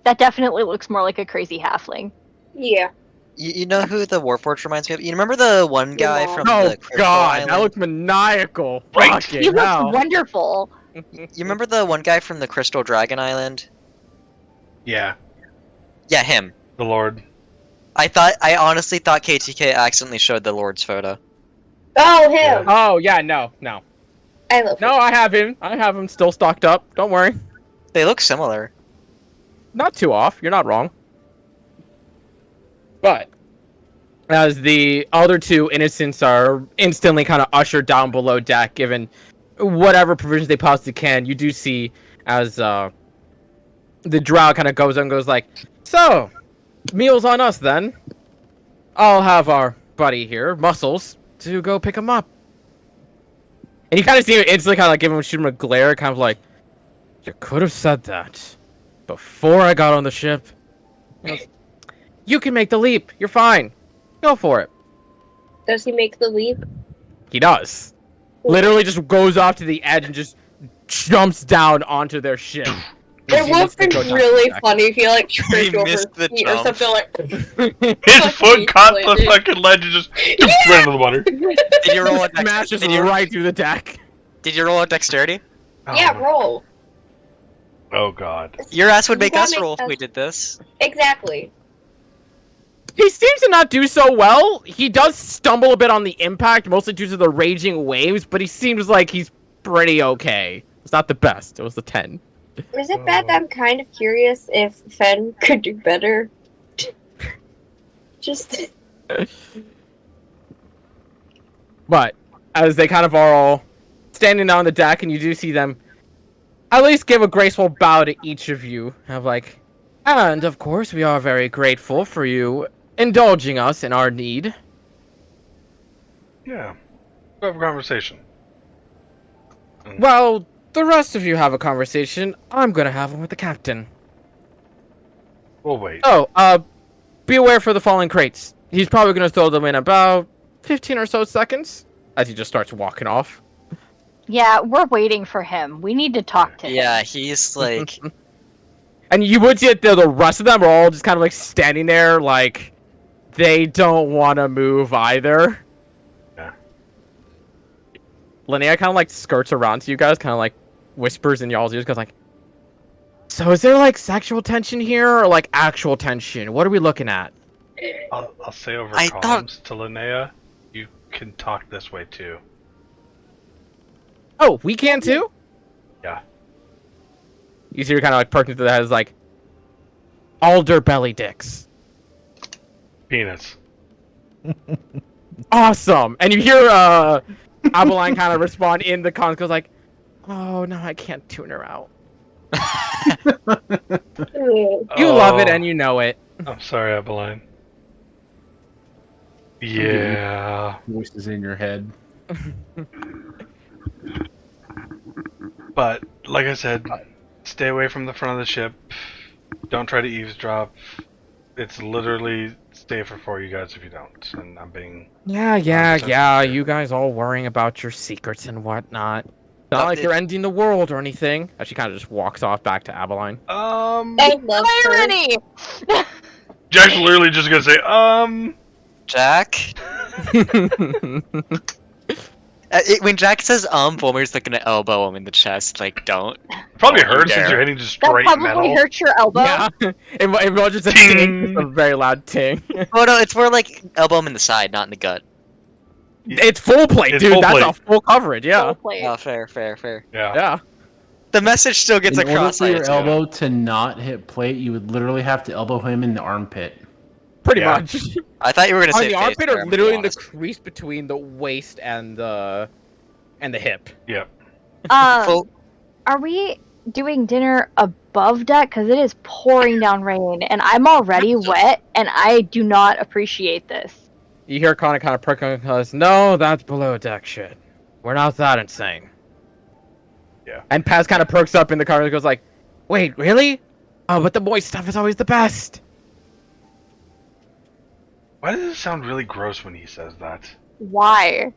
That definitely looks more like a crazy halfling. Yeah. You know who the warforged reminds me of? You remember the one guy from Oh the Crystal god, Island? that looks maniacal. Right. He Fucking looks hell. wonderful. You remember the one guy from the Crystal Dragon Island? Yeah, Yeah, him. the Lord. I honestly thought KTK accidentally showed the Lord's photo. Oh, him. Oh yeah, no. I love him. No, I have him. I have him still stocked up. Don't worry. They look similar. Not too off. You're not wrong. But as the other two innocents are instantly kind of ushered down below deck, given whatever provisions they possibly can, you do see as the drow kind of goes on and goes like, "So, meal's on us then. I'll have our buddy here, Muscles, to go pick him up." And you kind of see him instantly kind of like give him, shoot him a glare, kind of like, "You could have said that before I got on the ship." He goes, "You can make the leap. You're fine. Go for it." Does he make the leap? He does. Literally just goes off to the edge and just jumps down onto their ship. It would have been really funny if he like tripped He over missed his the feet or jump. something like. His Fucking foot caught the glitched. fucking ledge and just ran into the water. Did you roll a Smashes did you, right through the deck. did you roll a dexterity? Yeah, Oh, roll. Oh god. Your ass would You make gotta us make roll if us- we did this. Exactly. He seems to not do so well. He does stumble a bit on the impact, mostly due to the raging waves, but he seems like he's pretty okay. It's not the best. It was the 10. Is it bad that I'm kind of curious if Fen could do better? Just. But as they kind of are all standing on the deck, and you do see them at least give a graceful bow to each of you, have like, and of course we are very grateful for you indulging us in our need. Yeah. We'll have a conversation. Well, the rest of you have a conversation. I'm gonna have one with the captain. We'll wait. Oh, be aware for the falling crates. He's probably gonna throw them in about 15 or so seconds as he just starts walking off. Yeah, we're waiting for him. We need to talk to him. Yeah, he's like, And you would see that the rest of them are all just kind of like standing there, like they don't want to move either. Yeah. Linnea kind of like skirts around to you guys, kind of like whispers in y'all's ears, goes like, "So is there like sexual tension here or like actual tension? What are we looking at?" I'll say over I comms thought- to Linnea, you can talk this way too. Oh, we can too? Yeah. You see her kind of like perking to the head, is like, "Alder belly dicks. Penis. Awesome." And you hear Abeline kind of respond in the comms, goes like, "Oh no, I can't tune her out. You love it and you know it." I'm sorry, Abeline. Yeah. Voices in your head. But, like I said, stay away from the front of the ship. Don't try to eavesdrop. It's literally safer for you guys if you don't. And I'm being... Yeah. 100% You guys all worrying about your secrets and whatnot. Not Oh, like you're ending the world or anything. As she kind of just walks off back to Abeline. I love her. Irony! Jack's literally just gonna say, Jack? When Jack says Boomer's looking to elbow him in the chest, like, don't. Probably Don't you hurts since dare. you're hitting just That straight probably metal. hurts your elbow. Yeah. It was just a Ting. ting. Just a very loud ting. Oh no, it's more like elbow him in the side, not in the gut. It's full plate, It's dude. full That's plate. a full coverage, yeah. Full plate. Oh, fair. Yeah. Yeah. The message still gets In order across. for I your assume. elbow to not hit plate, you would literally have to elbow him in the armpit. Pretty Yeah. much. I thought you were gonna On say the face armpit there, or I'm literally gonna in be the crease between the waist and the hip. Yep. Well- Are we doing dinner above deck? Because it is pouring down rain, and I'm already wet, and I do not appreciate this. You hear Connor kind of perk up and goes, "No, that's below deck shit. We're not that insane." Yeah. And Paz kind of perks up in the car and goes like, "Wait, really? Oh, but the moist stuff is always the best." Why does it sound really gross when he says that? Why?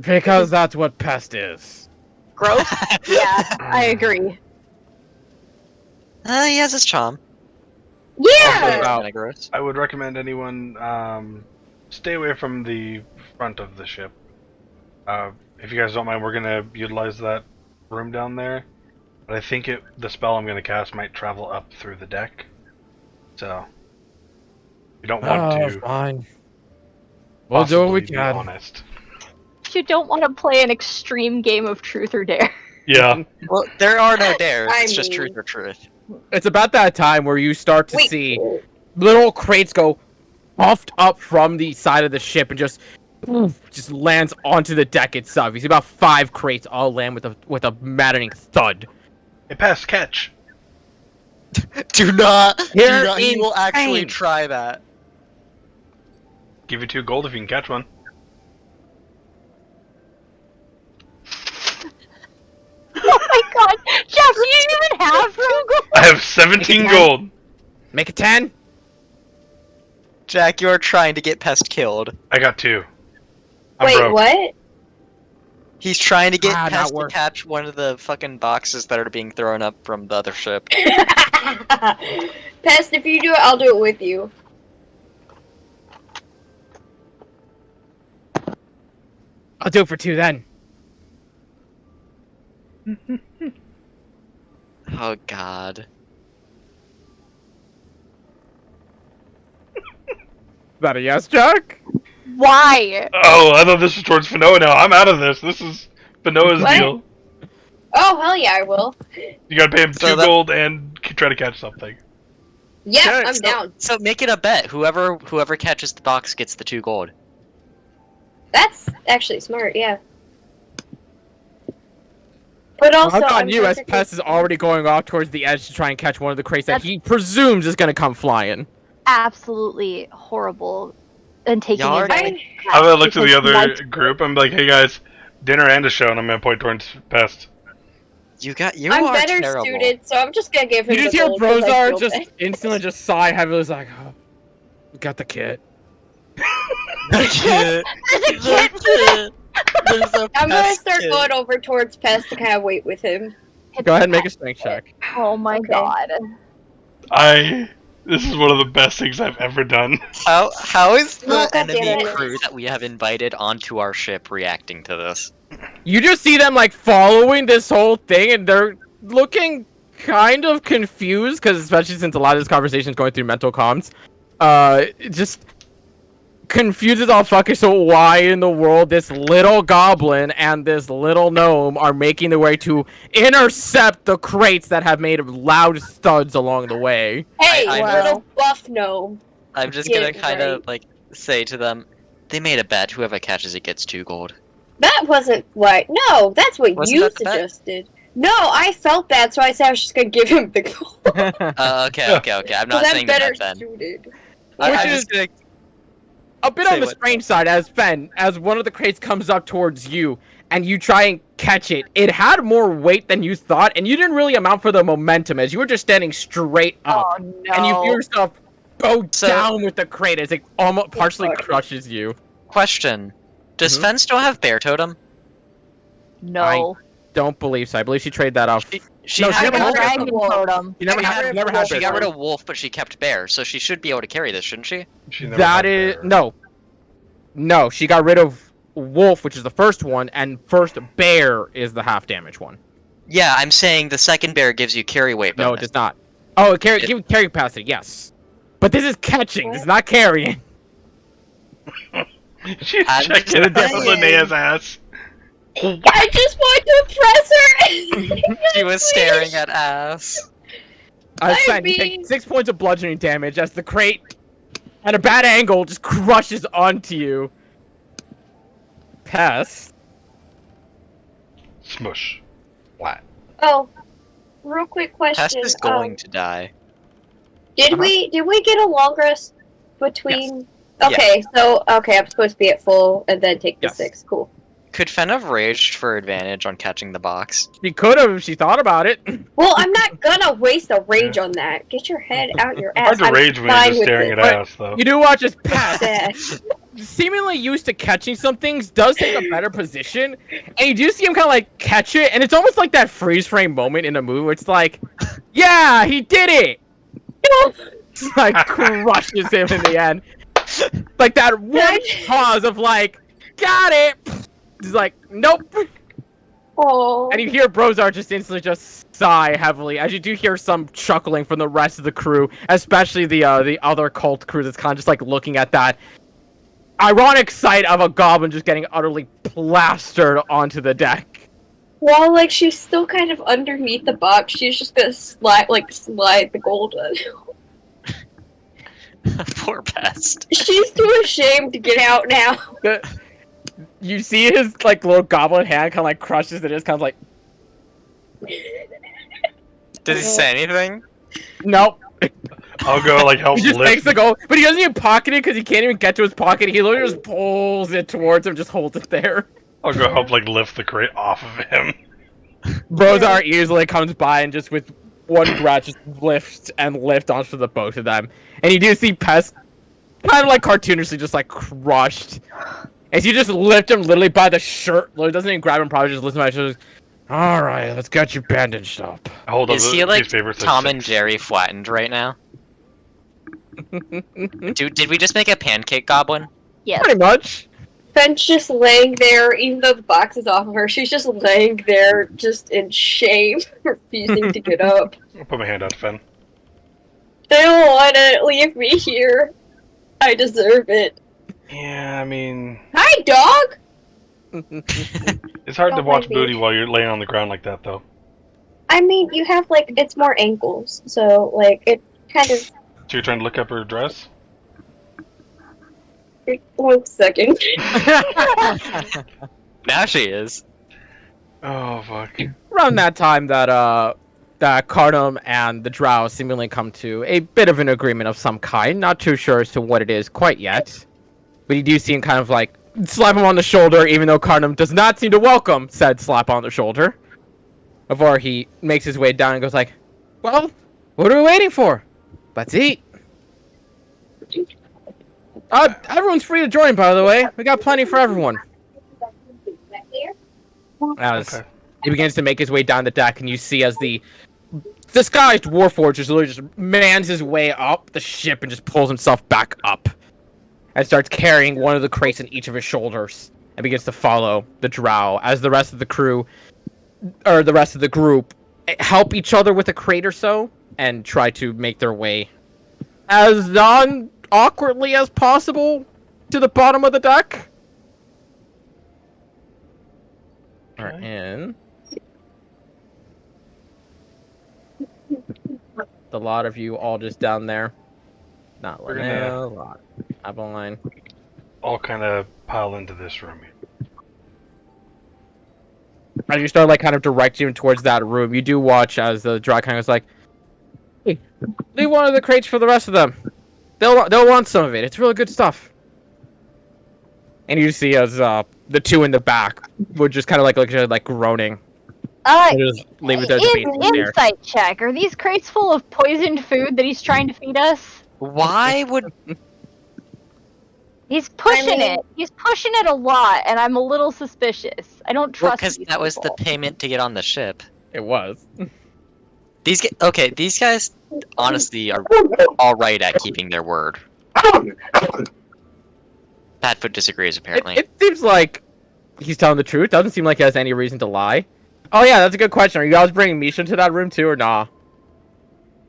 Because that's what pest is. Gross? Yeah, I agree. He has his charm. Yeah. Wow. Kinda gross. I would recommend anyone stay away from the front of the ship. If you guys don't mind, we're gonna utilize that room down there. But I think the spell I'm gonna cast might travel up through the deck. So you don't want to. Fine. We'll do what we possibly be can. honest. You don't want to play an extreme game of truth or dare. Yeah. Well, there are no dares. I It's just mean- truth or truth. It's about that time where you start to Wait. see little crates go puffed up from the side of the ship and just lands onto the deck itself. You see about 5 crates all land with a maddening thud. It passed catch. Do not. You're He will actually insane. try that. Give you 2 gold if you can catch one. Oh my god! Jeff, you didn't even have 2 gold! I have 17 gold. Make it 10. Jack, you are trying to get Pest killed. I got 2. I'm Wait, broke. what? He's trying to get Ah, not Pest to worth- catch one of the fucking boxes that are being thrown up from the other ship. Pest, if you do it, I'll do it with you. I'll do it for 2 then. Oh god. Is that a yes, Jack? Why? Oh, I thought this was towards Fanoa now. I'm out of this. This is Fanoa's What? deal. Oh, hell yeah, I will. You gotta pay him So 2 that- gold and try to catch something. Yeah, Okay, I'm so, down. So make it a bet. Whoever catches the box gets the 2 gold. That's actually smart, yeah. But also, I've I'm on you as perfectly- Pest is already going off towards the edge to try and catch one of the crates that That's- he presumes is going to come flying. Absolutely horrible. And taking Y'all are- advantage. I'm gonna look to the Because other my- group. I'm like, hey guys, dinner and a show, and I'm gonna point towards Pest. You I'm are better terrible. suited, so I'm just gonna give him You just the hear gold 'cause I Brozar feel just bad. instantly just sigh heavily. It's like, oh, we got the kit. The kid. There's a I'm gonna pest start kid. going over towards Pest to kind of wait with him. Go ahead and make a strength check. Oh my Okay. god. This is one of the best things I've ever done. How is the Oh, God enemy damn it. crew that we have invited onto our ship reacting to this? You just see them like following this whole thing, and they're looking kind of confused because, especially since a lot of this conversation is going through mental comms, just confused as all fuck. So why in the world this little goblin and this little gnome are making their way to intercept the crates that have made loud studs along the way? Hey, I know. little buff gnome. I'm just Get gonna it kind of right. like say to them, they made a bet. Whoever catches it gets 2 gold. That wasn't what. No, that's what Wasn't you that the bet? suggested. No, I felt bad, so I said I was just gonna give him the gold. Okay. I'm not Because saying I'm better that then. suited. Which I'm is- just gonna. A bit Say on the what? strange side, as Fen, as one of the crates comes up towards you, and you try and catch it. It had more weight than you thought, and you didn't really amount for the momentum, as you were just standing straight up. Oh no. And you feel yourself go So- down with the crate as it almost partially fuck. crushes you. Question: Does Mhm. Fen still have bear totem? No. Don't believe so. I believe she traded that off. She No, had she never wolf. had that Dragon Wolf. totem. You never I got had, rid never of had wolf. She bear got rid totem. of wolf, but she kept bear, so she should be able to carry this, shouldn't she? She never That had is bear. no. She got rid of wolf, which is the first one, and first bear is the half damage one. Yeah, I'm saying the second bear gives you carry weight bonus. No, it does not. Oh, carry It- give carry capacity, yes. But this is catching. This is not carrying. She's I'm checking just out saying. Linnea's ass. I just want to press her. She was staring at ass. I I said you mean- take 6 points of bludgeoning damage as the crate at a bad angle just crushes onto you. Pest. Smush. Flat. Oh, real quick question. Pest is going to die. Did Uh-huh. we get a long rest between? Yes. Okay, so okay, I'm supposed to be at full and then take the Yes. 6. Cool. Could Fen have raged for advantage on catching the box? She could have if she thought about it. Well, I'm not gonna waste a rage on that. Get your head out your ass. Hard to I'm rage when you're fine just with staring it. at ass, though. You do watch as Pest, Sad. seemingly used to catching some things, does take a better position, and you do see him kind of like catch it, and it's almost like that freeze frame moment in a movie where it's like, yeah, he did it! Like crushes him in the end. Like that one pause of like, got it! He's like, nope! Oh. And you hear Brozar just instantly just sigh heavily, as you do hear some chuckling from the rest of the crew, especially the other cult crew that's kind of just like looking at that ironic sight of a goblin just getting utterly plastered onto the deck. While like she's still kind of underneath the box, she's just gonna slide the gold on. Poor Pest. She's too ashamed to get out now. You see his like little goblin hand kind of like crushes it, it's kind of like, Did he say anything? nope. I'll go like help He just lift. takes the gold, but he doesn't even pocket it because he can't even get to his pocket. He literally just pulls it towards him, just holds it there. I'll go help like lift the crate off of him. Brozar easily comes by and just with one breath just lifts and lift onto the both of them. And you do see Pest kind of like cartoonishly just like crushed. As you just lift him literally by the shirt, literally doesn't even grab him, probably just listen to my shoulders. Alright, let's get you bandaged up. I hold up Is the he like piece of paper that says Tom and 6. Jerry flattened right now? Did we just make a pancake goblin? Yes. Pretty much. Fen's just laying there, even though the box is off of her. She's just laying there, just in shame, refusing to get up. I'll put my hand out, Fen. They don't want to leave me here. I deserve it. Yeah, I mean, Hi, dog. it's hard to Don't watch mind me. booty while you're laying on the ground like that, though. I mean, you have like it's more ankles, so like it kind of. So you're trying to look up her dress? 1 second. Now she is. Oh fuck. Around that time that Cardum and the Drow seemingly come to a bit of an agreement of some kind. Not too sure as to what it is quite yet. But you do see him kind of like slap him on the shoulder, even though Cardum does not seem to welcome said slap on the shoulder. before he makes his way down and goes like, "Well, what are we waiting for? Let's eat." Everyone's free to join, by the way. We got plenty for everyone. As Okay. he begins to make his way down the deck, and you see as the disguised Warforged literally just mans his way up the ship and just pulls himself back up and starts carrying one of the crates on each of his shoulders and begins to follow the drow as the rest of the crew, or the rest of the group, help each other with a crate or so and try to make their way as non-awkwardly as possible to the bottom of the deck. Okay. And the lot of you all just down there. Not We're Linnell, Abeline. All kind of pile into this room. As you start like kind of directing him towards that room, you do watch as the drow kind of is like, "Hey, leave one of the crates for the rest of them. They'll want some of it. It's really good stuff." And you see as the two in the back would just kind of like groaning. Just leave it there to be there. Insight check. Are these crates full of poisoned food that he's trying to feed us? Why would He's pushing I mean- it. He's pushing it a lot, and I'm a little suspicious. I don't well, trust because these that was the people. payment to get on the ship. It was. These guys honestly are all right at keeping their word. Badfoot disagrees apparently. It seems like he's telling the truth. Doesn't seem like he has any reason to lie. Oh yeah, that's a good question. Are you guys bringing Misha into that room too, or nah?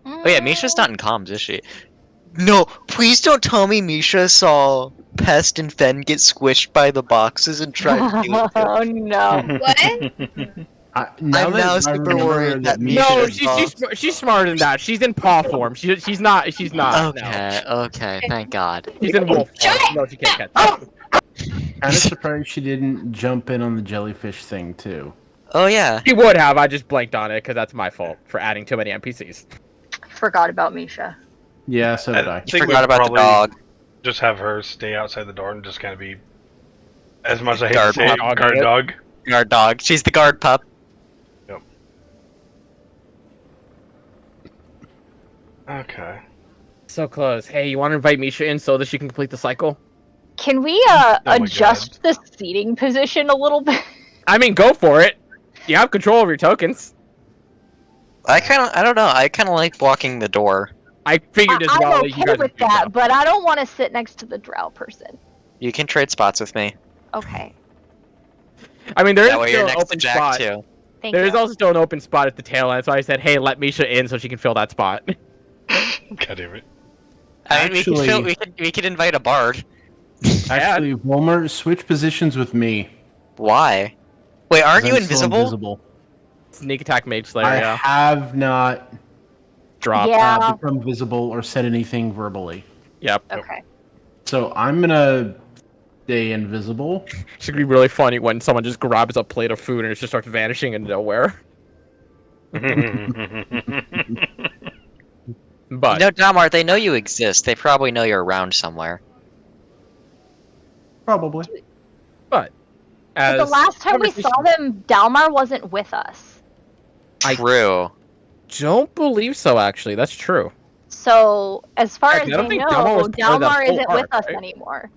Oh yeah, Misha's not in comms, is she? No, please don't tell me Misha saw Pest and Fen get squished by the boxes and tried to deal with it. Oh no. What? I'm now super worried that Misha No, saw- she's smarter than that. She's in paw form. She's not. No. Okay, thank God. She's in wolf form. No, she can't catch up. Kind of surprised she didn't jump in on the jellyfish thing too. Oh yeah. She would have. I just blanked on it because that's my fault for adding too many NPCs. Forgot about Misha. Yeah, so did I. You forgot about the probably dog. Just have her stay outside the door and just kind of be, as much as I hate Guard to say it, dog. guard dog. Guard dog. She's the guard pup. Okay. So close. Hey, you want to invite Misha in so that she can complete the cycle? Can we my adjust the seating position a little bit? I mean, go for it. You have control over your tokens. I don't know. I kind of like blocking the door. I figured as I'm well. okay that you guys with would do that, so. but I don't want to sit next to the drow person. You can trade spots with me. Okay. I mean, there is That way still you're an next to open Jack spot. too. Thank There you. is also still an open spot at the tail end, so I said, "Hey, let Misha in so she can fill that spot." God damn it. I mean, Actually- we could invite a bard. Actually, Wilmer, switch positions with me. Why? Wait, aren't 'cause you I'm still invisible? Sneak attack, mage slayer. I Yeah, have not drop. Yeah. become visible or said anything verbally. Yep. Okay. So I'm gonna stay invisible. It's gonna be really funny when someone just grabs a plate of food and it just starts vanishing into nowhere. But No, Damar, they know you exist. They probably know you're around somewhere. Probably. But as the last time we saw them, Dalmar wasn't with us. True. don't believe so. Actually, that's true. So, as far Actually, I as don't we think know, Dalmar was part of that Dalmar whole isn't arc, with us right? anymore.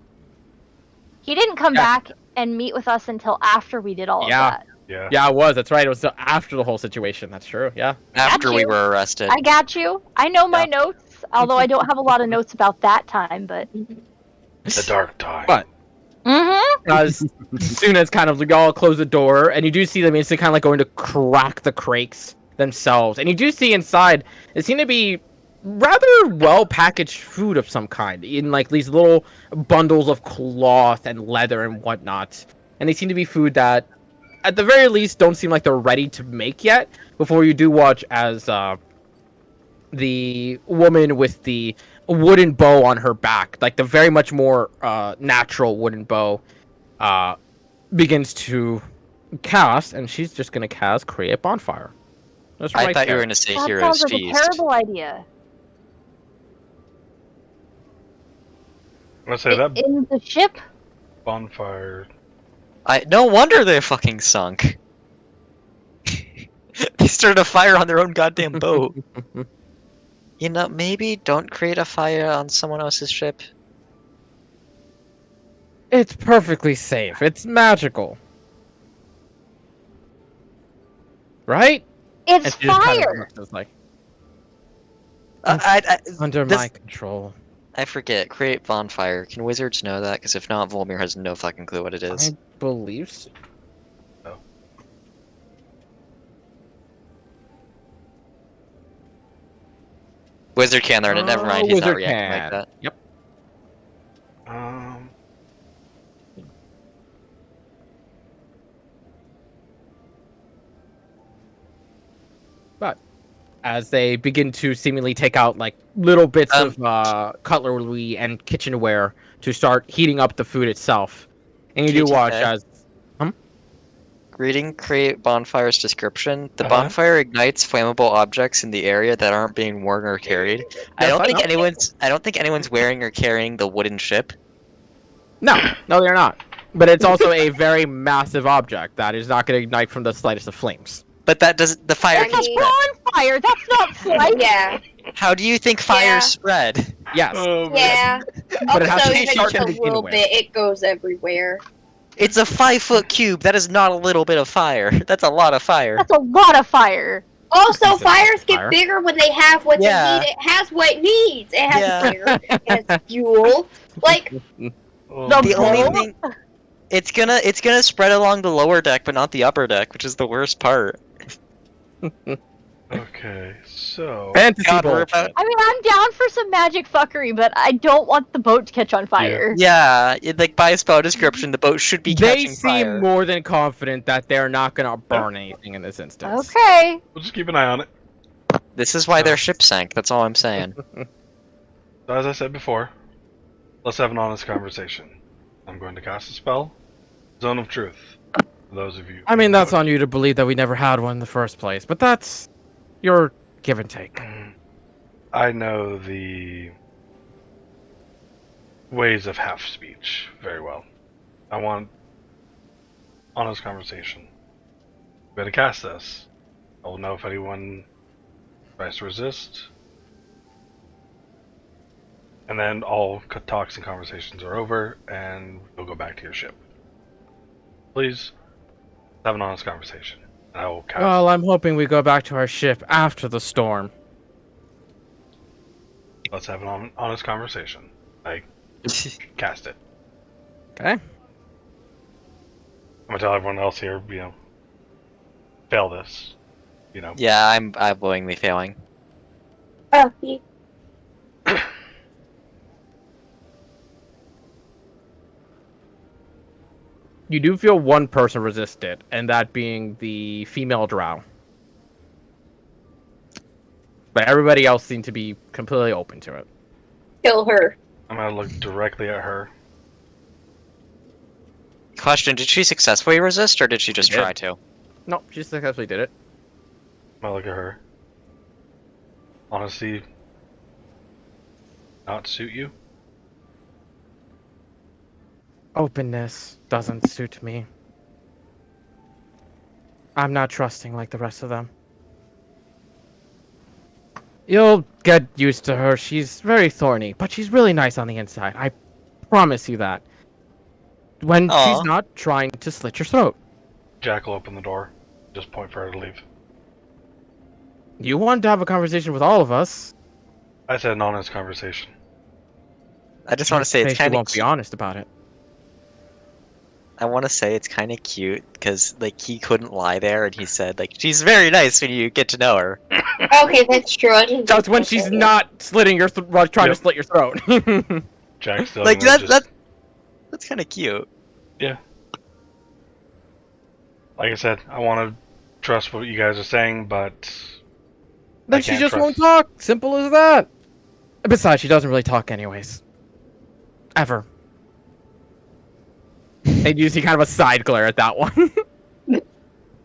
He didn't come Yeah. back and meet with us until after we did all of Yeah. that. Yeah. Yeah, it was. That's right. It was after the whole situation. That's true. Yeah. After we you. were arrested. I got you. I know my notes, although I don't have a lot of notes about that time, but. The dark time. But- Mm-hmm. As soon as kind of y'all close the door, and you do see them instantly kind of like going to crack the crates themselves, and you do see inside it seem to be rather well packaged food of some kind in like these little bundles of cloth and leather and whatnot, and they seem to be food that at the very least don't seem like they're ready to make yet. Before you do watch as the woman with the wooden bow on her back, like the very much more natural wooden bow, begins to cast, and she's just gonna cast create a bonfire. That's I right thought you there. were going to say That Hero's sounds like a Feast. terrible idea. I'm gonna say that In the ship? bonfire. No wonder they fucking sunk. They started a fire on their own goddamn boat. You know, maybe don't create a fire on someone else's ship. It's perfectly safe. It's magical. Right? It's And she just kind of fire. looks just like, I under this- my control. I forget. Create bonfire. Can wizards know that? Because if not, Volmir has no fucking clue what it is. I believe so. Wizard can learn it. Never mind. He's not Wizard reacting like can. that. Yep. Um, As they begin to seemingly take out like little bits Um, of cutlery and kitchenware to start heating up the food itself, and you do watch KTK. as Reading create bonfire's description. The Uh-huh. bonfire ignites flammable objects in the area that aren't being worn or carried. I don't think anyone's wearing or carrying the wooden ship. no, they're not. But it's also a very massive object that is not going to ignite from the slightest of flames. But that doesn't. The fire I can mean- spread. Bonfire. That's not flight. Yeah, How do you think fires Yeah. spread? Yes. oh, man. yeah. But it has Also, to even start just to a begin little with. bit, it goes everywhere. It's a 5-foot cube. That is not a little bit of fire. That's a lot of fire. That's a lot of fire. Also, It's a fires get fire. bigger when they have what Yeah. they need. It has what it needs. It has Yeah. fire. It has fuel. Like, Oh, The The man. only boat? thing. It's gonna spread along the lower deck, but not the upper deck, which is the worst part. Okay, so Fantasy God, we're bullshit. I mean, I'm down for some magic fuckery, but I don't want the boat to catch on fire. Yeah, like by spell description, the boat should be They catching seem fire. more than confident that they're not going to burn anything in this instance. Okay. we'll just keep an eye on it. This is why their ship sank. That's all I'm saying. So as I said before, let's have an honest conversation. I'm going to cast a spell, Zone of Truth. For those of you. I mean, that's on you to believe that we never had one in the first place, but that's your give and take. I know the ways of half speech very well. I want honest conversation. I'm going to cast this. I will know if anyone tries to resist. And then all talks and conversations are over, and you'll go back to your ship. Please, have an honest conversation. And I will cast. Well, I'm hoping we go back to our ship after the storm. Let's have an honest conversation. I cast it. Okay? I'm gonna tell everyone else here, fail this. Yeah, I'm willingly failing. oh, You do feel one person resist it, and that being the female drow. But everybody else seemed to be completely open to it. kill her. I'm gonna look directly at her. Question: did she successfully resist, or did she just She did. try to? No, she successfully did it. I'm gonna look at her. Honesty not suit you? Openness doesn't suit me. I'm not trusting like the rest of them. You'll get used to her. She's very thorny, but she's really nice on the inside. I promise you that. When Aw. she's not trying to slit your throat. Jack will open the door. Just point for her to leave. You wanted to have a conversation with all of us. I said an honest conversation. I just want to say it's She kind of. won't be honest about it. I want to say it's kind of cute because like he couldn't lie there, and he said like she's very nice when you get to know her. Okay, that's true. I didn't That's think when about she's that. not slitting your trying to Yep. slit your throat. Jack's still Like gonna that's kind of cute. like I said, I want to trust what you guys are saying, but Then I she can't just trust. won't talk. Simple as that. Besides, she doesn't really talk anyways. Ever. And you see kind of a side glare at that one.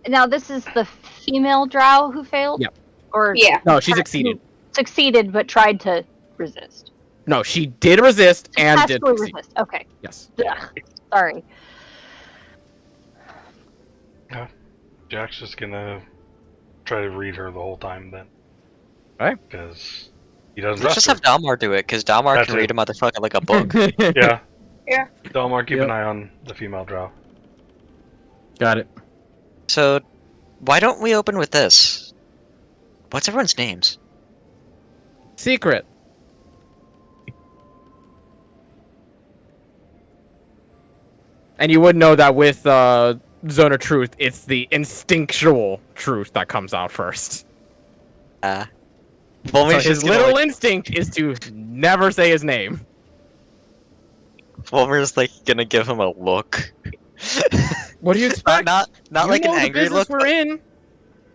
Now this is the female drow who failed? Yep. Or Yeah. No, she succeeded. succeeded but tried to resist. No, she did resist and did Successfully succeed. resist. Okay. Yes. Ugh. Sorry. Jack's just gonna try to read her the whole time then. Right. Because he doesn't Let's trust just her. have Dalmar do it, because Dalmar That can too. read a motherfucker like a book. Yeah. Yeah. Delmar, keep Yep. an eye on the female drow. Got it. So, why don't we open with this? What's everyone's names? Secret. And you would know that with Zone of Truth, it's the instinctual truth that comes out first. Volmir's So his just gonna, literal like, instinct is to never say his name. Volmir's like gonna give him a look. What do you expect? Not You like an know the angry business look. we're But, in.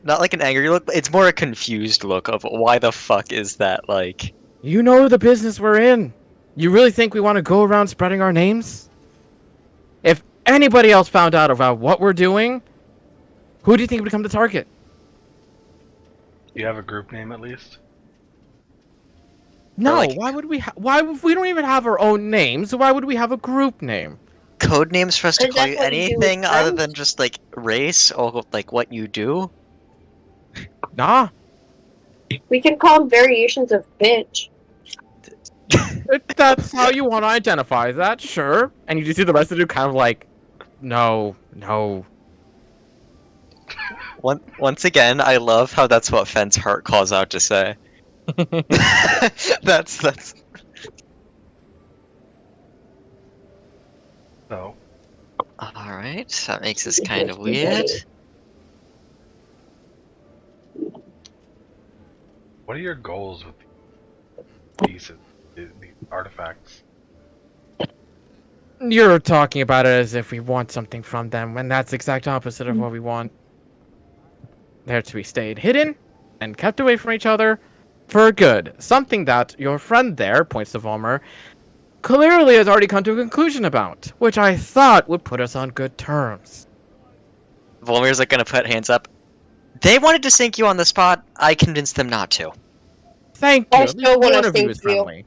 not like an angry look, but it's more a confused look of why the fuck is that like. You know the business we're in. You really think we want to go around spreading our names? If anybody else found out about what we're doing, who do you think would become the target? Do you have a group name at least? No, like- why would we? Why if we don't even have our own names? Why would we have a group name? Code names for us to Because call that's you what you do with anything other friends. than just like race or like what you do? Nah, We can call them variations of bitch. if that's how you want to identify that, sure. And you just see the rest of it kind of like, no. Once again, I love how that's what Fence Heart calls out to say. that's No. alright. That makes this kind of weird. What are your goals with these artifacts? You're talking about it as if we want something from them, when that's the exact opposite of what we want. They're to be stayed hidden and kept away from each other for good. Something that your friend there, points to Volmer, clearly has already come to a conclusion about, which I thought would put us on good terms. Volmir's like gonna put hands up. They wanted to sink you on the spot. I convinced them not to. Thank you. I At still least wanna one of you sink is you. friendly.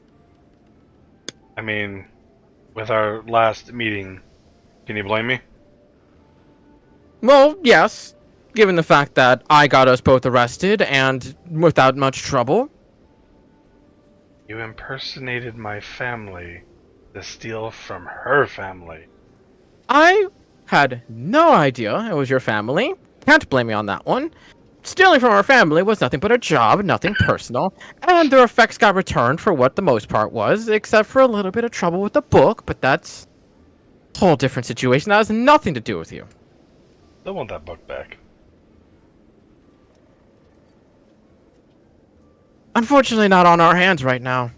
I mean, with our last meeting, can you blame me? Well, yes. Given the fact that I got us both arrested and without much trouble. You impersonated my family to steal from her family. I had no idea it was your family. Can't blame me on that one. Stealing from our family was nothing but a job, nothing personal, and their effects got returned for what the most part was, except for a little bit of trouble with the book, but that's a whole different situation. That has nothing to do with you. Still want that book back. Unfortunately, not on our hands right now.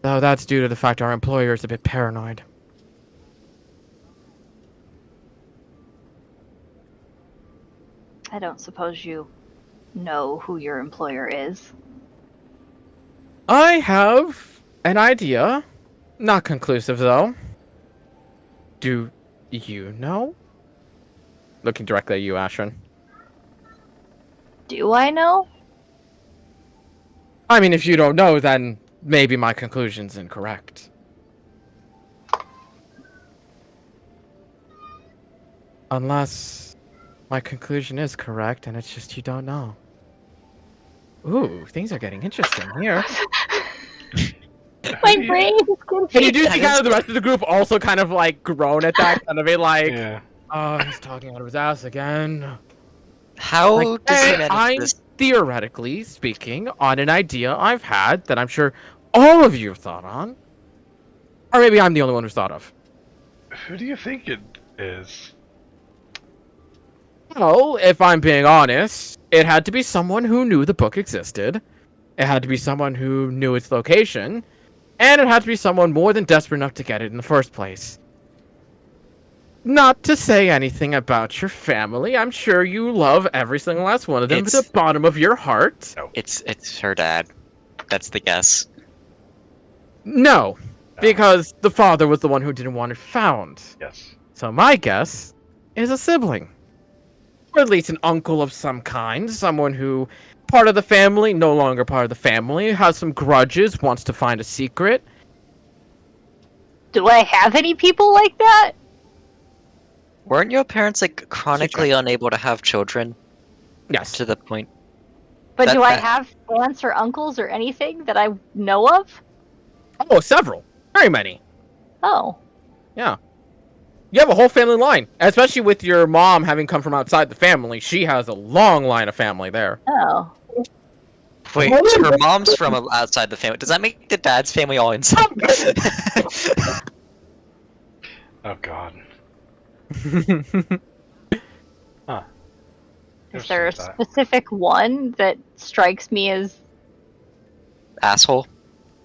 Though that's due to the fact our employer is a bit paranoid. I don't suppose you know who your employer is. I have an idea. Not conclusive, though. Do you know? Looking directly at you, Ashrin. Do I know? I mean, if you don't know, then maybe my conclusion's incorrect. Unless my conclusion is correct and it's just you don't know. Ooh, things are getting interesting here. My brain is And you do That see is- kind of the rest of the group also kind of like groan at that, kind of be like, Yeah. oh, he's talking out of his ass again. How Like, does he hey, manage I'm this? theoretically speaking on an idea I've had that I'm sure all of you have thought on. Or maybe I'm the only one who's thought of. Who do you think it is? Well, if I'm being honest, it had to be someone who knew the book existed. It had to be someone who knew its location. And it had to be someone more than desperate enough to get it in the first place. Not to say anything about your family. I'm sure you love every single last one of them to It's- the bottom of your heart. It's her dad. That's the guess. No, because the father was the one who didn't want it found. Yes. So my guess is a sibling. Or at least an uncle of some kind. Someone who, part of the family, no longer part of the family, has some grudges, wants to find a secret. Do I have any people like that? Weren't your parents like chronically unable to have children Yes. to the point? But That- do I that- have aunts or uncles or anything that I know of? Oh, several. Very many. Oh. Yeah. You have a whole family line. Especially with your mom having come from outside the family. She has a long line of family there. Oh. Wait, her mom's from outside the family. Does that make the dad's family all inside? Oh God. Huh. Is there a Interesting thought. specific one that strikes me as, Asshole.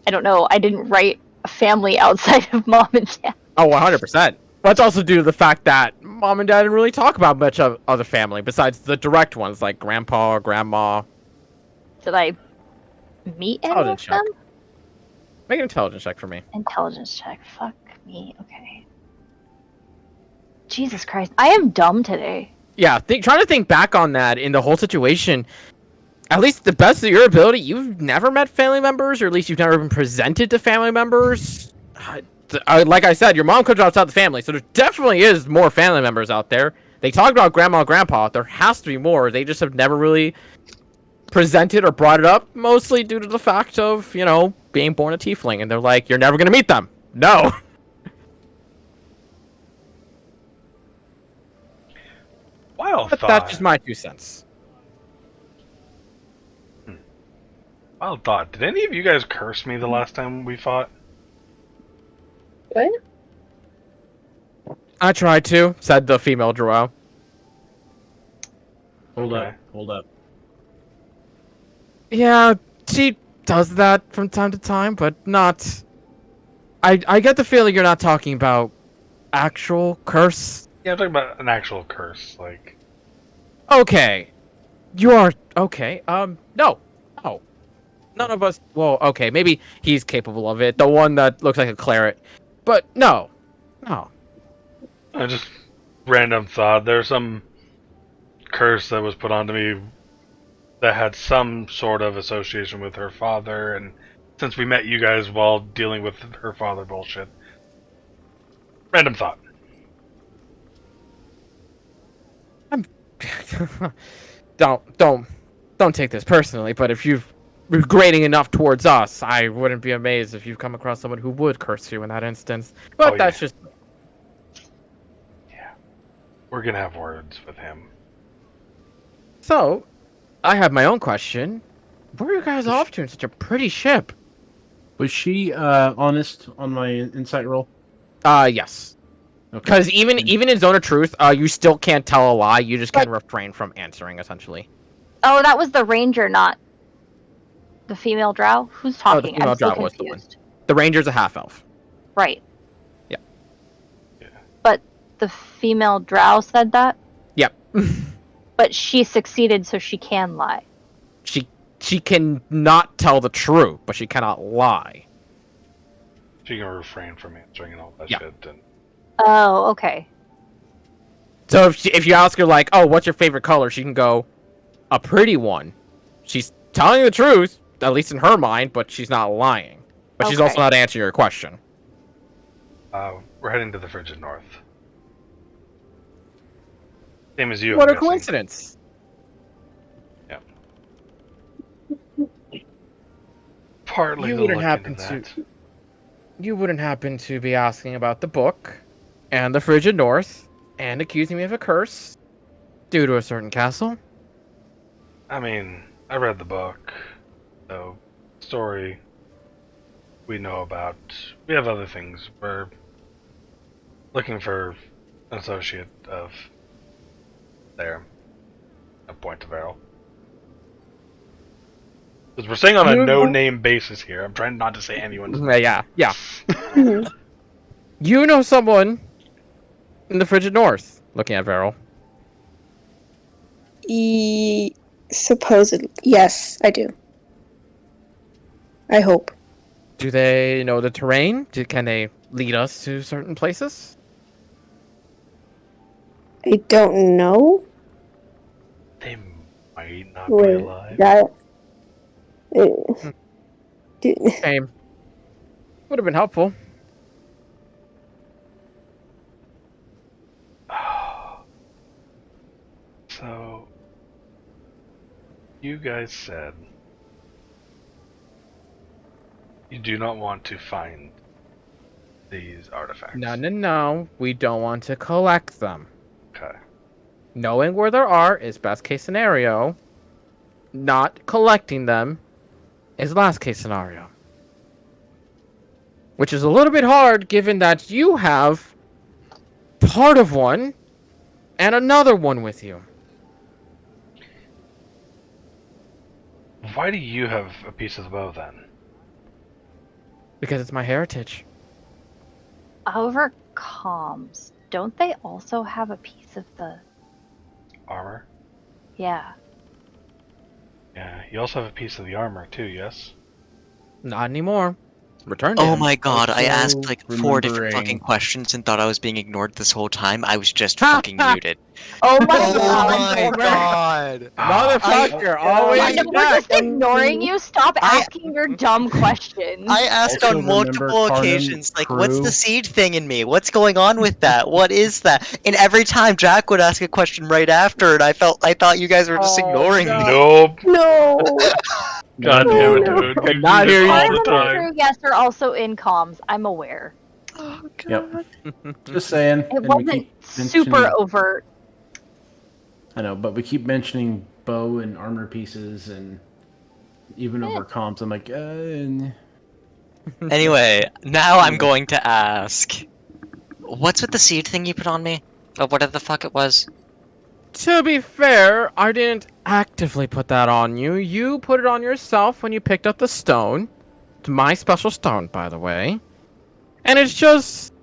I don't know, I didn't write a family outside of mom and dad. Oh, 100%. That's also due to the fact that mom and dad didn't really talk about much of other family besides the direct ones like grandpa or grandma. Did I meet any Intelligence of check. them? Make an intelligence check for me. Intelligence check. Fuck me. Okay. Jesus Christ. I am dumb today. Yeah, trying to think back on that in the whole situation. At least the best of your ability, you've never met family members, or at least you've never been presented to family members. Like I said, your mom comes outside the family, so there definitely is more family members out there. They talk about grandma and grandpa. There has to be more. They just have never really presented or brought it up, mostly due to the fact of, you know, being born a tiefling. And they're like, you're never going to meet them. No. Wild But thought. that's just my 2 cents. Wild thought. Did any of you guys curse me the last time we fought? What? I tried to, said the female drow. Hold Okay. up. Hold up. Yeah, she does that from time to time, but not... I get the feeling you're not talking about actual curse. Yeah, I'm talking about an actual curse. Like, Okay. You are... Okay, no. No. None of us... Well, okay, maybe he's capable of it. The one that looks like a cleric. But no. No. I just random thought. There's some curse that was put onto me that had some sort of association with her father, and since we met you guys while dealing with her father bullshit. Random thought. Don't take this personally, but if you're grading enough towards us, I wouldn't be amazed if you've come across someone who would curse you in that instance. But Oh, that's yeah. just... Yeah. We're gonna have words with him. So, I have my own question. Where are you guys off to in such a pretty ship? Was she honest on my insight roll? Yes. Okay. Because even in Zone of Truth, you still can't tell a lie. You just can refrain from answering, essentially. Oh, that was the ranger, not the female drow? Who's Oh, the talking? female I'm still drow was the one. confused. The Ranger's a half-elf. Right. Yeah. Yeah. But the female drow said that? Yep. But she succeeded, so she can lie. She can not tell the truth, but she cannot lie. She can refrain from answering and all that Yeah. shit. And Oh, okay. So if you ask her, like, oh, what's your favorite color? She can go, a pretty one. She's telling the truth, at least in her mind, but she's not lying. But she's Okay. also not answering your question. we're heading to the frigid north. Same as you. What I'm a guessing. coincidence. Partly You to wouldn't look happen into to- that. You wouldn't happen to be asking about the book, and the frigid north, and accusing me of a curse, due to a certain castle? I mean, I read the book, so story we know about. We have other things. We're looking for an associate of there. A point of arrow. Because we're saying on a no-name basis here. I'm trying not to say anyone's name. Yeah. You know someone in the frigid north, looking at Varel. Supposedly. Yes, I do. I hope. Do they know the terrain? Can they lead us to certain places? I don't know. They might not be Wait, alive. that. Same. Would have been helpful. So, You guys said you do not want to find these artifacts. No. We don't want to collect them. Okay. Knowing where there are is best case scenario. Not collecting them is last case scenario. Which is a little bit hard given that you have part of one and another one with you. Why do you have a piece of the bow then? Because it's my heritage. Over comms, don't they also have a piece of the... Armor? Yeah. Yeah, you also have a piece of the armor too, yes? Not anymore. Return to Oh him. my god, I Also, asked like 4 different remembering- fucking questions and thought I was being ignored this whole time. I was just fucking muted. Oh my Oh god, my Homer. god! Motherfucker, always And if we're just ignoring you, stop I- asking your dumb questions. I asked Also on remember multiple Carnum occasions, like, what's crew? the seed thing in me? What's going on with that? What is that? And every time Jack would ask a question right after, and I thought you guys were just ignoring me. Nope. No. God damn it, dude. Could You not do hear this you. all Carmen the and time. True, yes, are also in comms. I'm aware. Oh god. Yep. Just saying. It and we wasn't keep super mentioning- overt. I know, but we keep mentioning bow and armor pieces, and even over comms, I'm like, Anyway, now I'm going to ask, what's with the seed thing you put on me? Or whatever the fuck it was? To be fair, I didn't actively put that on you. You put it on yourself when you picked up the stone. It's my special stone, by the way. And it's just,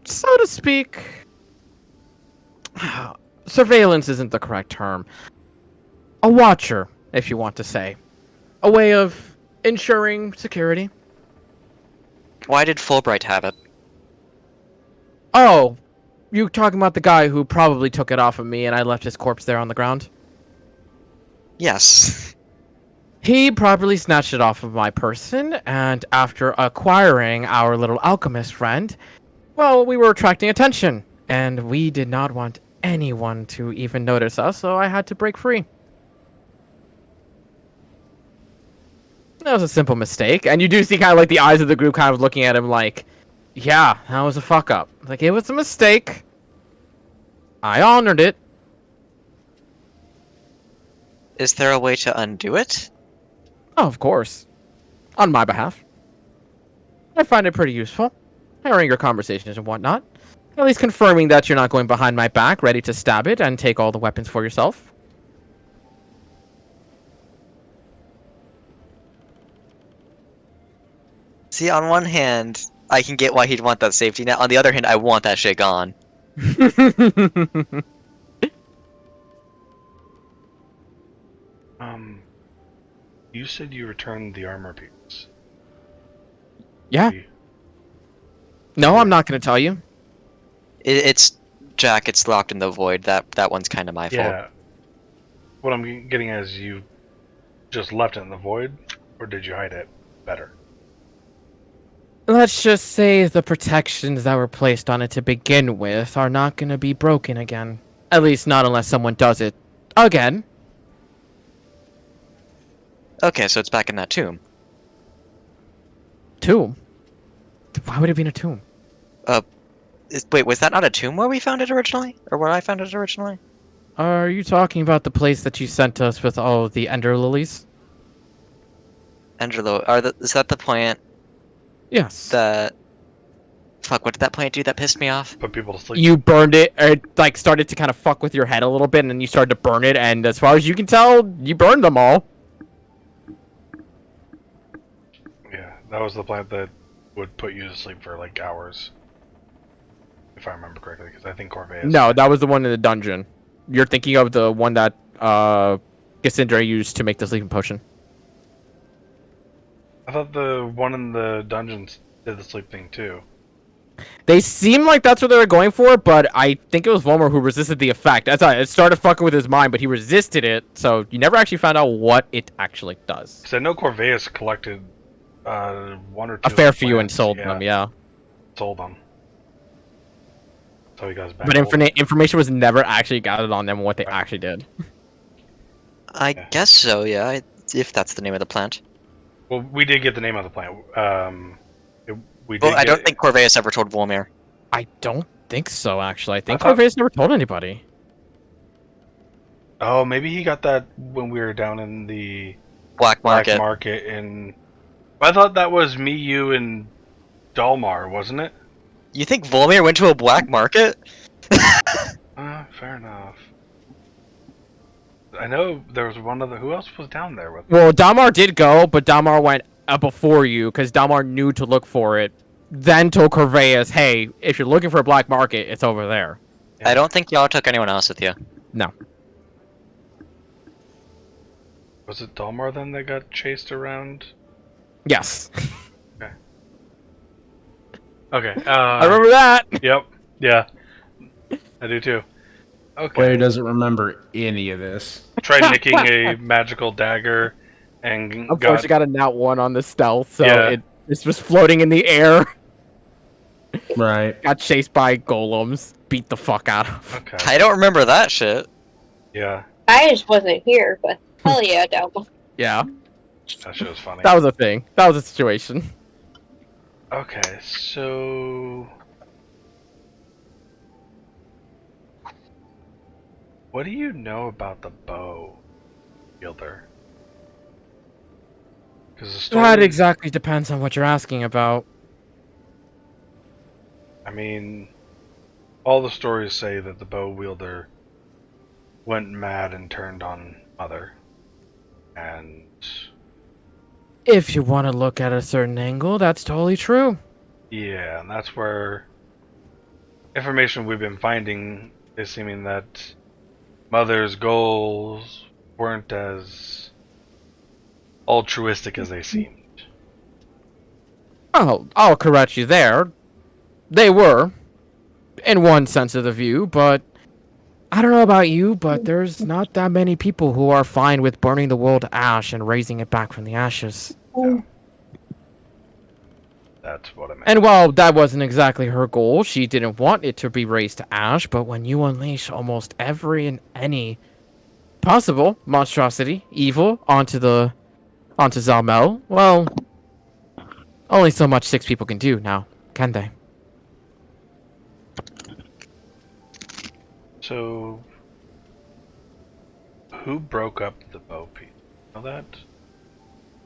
so to speak... surveillance isn't the correct term. A watcher, if you want to say. A way of ensuring security. Why did Fulbright have it? Oh, you talking about the guy who probably took it off of me and I left his corpse there on the ground? Yes. He properly snatched it off of my person, and after acquiring our little alchemist friend, well, we were attracting attention, and we did not want anyone to even notice us, so I had to break free. That was a simple mistake, and you do see kind of like the eyes of the group kind of looking at him like, yeah, that was a fuck up. Like, it was a mistake. I honored it. Is there a way to undo it? Oh, of course. On my behalf. I find it pretty useful. Hearing your conversations and whatnot. At least confirming that you're not going behind my back, ready to stab it and take all the weapons for yourself. See, on one hand, I can get why he'd want that safety net. On the other hand, I want that shit gone. You said you returned the armor piece. Yeah. You- No, I'm not going to tell you. It's Jack. It's locked in the void. That one's kind of my fault. Yeah. What I'm getting at is you just left it in the void, or did you hide it better? Let's just say the protections that were placed on it to begin with are not going to be broken again. At least not unless someone does it again. Okay, so it's back in that tomb. Tomb? Why would it be in a tomb? Wait, was that not a tomb where we found it originally, or where I found it originally? Are you talking about the place that you sent us with all the ender lilies? Enderlo, is that the plant Yes. that? Fuck, what did that plant do that pissed me off? Put people to sleep. You burned it, or it like started to kind of fuck with your head a little bit, and then you started to burn it, and as far as you can tell, you burned them all. Yeah, that was the plant that would put you to sleep for like hours. If I remember correctly, because I think Corvée is... No, that was the one in the dungeon. You're thinking of the one that Cassandra used to make the sleeping potion. I thought the one in the dungeons did the sleep thing too. They seem like that's what they were going for, but I think it was Volmer who resisted the effect. That's why it started fucking with his mind, but he resisted it, so you never actually found out what it actually does. Because I know Corvée collected one or two A fair of the few and plants, sold them, yeah. Sold them. So he got his back. But information was never actually gathered on them what they actually did. I Yeah. guess so, yeah. If that's the name of the plant. Well, we did get the name of the plant. We did Well, I get. don't think Corveus ever told Vormir. I don't think so, actually. I think thought- Corveus never told anybody. Oh, maybe he got that when we were down in the Black black market. market in. I thought that was me, you, and Dalmar, wasn't it? You think Vormir went to a black market? Fair enough. I know there was one other. Who else was down there with? Well, Damar did go, but Damar went before you because Damar knew to look for it. Then told Corveus, "Hey, if you're looking for a black market, it's over there." Yeah. I don't think y'all took anyone else with you. No. Was it Dalmar then that got chased around? Yes. Okay. I remember that. Yep. Yeah. I do too. Okay. Player doesn't remember any of this. Tried nicking a magical dagger and Unfortunately, got a nat 1 on the stealth, so Yeah. it's just floating in the air. Right. Got chased by golems. Beat the fuck out of. Okay. I don't remember that shit. Yeah. I just wasn't here, but hell yeah, Dalma. Yeah, That shit was funny. that was a thing. That was a situation. Okay, so what do you know about the bow wielder? Because the story, That exactly depends on what you're asking about. I mean, all the stories say that the bow wielder went mad and turned on Mother, and If you want to look at a certain angle, that's totally true. yeah, and that's where information we've been finding is seeming that Mother's goals weren't as altruistic as they seemed. Oh, I'll correct you there. They were, in one sense of the view, but I don't know about you, but there's not that many people who are fine with burning the world to ash and raising it back from the ashes. That's what I meant. And while that wasn't exactly her goal, she didn't want it to be raised to ash, but when you unleash almost every and any possible monstrosity, evil, onto Xal'Mel, well, only so much 6 people can do now, can they? So, who broke up the bow piece? Know that?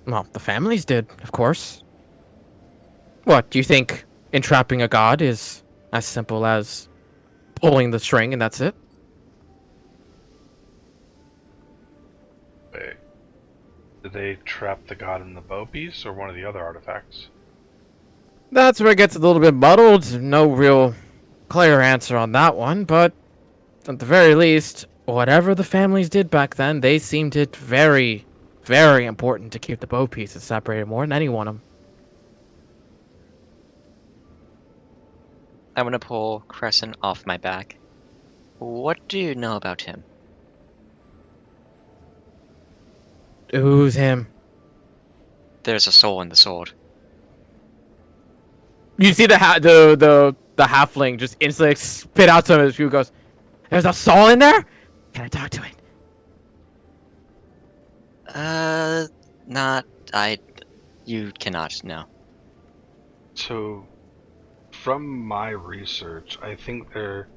Well, the families did, of course. What, do you think entrapping a god is as simple as pulling the string and that's it? Wait. Did they trap the god in the bow piece or one of the other artifacts? That's where it gets a little bit muddled. No real clear answer on that one, but at the very least, whatever the families did back then, they seemed it very, very important to keep the bow pieces separated more than anyone of them. I'm gonna pull Crescent off my back. What do you know about him? Who's him? There's a soul in the sword. You see the halfling just instantly spit out some of his food. Goes, "There's a soul in there. Can I talk to it?" You cannot, no. So, from my research, I think there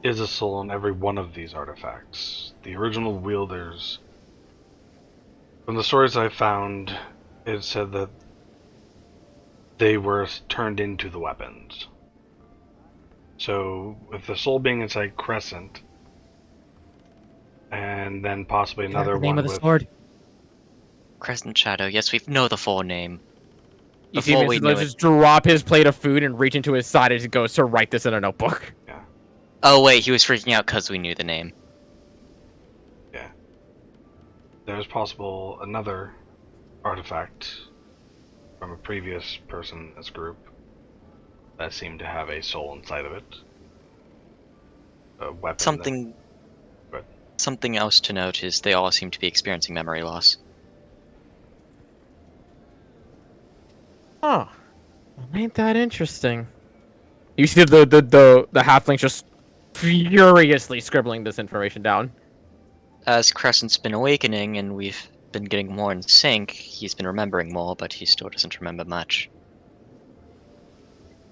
is a soul in every one of these artifacts. The original wielders, from the stories I found, it said that they were turned into the weapons. So, with the soul being inside Crescent, and then possibly another the name one of the with sword. Crescent Shadow, yes, we know the full name. You see Before him we instantly knew it. just drop his plate of food and reach into his side as he goes to write this in a notebook. Oh wait, he was freaking out because we knew the name. there's possible another artifact from a previous person in this group that seemed to have a soul inside of it. A weapon. Something. Good. Something else to note is they all seem to be experiencing memory loss. Oh, well, ain't that interesting? You see the halflings just furiously scribbling this information down. as Crescent's been awakening and we've been getting more in sync, he's been remembering more, but he still doesn't remember much.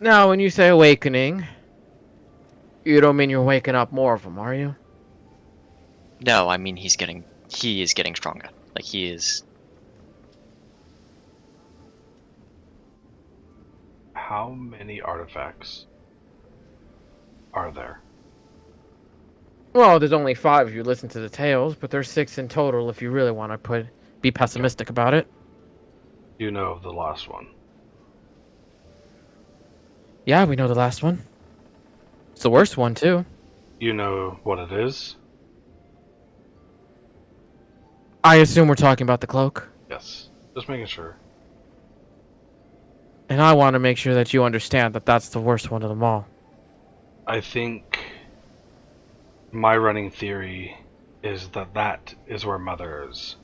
Now, when you say awakening, you don't mean you're waking up more of them, are you? No, I mean he is getting stronger. Like he is. How many artifacts are there? Well, there's only 5 if you listen to the tales, but there's 6 in total if you really want to be pessimistic about it. You know of the last one. Yeah, we know the last one. It's the worst one, too. You know what it is? I assume we're talking about the cloak. Yes. Just making sure. And I want to make sure that you understand that that's the worst one of them all. I think my running theory is that that is where Mother's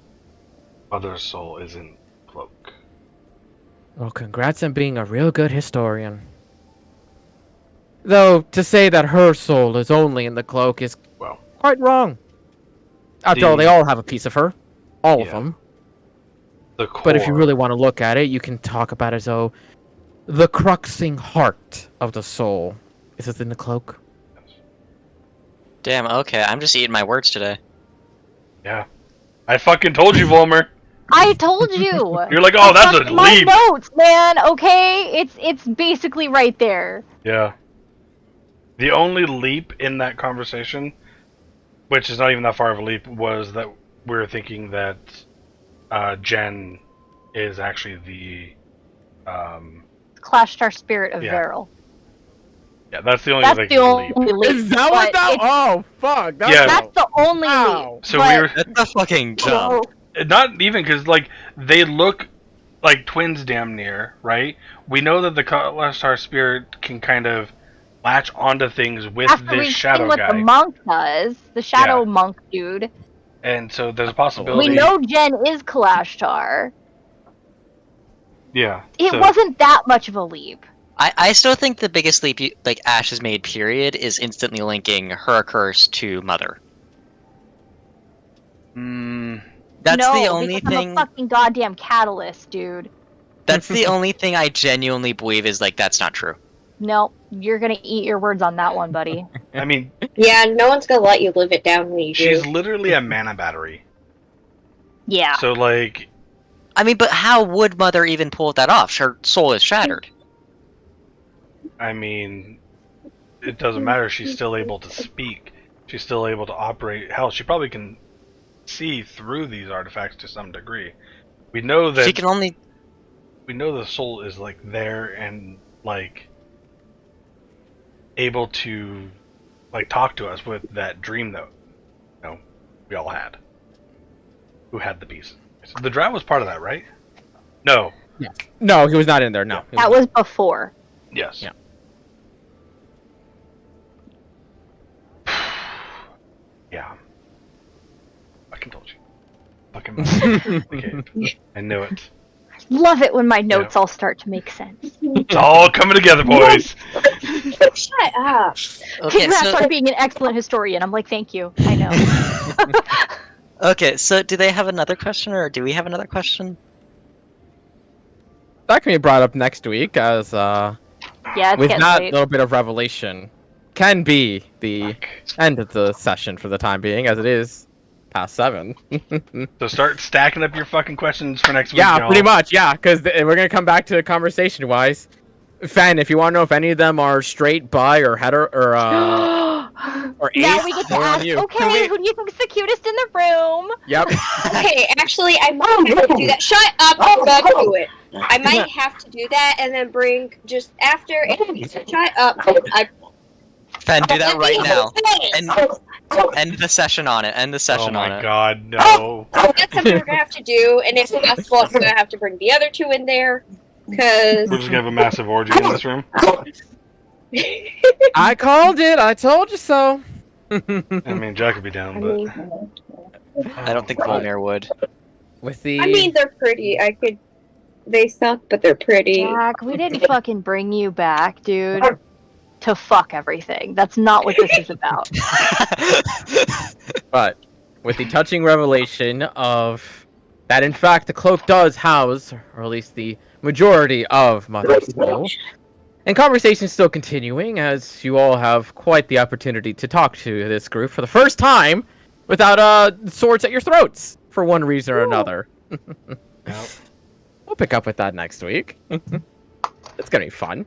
soul is in cloak. Well, congrats on being a real good historian. Though, to say that her soul is only in the cloak is Well, quite wrong. After all, they all have a piece of her. All of Yeah. them. the core. But if you really want to look at it, you can talk about it as though the cruxing heart of the soul is within the cloak. Damn. Okay, I'm just eating my words today. Yeah. I fucking told you, Volmer. I told you. You're like, oh, that's a Fuck my leap. notes, man. Okay, it's basically right there. Yeah. The only leap in that conversation, which is not even that far of a leap, was that we were thinking that Jen is actually the Clash Star Spirit of Yeah. Veril. yeah, that's the only That's like, the only leap. leap. Is that what but that? it's- Oh, fuck. That's Yeah. That's the only Ow. leap. So but- we were That's a fucking jump. not even because like they look like twins damn near, right? We know that the Clash Star Spirit can kind of latch onto things with After this we've shadow seen what guy, the monk does, the shadow Yeah. monk dude, and so there's a possibility. we know Jen is Kalashtar. Yeah. It so, wasn't that much of a leap. I still think the biggest leap like Ash has made, period, is instantly linking her curse to Mother. That's no, the only because thing. I'm a fucking goddamn catalyst, dude. That's the only thing I genuinely believe is like that's not true. No, you're gonna eat your words on that one, buddy. I mean, Yeah, no one's gonna let you live it down when you she's do. literally a mana battery. Yeah. So like, I mean, but how would Mother even pull that off? Her soul is shattered. I mean, it doesn't matter. She's still able to speak. She's still able to operate. Hell, she probably can see through these artifacts to some degree. We know that She can only. we know the soul is like there and like able to like talk to us with that dream that we all had. Who had the piece? So the drow was part of that, right? No. No, he was not in there. No. He That was before. Yes. Yeah. Yeah. Fucking told you. Fucking okay. I knew it. Love it when my notes all start to make sense. It's all coming together, boys. Shut up. Okay, Congrats so on being an excellent historian. I'm like, thank you. I know. okay, so do they have another question, or do we have another question? That can be brought up next week as Yeah, it's with getting that late. little bit of revelation can be the end of the session for the time being, as it is past 7. So start stacking up your fucking questions for next week. Yeah, y'all. pretty much. Yeah, because we're gonna come back to conversation wise. Fen, if you want to know if any of them are straight, bi, or hetero, or ace, Now we get to we're on ask, you. okay, who do you think's the cutest in the room? Yep. Okay, actually, I might have to do that. Shut up! I'm gonna do it. I might have to do that and then bring just after. Shut up! Fen, do that right now. And End the session on it. End the Oh session on my it. god, no. that's something we're gonna have to do. And if that's possible, I'm gonna have to bring the other two in there because. We're just gonna have a massive orgy in this room. I called it. I told you so. I mean, Jack would be down, but I don't think Volmir would. With the I mean, they're pretty. They suck, but they're pretty. Jack, we didn't fucking bring you back, dude, to fuck everything. That's not what this is about. but with the touching revelation of that, in fact, the cloak does house, or at least the majority of Mother Snow. And conversation's still continuing, as you all have quite the opportunity to talk to this group for the first time without swords at your throats, for one reason or another. Yep. We'll pick up with that next week. It's gonna be fun.